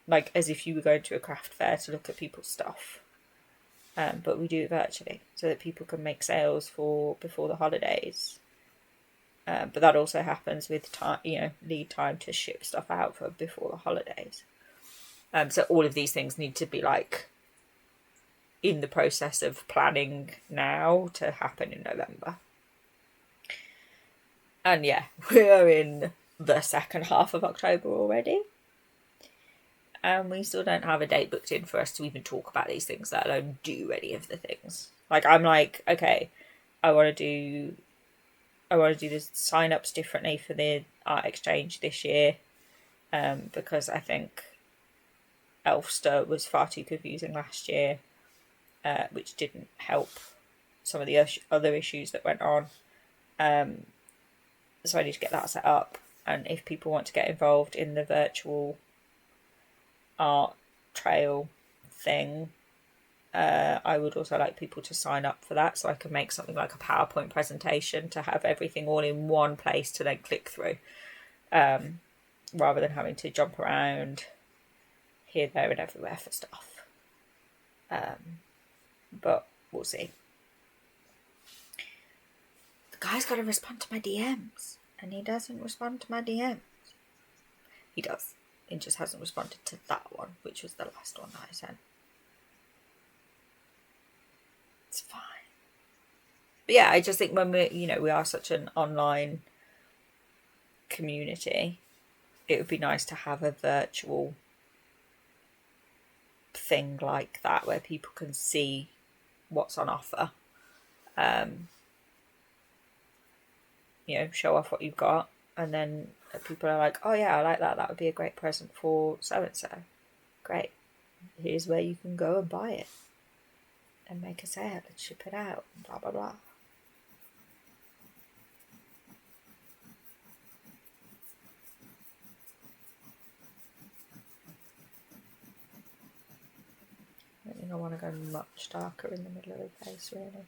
S4: Like as if you were going to a craft fair to look at people's stuff. But we do it virtually so that people can make sales for before the holidays. But that also happens with time, lead time to ship stuff out for before the holidays. So all of these things need to be like in the process of planning now to happen in November. And yeah, we are in the second half of October already. And we still don't have a date booked in for us to even talk about these things, let alone do any of the things. Like, I'm like, okay, I want to do the sign-ups differently for the art exchange this year. Because I think Elfster was far too confusing last year, which didn't help some of the other issues that went on. So I need to get that set up. And if people want to get involved in the virtual art trail thing, I would also like people to sign up for that so I can make something like a PowerPoint presentation to have everything all in one place to then click through, rather than having to jump around here, there and everywhere for stuff. But we'll see. The guy's got to respond to my DMs and he doesn't respond to my DMs. He does. He just hasn't responded to that one, which was the last one that I sent. It's fine. But yeah, I just think when we are such an online community, it would be nice to have a virtual thing like that where people can see what's on offer. Show off what you've got, and then people are like, oh yeah, I like that, that would be a great present for so and so. Great, here's where you can go and buy it and make a sale and ship it out, blah blah blah. I don't think I want to go much darker in the middle of the face, really.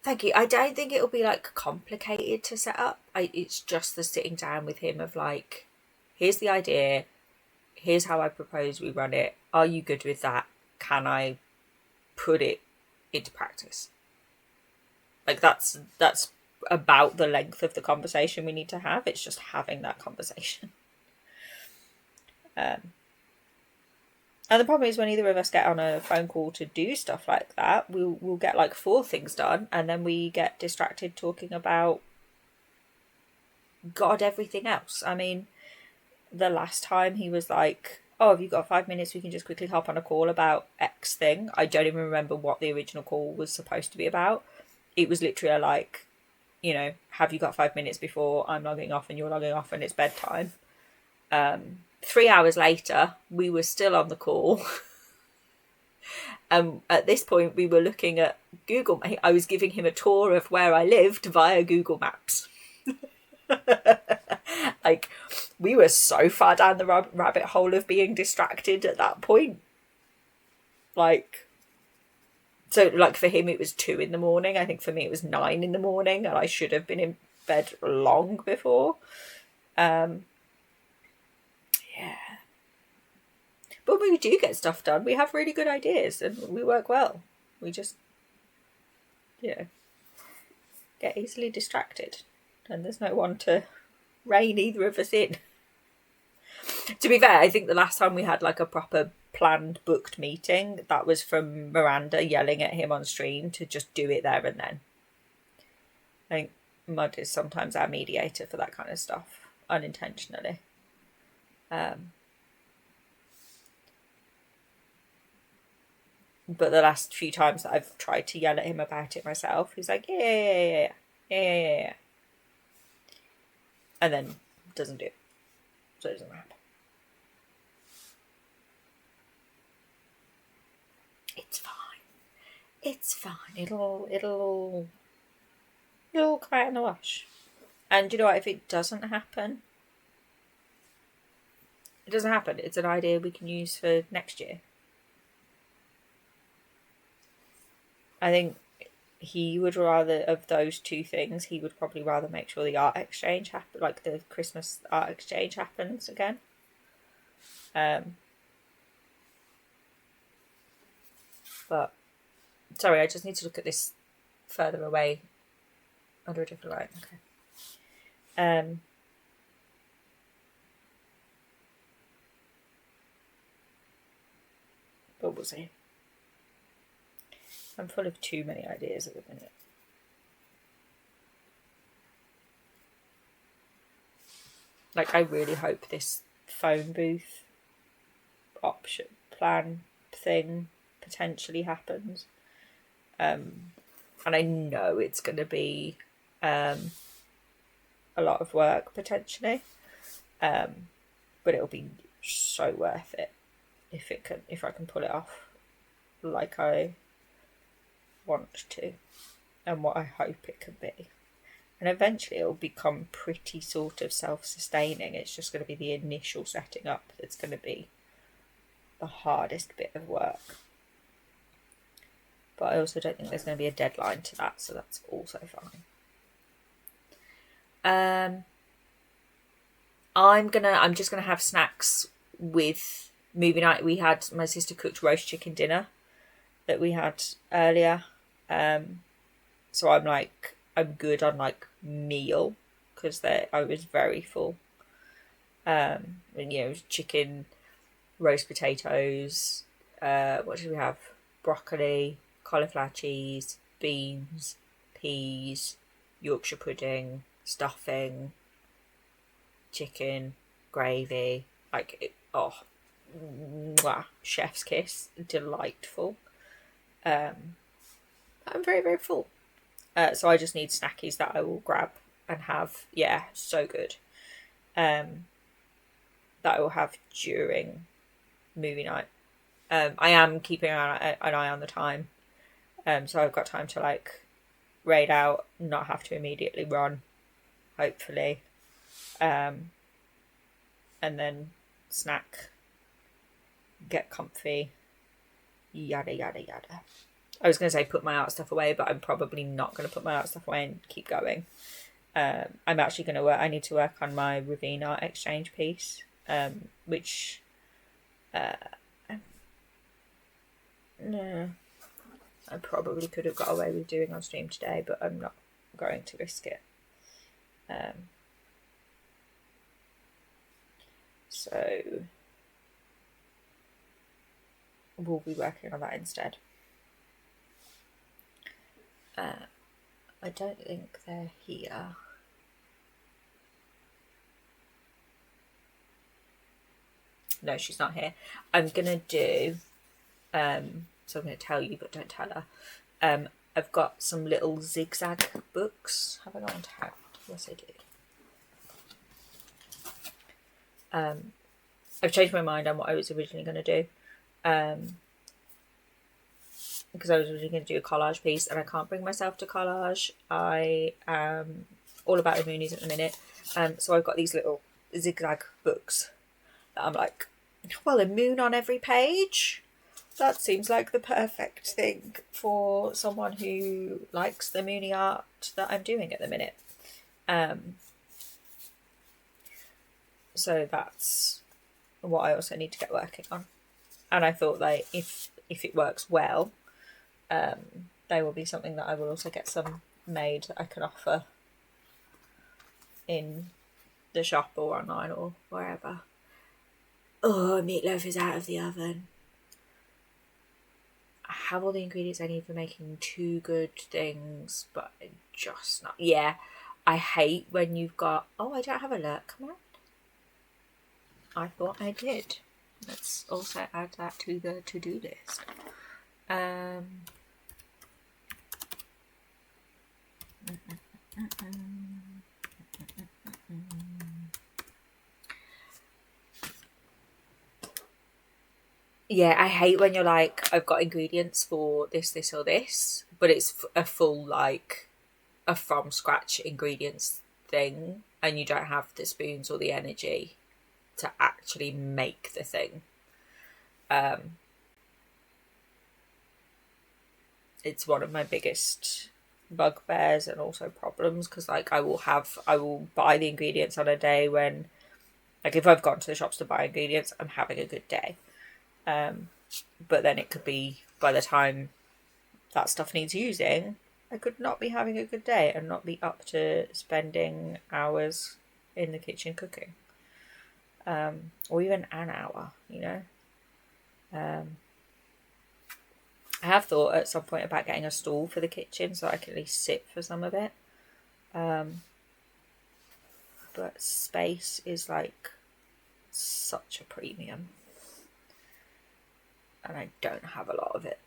S4: Thank you. I don't think it'll be like complicated to set up. It's just the sitting down with him of like, here's the idea, here's how I propose we run it. Are you good with that? Can I put it into practice? Like that's about the length of the conversation we need to have. It's just having that conversation. And the problem is when either of us get on a phone call to do stuff like that, we'll get like 4 things done, and then we get distracted talking about God, everything else. I mean, the last time he was like, oh, have you got 5 minutes? We can just quickly hop on a call about X thing. I don't even remember what the original call was supposed to be about. It was literally like, have you got 5 minutes before I'm logging off and you're logging off and it's bedtime? 3 hours later, we were still on the call. At this point, we were looking at Google. I was giving him a tour of where I lived via Google Maps. Like, we were so far down the rabbit hole of being distracted at that point. Like, so like for him, it was 2 a.m. I think for me, it was 9 a.m. and I should have been in bed long before. Yeah. But when we do get stuff done, we have really good ideas and we work well. We just, get easily distracted. And there's no one to rein either of us in. To be fair, I think the last time we had like a proper planned, booked meeting, that was from Miranda yelling at him on stream to just do it there and then. I think Mud is sometimes our mediator for that kind of stuff, unintentionally. But the last few times that I've tried to yell at him about it myself, he's like, yeah. And then doesn't do it. So it doesn't happen. It's fine. It's fine. It'll come out in the wash. And you know what? If it doesn't happen, it doesn't happen. It's an idea we can use for next year. I think he would rather, of those 2 things, he would probably rather make sure the art exchange happen, like the Christmas art exchange happens again. But sorry, I just need to look at this further away under a different light. Okay. But we'll see. I'm full of too many ideas at the minute. Like, I really hope this phone booth option plan thing potentially happens. And I know it's going to be a lot of work potentially. But it'll be so worth it if I can pull it off like I want to and what I hope it can be. And eventually it'll become pretty sort of self-sustaining. It's just going to be the initial setting up that's going to be the hardest bit of work. But I also don't think there's going to be a deadline to that, so that's also fine. I'm just gonna have snacks with movie night. We had, my sister cooked roast chicken dinner that we had earlier. So I'm good on like meal because I was very full. And, chicken, roast potatoes. What did we have? Broccoli, cauliflower cheese, beans, peas, Yorkshire pudding, stuffing, chicken, gravy. Like, mwah, chef's kiss, delightful. I'm very, very full. So I just need snackies that I will grab and have. Yeah, so good. That I will have during movie night. I am keeping an eye on the time. So I've got time to like raid out, not have to immediately run, hopefully. And then snack, get comfy, yada yada yada. I was going to say put my art stuff away, but I'm probably not going to put my art stuff away and keep going. I'm actually going to work. I need to work on my Ravine Art Exchange piece, which I probably could have got away with doing on stream today, but I'm not going to risk it. So we'll be working on that instead. I don't think they're here. No, she's not here. I'm gonna do so I'm gonna tell you, but don't tell her. I've got some little zigzag books. Have I got on tag? Yes, I did. I've changed my mind on what I was originally going to do. Because I was originally going to do a collage piece and I can't bring myself to collage. I am all about the Moonies at the minute. So I've got these little zigzag books that I'm like, well, a moon on every page? That seems like the perfect thing for someone who likes the Moony art that I'm doing at the minute. So that's what I also need to get working on. And I thought that if it works well, they will be something that I will also get some made that I can offer in the shop or online or wherever. Oh, meatloaf is out of the oven. I have all the ingredients I need for making 2 good things, but just not. Yeah, I hate when you've got, oh, I don't have a lurk command. I thought I did. Let's also add that to the to-do list. Yeah, I hate when you're like, I've got ingredients for this, this, or this, but it's a full, like, a from scratch ingredients thing, and you don't have the spoons or the energy to actually make the thing. It's one of my biggest bugbears and also problems, because like I will buy the ingredients on a day when, like, if I've gone to the shops to buy ingredients, I'm having a good day. But then it could be, by the time that stuff needs using, I could not be having a good day and not be up to spending hours in the kitchen cooking. Or even an hour, you know. I have thought at some point about getting a stool for the kitchen so I can at least sit for some of it. But space is like such a premium. And I don't have a lot of it.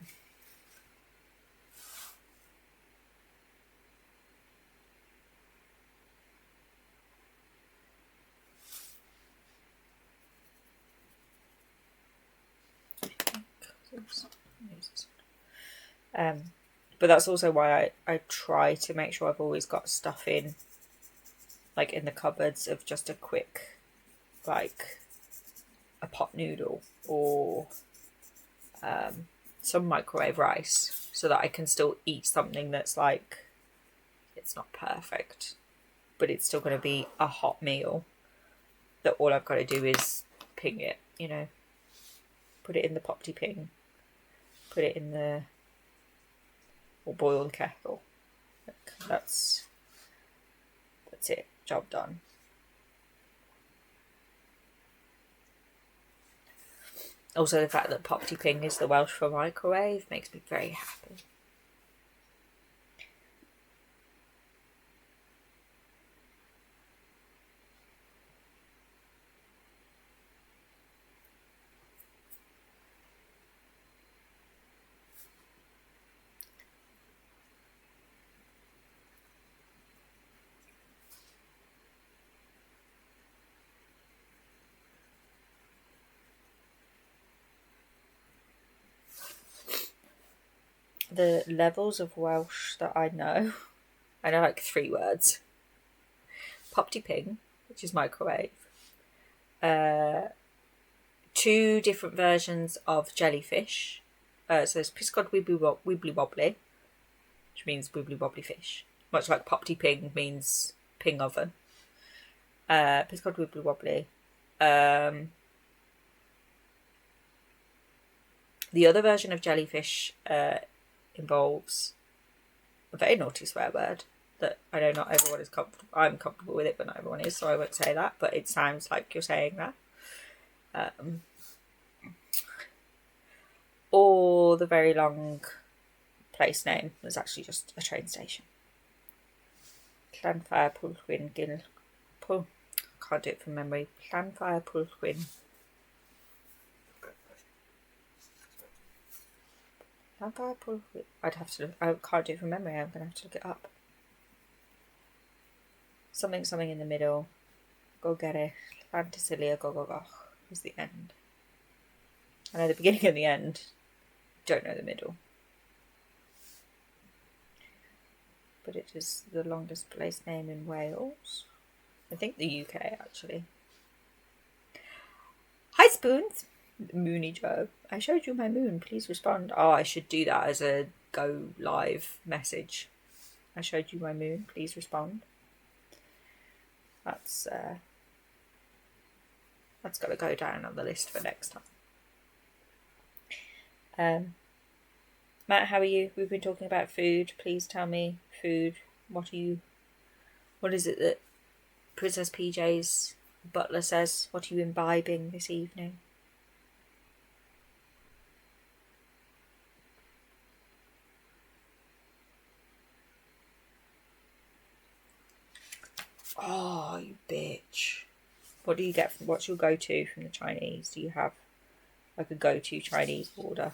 S4: But that's also why I try to make sure I've always got stuff in, like in the cupboards, of just a quick, like a pot noodle or some microwave rice, so that I can still eat something that's like, it's not perfect, but it's still going to be a hot meal that all I've got to do is ping it, you know, put it in the Popty Ping, put it in the, or boil the kettle. That's it, job done. Also, the fact that Popty Ping is the Welsh for microwave makes me very happy. The levels of Welsh that I know like 3 words. Popty Ping, which is microwave. 2 different versions of jellyfish. So there's Pysgod Wibbly Wobbly, which means wibbly wobbly fish. Much like Popty Ping means ping oven. Pysgod Wibbly Wobbly. The other version of jellyfish involves a very naughty swear word that I know not everyone is comfortable. I'm comfortable with it, but not everyone is, so I won't say that. But it sounds like you're saying that. Or the very long place name was actually just a train station. Llanfair Pwllhwyn Gil. Can't do it from memory. Llanfair Pwllhwyn. I'd have to. I can't do it from memory. I'm gonna have to look it up. Something in the middll. Go get it. Llantysilio go is the end. I know the beginning and the end. Don't know the middle. But it is the longest place name in Wales. I think the UK actually. Hi Spoons. Moony Joe. I showed you my moon. Please respond. Oh, I should do that as a go live message. I showed you my moon. Please respond. That's got to go down on the list for next time. Matt, how are you? We've been talking about food. Please tell me food. What is it that Princess PJ's butler says? What are you imbibing this evening? Oh, you bitch. What do you get? What's your go-to from the Chinese? Do you have like a go-to Chinese order?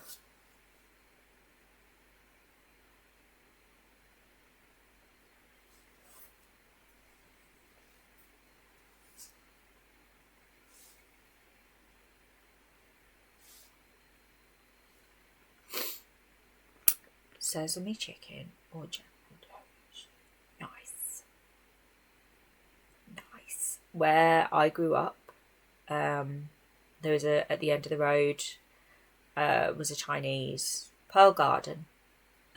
S4: Sesame chicken or jumbled orange. Nice. Where I grew up, there was at the end of the road was a Chinese Pearl Garden,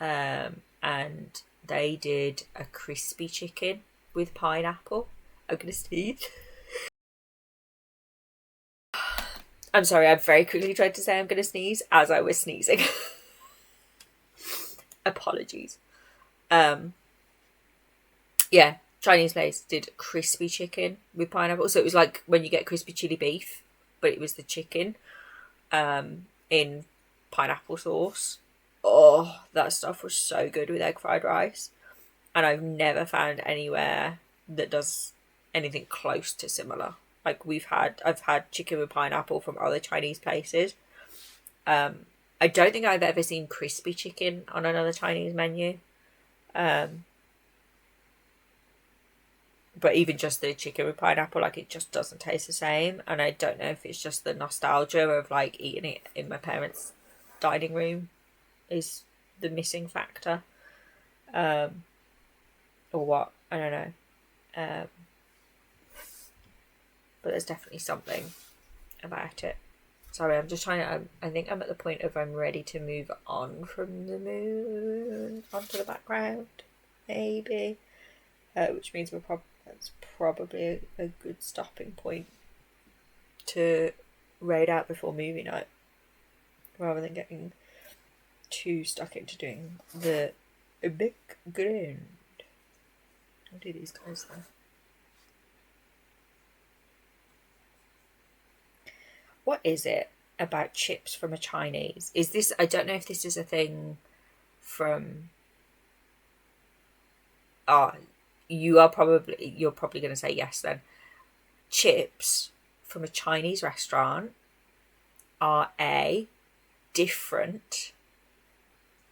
S4: and they did a crispy chicken with pineapple. I'm gonna sneeze. I'm sorry, I very quickly tried to say I'm gonna sneeze as I was sneezing. Apologies. Yeah, Chinese place did crispy chicken with pineapple. So it was like when you get crispy chili beef, but it was the chicken in pineapple sauce. Oh, that stuff was so good with egg fried rice. And I've never found anywhere that does anything close to similar. Like I've had chicken with pineapple from other Chinese places. I don't think I've ever seen crispy chicken on another Chinese menu. But even just the chicken with pineapple, like it just doesn't taste the same. And I don't know if it's just the nostalgia of like eating it in my parents' dining room is the missing factor. Or what, I don't know. But there's definitely something about it. Sorry, I'm just trying to. I think I'm at the point of I'm ready to move on from the moon onto the background, maybe. Which means that's probably a good stopping point to raid out before movie night, rather than getting too stuck into doing the background. I'll do these guys then. What is it about chips from a Chinese. Is this, I don't know if this is a thing from, you're probably going to say yes then. Chips from a Chinese restaurant are A, different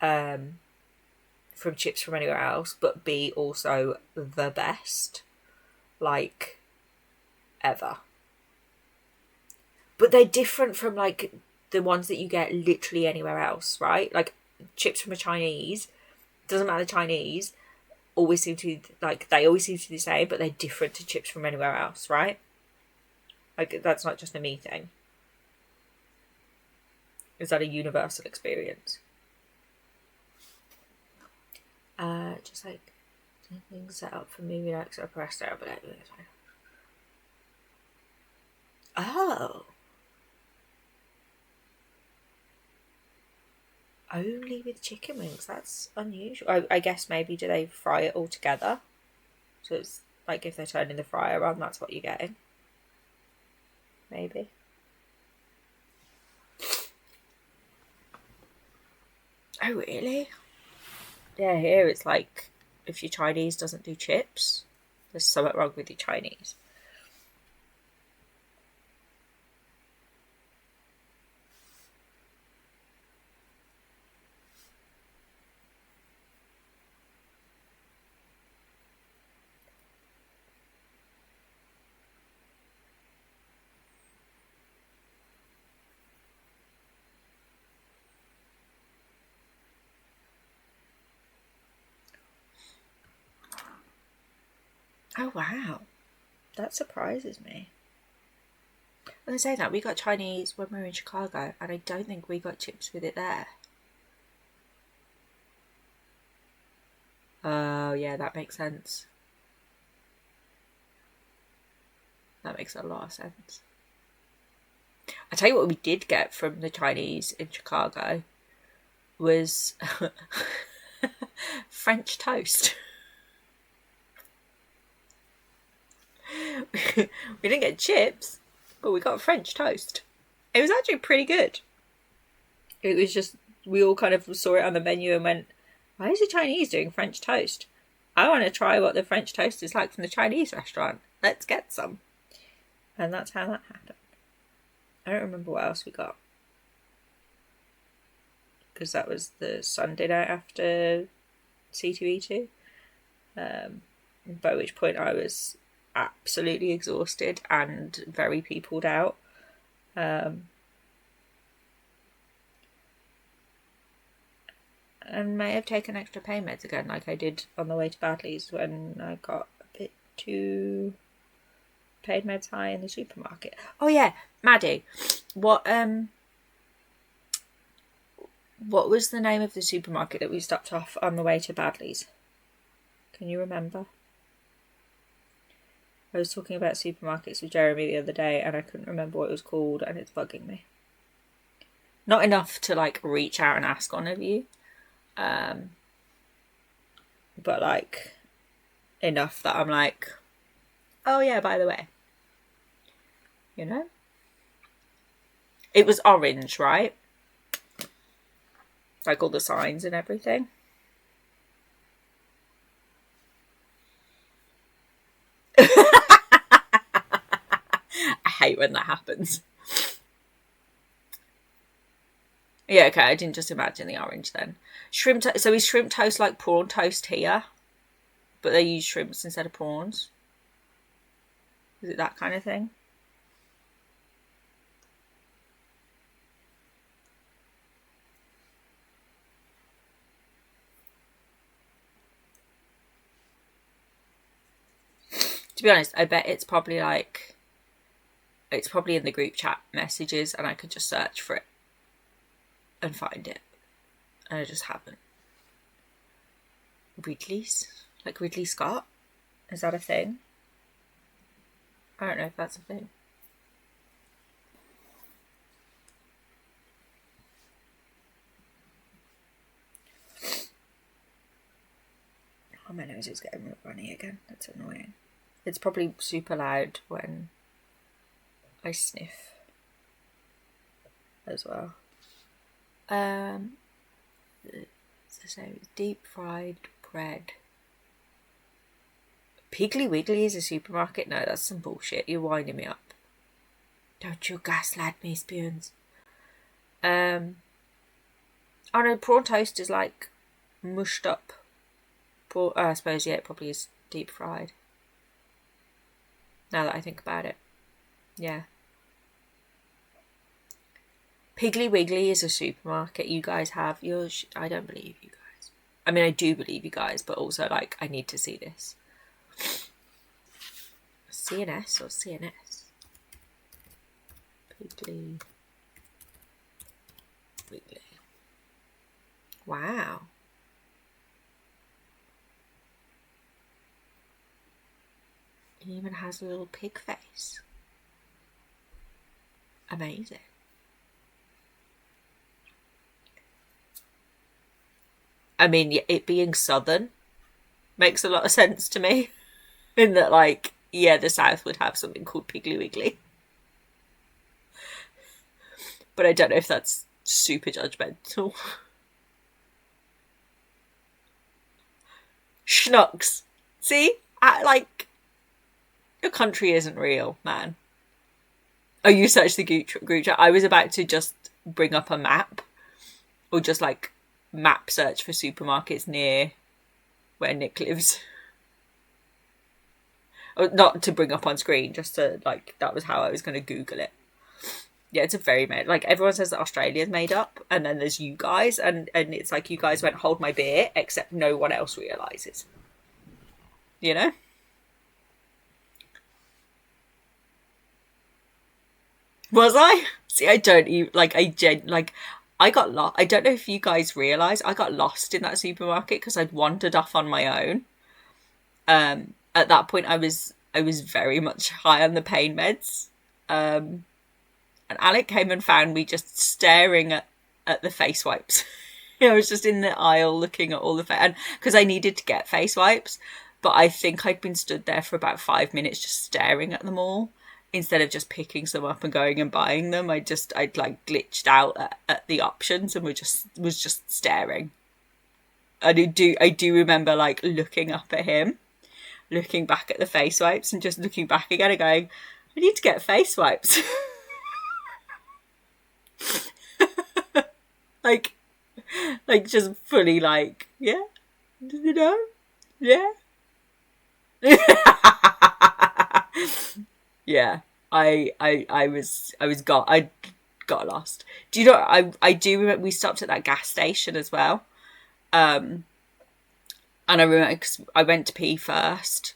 S4: from chips from anywhere else, but B, also the best, like, ever. But they're different from, like, the ones that you get literally anywhere else, right? Like, chips from a Chinese, doesn't matter, Chinese, always seem to, like, they always seem to be the same, but they're different to chips from anywhere else, right? Like, that's not just a me thing. Is that a universal experience? Just like things set up for movie nights or press there, but oh, only with chicken wings. That's unusual. I guess maybe do they fry it all together? So it's like if they're turning the fryer on, that's what you're getting. Maybe. Oh really? Yeah, here it's like, if your Chinese doesn't do chips, there's something wrong with your Chinese. Oh wow, that surprises me. When I say that, we got Chinese when we were in Chicago, and I don't think we got chips with it there. Oh yeah, that makes sense. That makes a lot of sense. I tell you what we did get from the Chinese in Chicago was French toast. We didn't get chips, but we got French toast. It was actually pretty good. It was just, we all kind of saw it on the menu and went, why is the Chinese doing French toast? I want to try what the French toast is like from the Chinese restaurant. Let's get some. And that's how that happened. I don't remember what else we got, because that was the Sunday night after C2E2. By which point I was absolutely exhausted and very peopled out. And may have taken extra pain meds again, like I did on the way to Badley's when I got a bit too pain meds high in the supermarket. Oh yeah, Maddie, what was the name of the supermarket that we stopped off on the way to Badley's? Can you remember? I was talking about supermarkets with Jeremy the other day and I couldn't remember what it was called, and it's bugging me. Not enough to like reach out and ask one of you, but like enough that I'm like, oh yeah, by the way, you know? It was orange, right? Like all the signs and everything. I hate when that happens. Yeah, okay, I didn't just imagine the orange then. So is shrimp toast like prawn toast here? But they use shrimps instead of prawns? Is it that kind of thing? To be honest, I bet it's probably in the group chat messages and I could just search for it and find it. And I just haven't. Ridley's? Like Ridley Scott? Is that a thing? I don't know if that's a thing. Oh, my nose is getting real runny again. That's annoying. It's probably super loud when I sniff. as well. So deep fried bread. Piggly Wiggly is a supermarket? No, that's some bullshit. You're winding me up. Don't you gaslight me, Spoons. Oh no, prawn toast is like mushed up. I suppose, yeah, it probably is deep fried. Now that I think about it. Yeah. Piggly Wiggly is a supermarket. You guys have yours. I don't believe you guys. I mean, I do believe you guys, but also, like, I need to see this. CNS or CNS? Piggly Wiggly. Wow. It even has a little pig face. Amazing. I mean, it being southern makes a lot of sense to me. In that, like, yeah, the South would have something called Piggly Wiggly. But I don't know if that's super judgmental. Schnucks. See? Your country isn't real, man. Oh, you searched the group chat. I was about to just bring up a map. Or just, like, map search for supermarkets near where Nick lives. Not to bring up on screen, just to, like, that was how I was going to Google it. Yeah, it's a very made, like, everyone says that Australia's made up, and then there's you guys, and it's like you guys went, hold my beer, except no one else realises. You know? Was I? See, I don't even, like, I got lost. I don't know if you guys realise, I got lost in that supermarket because I'd wandered off on my own. At that point, I was very much high on the pain meds. And Alec came and found me just staring at the face wipes. I was just in the aisle looking at all the and because I needed to get face wipes, but I think I'd been stood there for about 5 minutes just staring at them all instead of just picking some up and going and buying them. I'd like glitched out at the options and was just staring. I do remember like looking up at him, looking back at the face wipes and just looking back again and going, I need to get face wipes. like just fully like, yeah, you know, yeah. Yeah, I got lost. Do you know, I do remember we stopped at that gas station as well. And I remember, cause I went to pee first,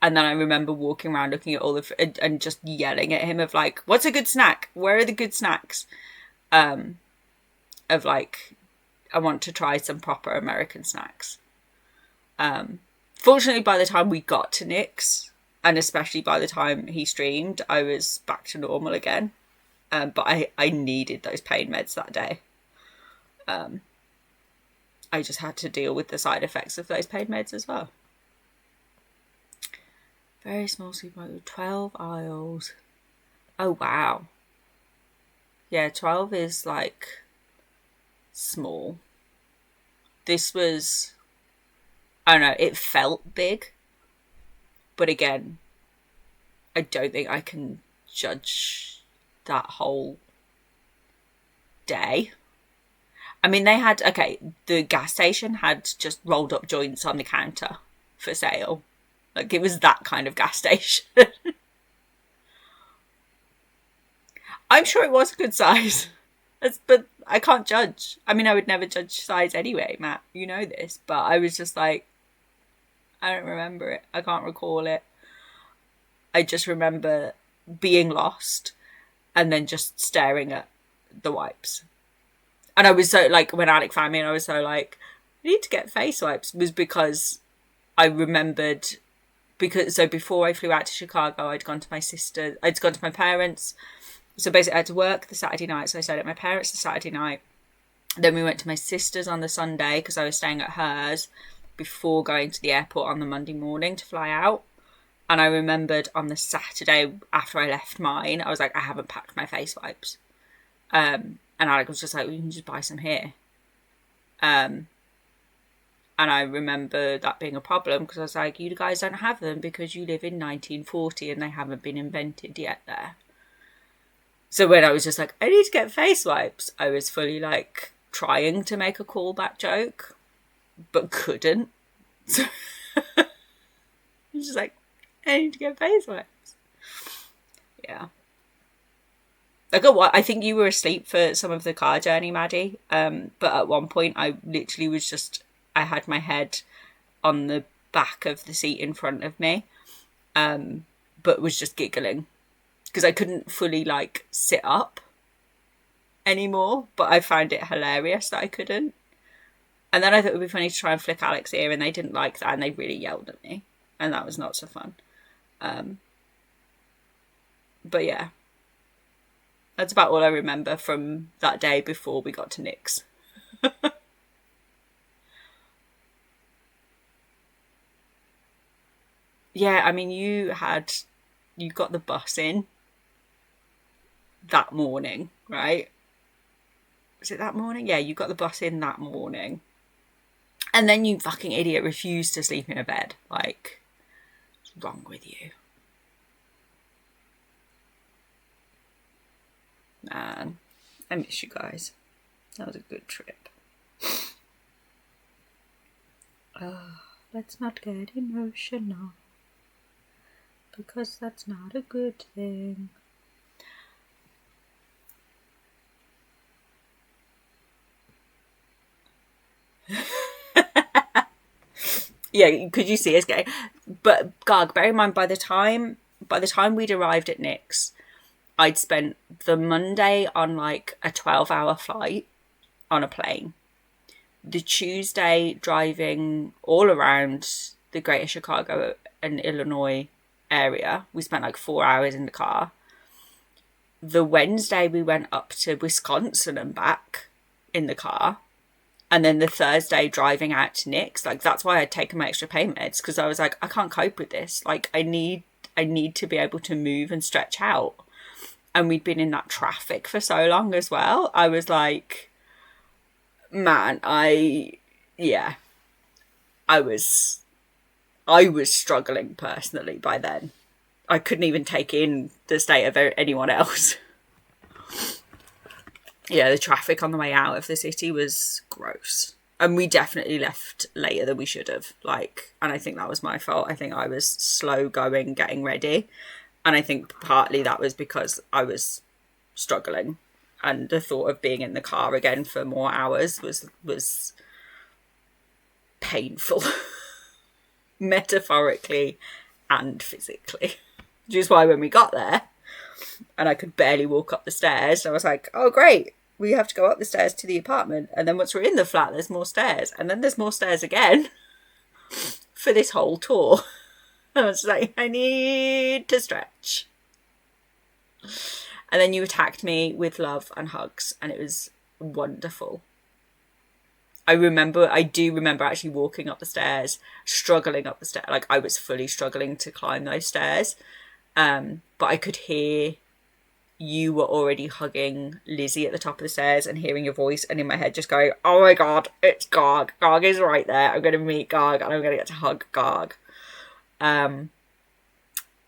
S4: and then I remember walking around looking at all the and just yelling at him of like, what's a good snack? Where are the good snacks? Of like, I want to try some proper American snacks. Fortunately, by the time we got to Nick's, and especially by the time he streamed, I was back to normal again. But I needed those pain meds that day. I just had to deal with the side effects of those pain meds as well. Very small supermarket, 12 aisles. Oh, wow. Yeah, 12 is like small. This was, I don't know, it felt big. But again, I don't think I can judge that whole day. I mean, they had, okay, the gas station had just rolled up joints on the counter for sale. Like, it was that kind of gas station. I'm sure it was a good size. But I can't judge. I mean, I would never judge size anyway, Matt. You know this. But I was just like, I don't remember it. I can't recall it. I just remember being lost and then just staring at the wipes. And I was so, like, when Alec found me and I was so like, I need to get face wipes, was because I remembered, so before I flew out to Chicago, I'd gone to my parents. So basically I had to work the Saturday night. So I stayed at my parents the Saturday night. Then we went to my sister's on the Sunday because I was staying at hers before going to the airport on the Monday morning to fly out. And I remembered on the Saturday after I left mine, I was like, I haven't packed my face wipes. And Alec was just like, well, you can just buy some here. And I remember that being a problem because I was like, you guys don't have them because you live in 1940 and they haven't been invented yet there. So when I was just like, I need to get face wipes, I was fully like trying to make a callback joke, but couldn't. So I was just like, I need to get face wipes. Yeah. I think you were asleep for some of the car journey, Maddie. But at one point I literally was just, I had my head on the back of the seat in front of me, but was just giggling because I couldn't fully like sit up anymore, but I found it hilarious that I couldn't. And then I thought it would be funny to try and flick Alex's ear, and they didn't like that, and they really yelled at me, and that was not so fun. But yeah, that's about all I remember from that day before we got to Nick's. Yeah, I mean, you got the bus in that morning, right? Was it that morning? Yeah, you got the bus in that morning. And then you fucking idiot refused to sleep in a bed. Like, what's wrong with you? Man, I miss you guys. That was a good trip. Let's not get emotional, because that's not a good thing. Yeah, could you see us getting? But Garg, bear in mind, by the time we'd arrived at Nick's, I'd spent the Monday on like a 12-hour flight on a plane. The Tuesday driving all around the greater Chicago and Illinois area. We spent like 4 hours in the car. The Wednesday we went up to Wisconsin and back in the car. And then the Thursday driving out to Nick's. Like, that's why I'd taken my extra pain meds, because I was like, I can't cope with this. Like, I need to be able to move and stretch out. And we'd been in that traffic for so long as well. I was like, man, I was struggling personally by then. I couldn't even take in the state of anyone else. Yeah, the traffic on the way out of the city was gross. And we definitely left later than we should have. And I think that was my fault. I think I was slow going, getting ready. And I think partly that was because I was struggling. And the thought of being in the car again for more hours was painful. Metaphorically and physically. Which is why when we got there, and I could barely walk up the stairs, I was like, oh great, we have to go up the stairs to the apartment. And then once we're in the flat, there's more stairs. And then there's more stairs again for this whole tour. I was like, I need to stretch. And then you attacked me with love and hugs, and it was wonderful. I do remember actually walking up the stairs, struggling up the stairs. Like, I was fully struggling to climb those stairs. But I could hear you were already hugging Lizzie at the top of the stairs and hearing your voice, and in my head just going, oh my God, it's Garg. Garg is right there. I'm going to meet Garg and I'm going to get to hug Garg. And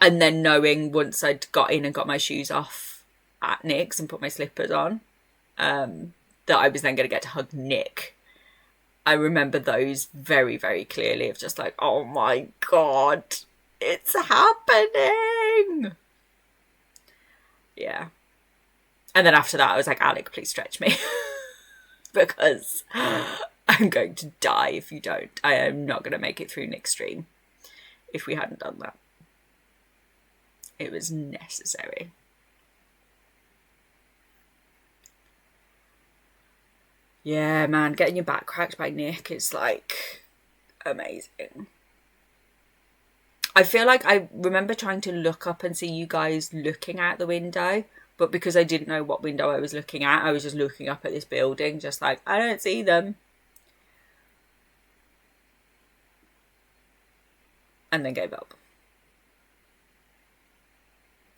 S4: then knowing once I'd got in and got my shoes off at Nick's and put my slippers on, that I was then going to get to hug Nick. I remember those very, very clearly of just like, oh my God, it's happening. Yeah. And then after that, I was like, Alec, please stretch me. Because I'm going to die if you don't. I am not going to make it through Nick's stream if we hadn't done that. It was necessary. Yeah, man, getting your back cracked by Nick is like amazing. I feel like I remember trying to look up and see you guys looking out the window, but because I didn't know what window I was looking at, I was just looking up at this building, just like, I don't see them. And then gave up.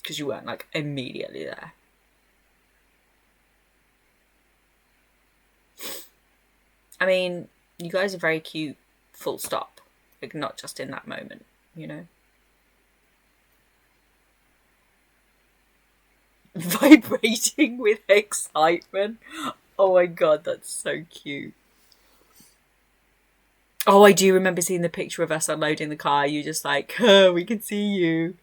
S4: Because you weren't like immediately there. I mean, you guys are very cute, full stop. Like, not just in that moment, you know? Vibrating with excitement. Oh my god, that's so cute. Oh, I do remember seeing the picture of us unloading the car. You just like, oh, we can see you.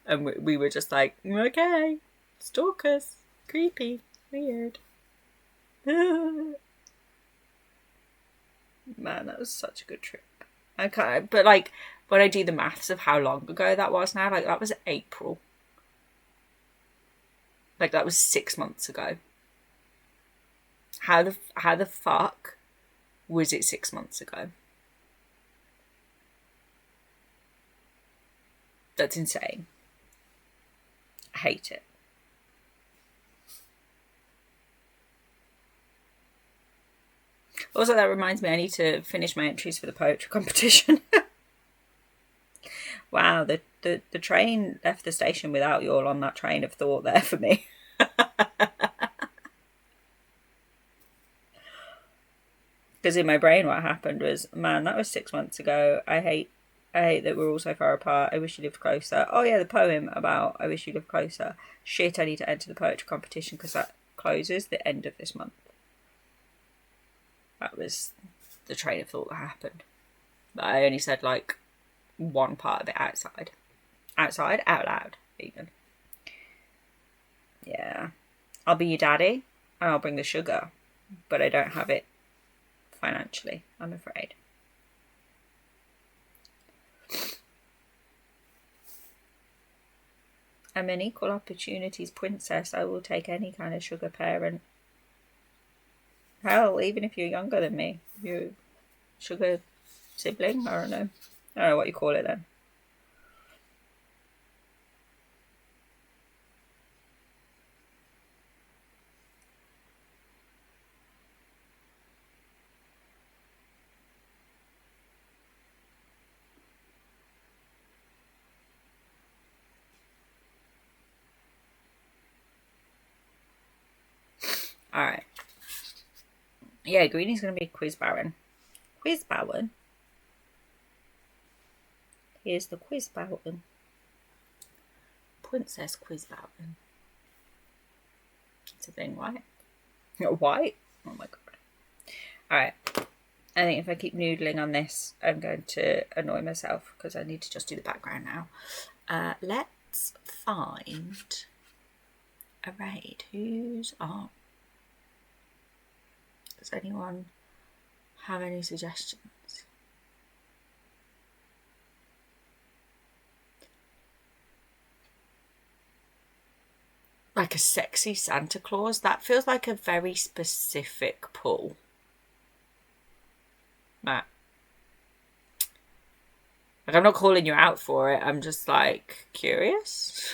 S4: And we were just like, okay, stalkers, creepy, weird. Man, that was such a good trip. Okay, but like, when I do the maths of how long ago that was now, like, that was April. Like, that was 6 months ago. How the fuck was it 6 months ago? That's insane. I hate it. Also, that reminds me, I need to finish my entries for the poetry competition. Wow, the train left the station without you all on that train of thought there for me. Because in my brain what happened was, man, that was 6 months ago. I hate that we're all so far apart. I wish you lived closer. Oh yeah, the poem about I wish you lived closer. Shit, I need to enter the poetry competition because that closes the end of this month. That was the train of thought that happened. But I only said like one part of it outside. Outside, out loud, even. Yeah. I'll be your daddy and I'll bring the sugar. But I don't have it financially, I'm afraid. I'm an equal opportunities princess. I will take any kind of sugar parent. Hell, even if you're younger than me. You're a sugar sibling? I don't know. I don't know what you call it then. Alright. Yeah, Greenie's going to be Quiz Baron. Quiz Baron? Here's the Quiz Baron. Princess Quiz Baron. It's a thing, right? White? Oh my god. Alright. I think if I keep noodling on this, I'm going to annoy myself because I need to just do the background now. Let's find a raid. Who's on? Does anyone have any suggestions? Like a sexy Santa Claus? That feels like a very specific pull. Matt. Like, I'm not calling you out for it. I'm just like curious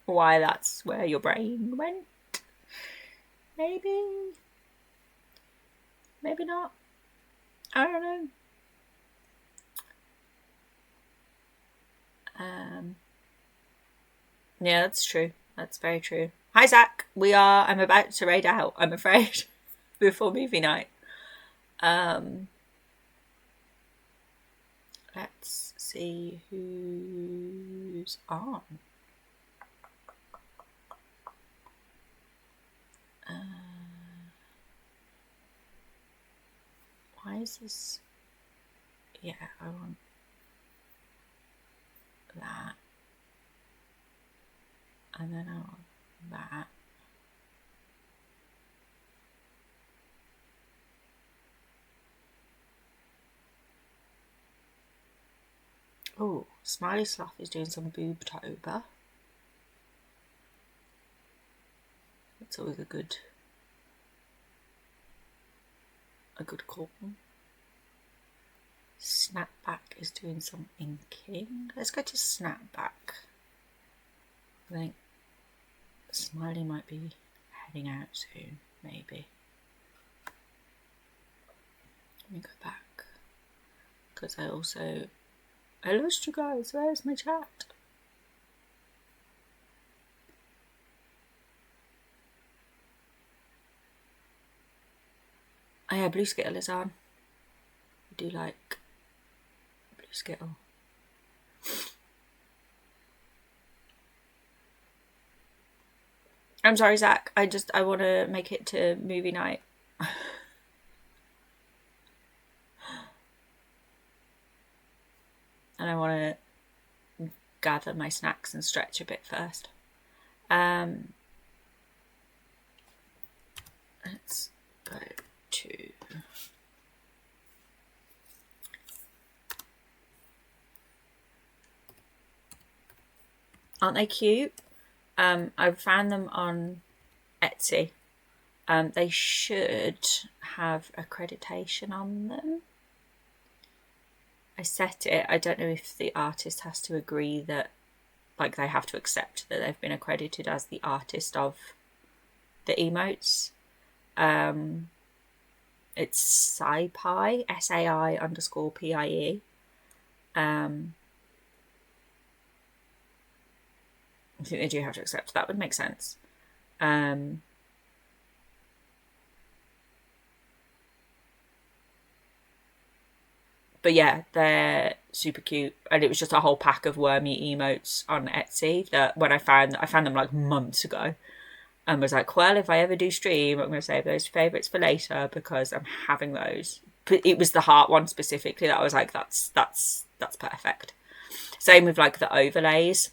S4: why that's where your brain went. Maybe. Maybe not. I don't know. Yeah, that's true. That's very true. Hi, Zach. I'm about to raid out, I'm afraid, before movie night. Let's see who's on. Why is this? Yeah, I want that. And then I want that. Oh, Smiley Sloth is doing some boobtober. That's always a good call. Snapback is doing some inking. Let's go to Snapback. I think Smiley might be heading out soon, maybe. Let me go back. Because I lost you guys. Where's my chat? Oh yeah, Blue Skittle is on. do like Blue Skittle. I'm sorry, Zach. I want to make it to movie night. And I want to gather my snacks and stretch a bit first. Let's go to... Aren't they cute? I found them on Etsy. They should have accreditation on them. I set it. I don't know if the artist has to agree that, like, they have to accept that they've been accredited as the artist of the emotes. It's SaiPie, SAI_PIE. I think they do have to accept. That would make sense. But yeah, they're super cute, and it was just a whole pack of wormy emotes on Etsy that when I found them like months ago, and was like, well, if I ever do stream, I'm going to save those favourites for later because I'm having those. But it was the heart one specifically that I was like, that's perfect. Same with like the overlays,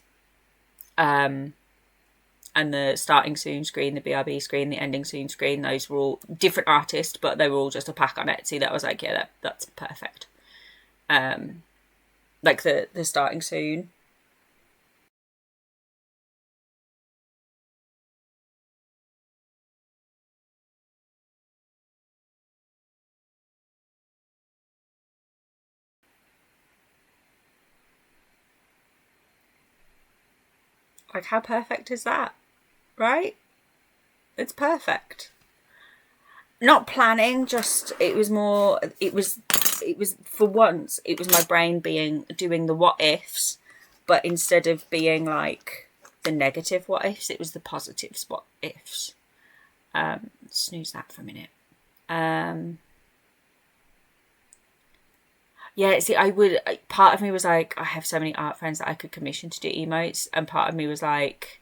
S4: and the starting soon screen, the BRB screen, the ending soon screen. Those were all different artists, but they were all just a pack on Etsy that I was like, yeah, that's perfect. Like the starting soon. Like, how perfect is that? Right? It's perfect. Not planning, just it was for once, it was my brain doing the what ifs, but instead of being like the negative what ifs, it was the positive what ifs. Snooze that for a minute. Yeah, see, part of me was like, I have so many art friends that I could commission to do emotes, and part of me was like,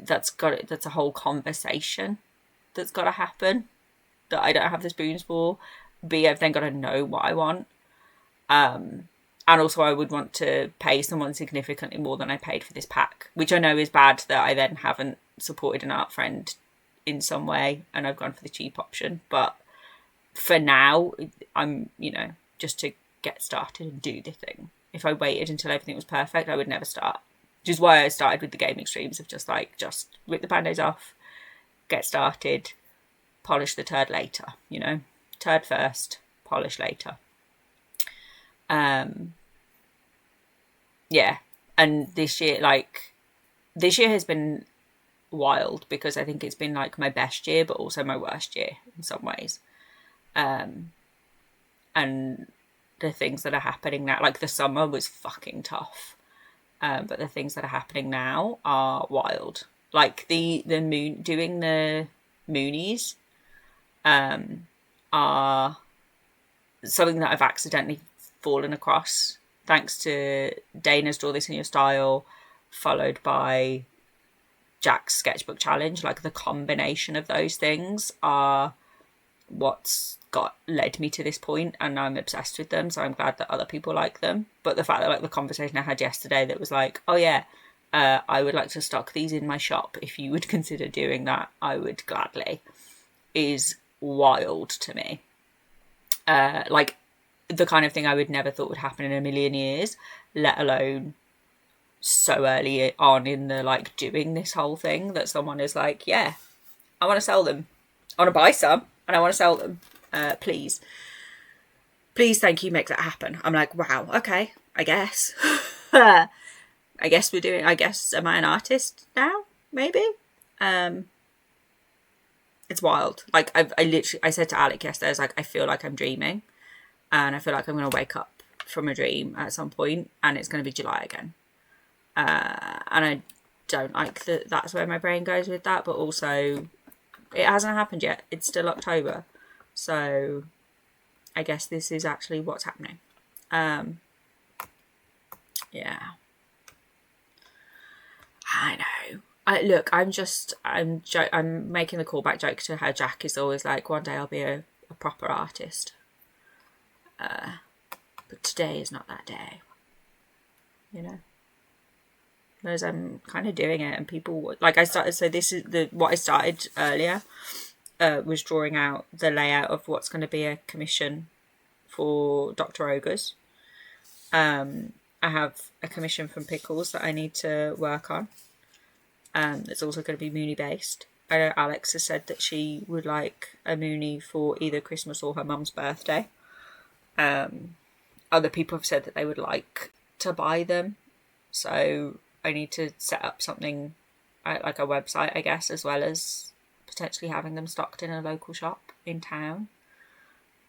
S4: that's a whole conversation that's got to happen that I don't have the spoons for. B, I've then got to know what I want. And also I would want to pay someone significantly more than I paid for this pack, which I know is bad that I then haven't supported an art friend in some way and I've gone for the cheap option. But for now, I'm, just to get started and do the thing. If I waited until everything was perfect, I would never start. Which is why I started with the gaming streams of just rip the band-aids off, get started, polish the turd later, turd first, polish later. Yeah, and this year has been wild because I think it's been like my best year, but also my worst year in some ways. And the things that are happening now, like the summer was fucking tough. But the things that are happening now are wild. Like the moon doing the Moonies are something that I've accidentally fallen across thanks to Dana's Draw This in Your Style, followed by Jack's sketchbook challenge. Like the combination of those things are what's led me to this point, and I'm obsessed with them, so I'm glad that other people like them. But the fact that like the conversation I had yesterday that was like, oh yeah, I would like to stock these in my shop, if you would consider doing that, I would gladly, is wild to me. Like the kind of thing I would never thought would happen in a million years, let alone so early on in the like doing this whole thing that someone is like, yeah, I want to sell them, I want to buy some and I want to sell them. Please, thank you, make that happen. I'm like, wow, okay, I guess. I guess am I an artist now? Maybe. It's wild. Like I said to Alec yesterday, I was like, I feel like I'm dreaming, and I feel like I'm going to wake up from a dream at some point, and it's going to be July again. And I don't like that. That's where my brain goes with that. But also, it hasn't happened yet. It's still October. So I guess this is actually what's happening. Yeah. I know. I'm making the callback joke to how Jack is always like, one day I'll be a proper artist. But today is not that day. You know? Whereas I'm kind of doing it, and people, like, I started, so this is what I started earlier, was drawing out the layout of what's going to be a commission for Dr. Ogres. I have a commission from Pickles that I need to work on. It's also going to be Mooney based. I know Alex has said that she would like a Mooney for either Christmas or her mum's birthday. Other people have said that they would like to buy them. So I need to set up something like a website, I guess, as well as potentially having them stocked in a local shop in town.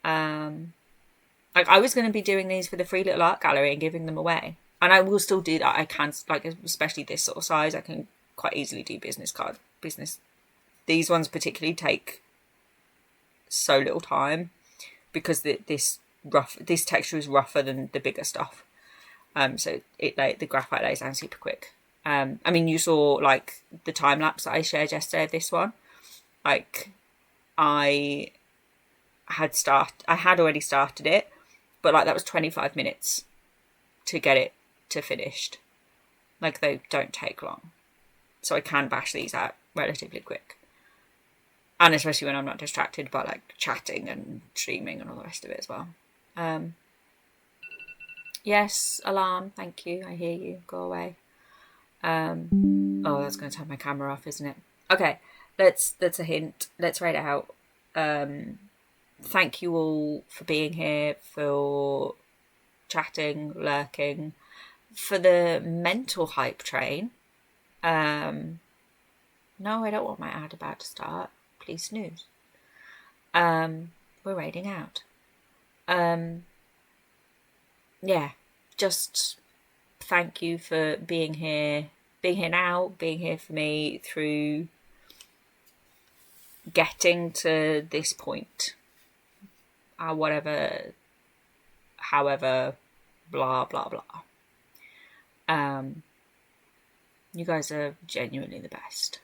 S4: Like, I was going to be doing these for the free little art gallery and giving them away. And I will still do that. I can, like, especially this sort of size, I can quite easily do business. These ones particularly take so little time because this texture is rougher than the bigger stuff. So the graphite lays down super quick. I mean, you saw like the time lapse that I shared yesterday of this one. Like, I had already started it, but like that was 25 minutes to get it to finished. Like, they don't take long, so I can bash these out relatively quick. And especially when I'm not distracted by like chatting and streaming and all the rest of it as well. Yes, alarm, thank you, I hear you, go away. Oh, that's going to turn my camera off, isn't it? Okay, that's a hint. Let's write it out. Thank you all for being here, for chatting, lurking, for the mental hype train. No, I don't want my ad about to start. Please snooze. We're raiding out. Yeah, just thank you for being here now, being here for me through getting to this point. However, blah, blah, blah. You guys are genuinely the best.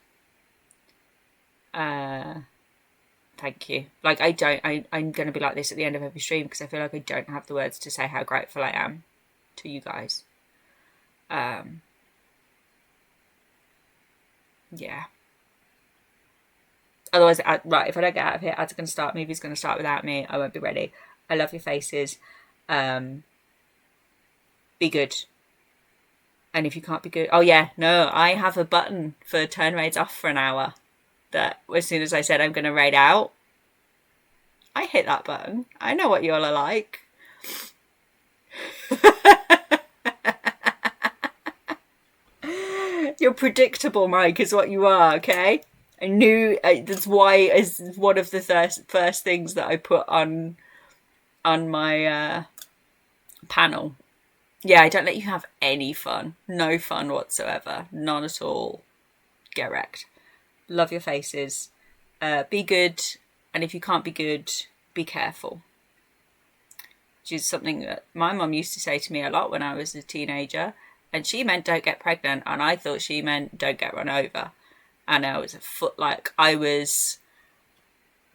S4: Thank you. Like, I'm going to be like this at the end of every stream because I feel like I don't have the words to say how grateful I am to you guys. Yeah. Otherwise, right, if I don't get out of here, ads are going to start, movie's going to start without me, I won't be ready. I love your faces. Be good. And if you can't be good... Oh, yeah, no, I have a button for turn raids off for an hour that as soon as I said I'm going to raid out, I hit that button. I know what you all are like. You're predictable, Mike, is what you are, okay? I knew that's why is one of the first things that I put on my panel. Yeah, I don't let you have any fun. No fun whatsoever. None at all. Get wrecked. Love your faces. Be good. And if you can't be good, be careful. Which is something that my mum used to say to me a lot when I was a teenager. And she meant don't get pregnant. And I thought she meant don't get run over. And I was I was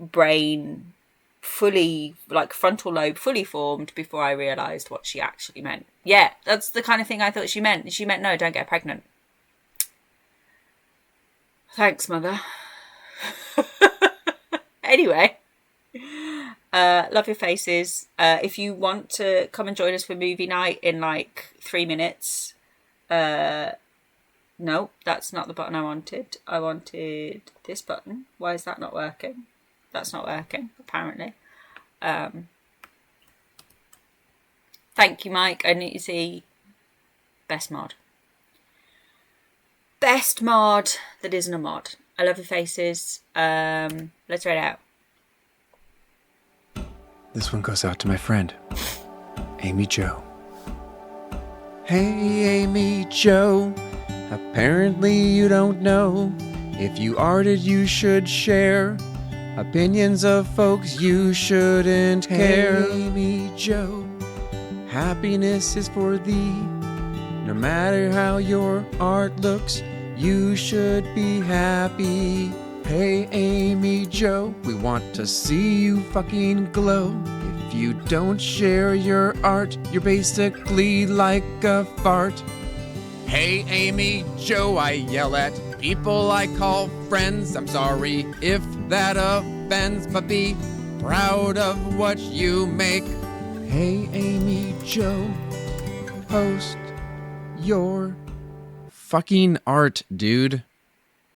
S4: brain fully, like frontal lobe fully formed before I realised what she actually meant. Yeah, that's the kind of thing I thought she meant. She meant no, don't get pregnant. Thanks, Mother. Anyway, love your faces. If you want to come and join us for movie night in like 3 minutes, no, that's not the button I wanted. I wanted this button. Why is that not working? That's not working, apparently. Thank you, Mike. I need to see best mod. Best mod that isn't a mod. I love your faces. Let's read it out.
S1: This one goes out to my friend, Amy Jo. Hey, Amy Jo. Apparently you don't know. If you arted, you should share. Opinions of folks you shouldn't care. Amy Joe, happiness is for thee. No matter how your art looks, you should be happy. Hey Amy Joe, we want to see you fucking glow. If you don't share your art, you're basically like a fart. Hey Amy Joe, I yell at people I call friends. I'm sorry if that offends, but be proud of what you make. Hey Amy Joe, post your fucking art, dude.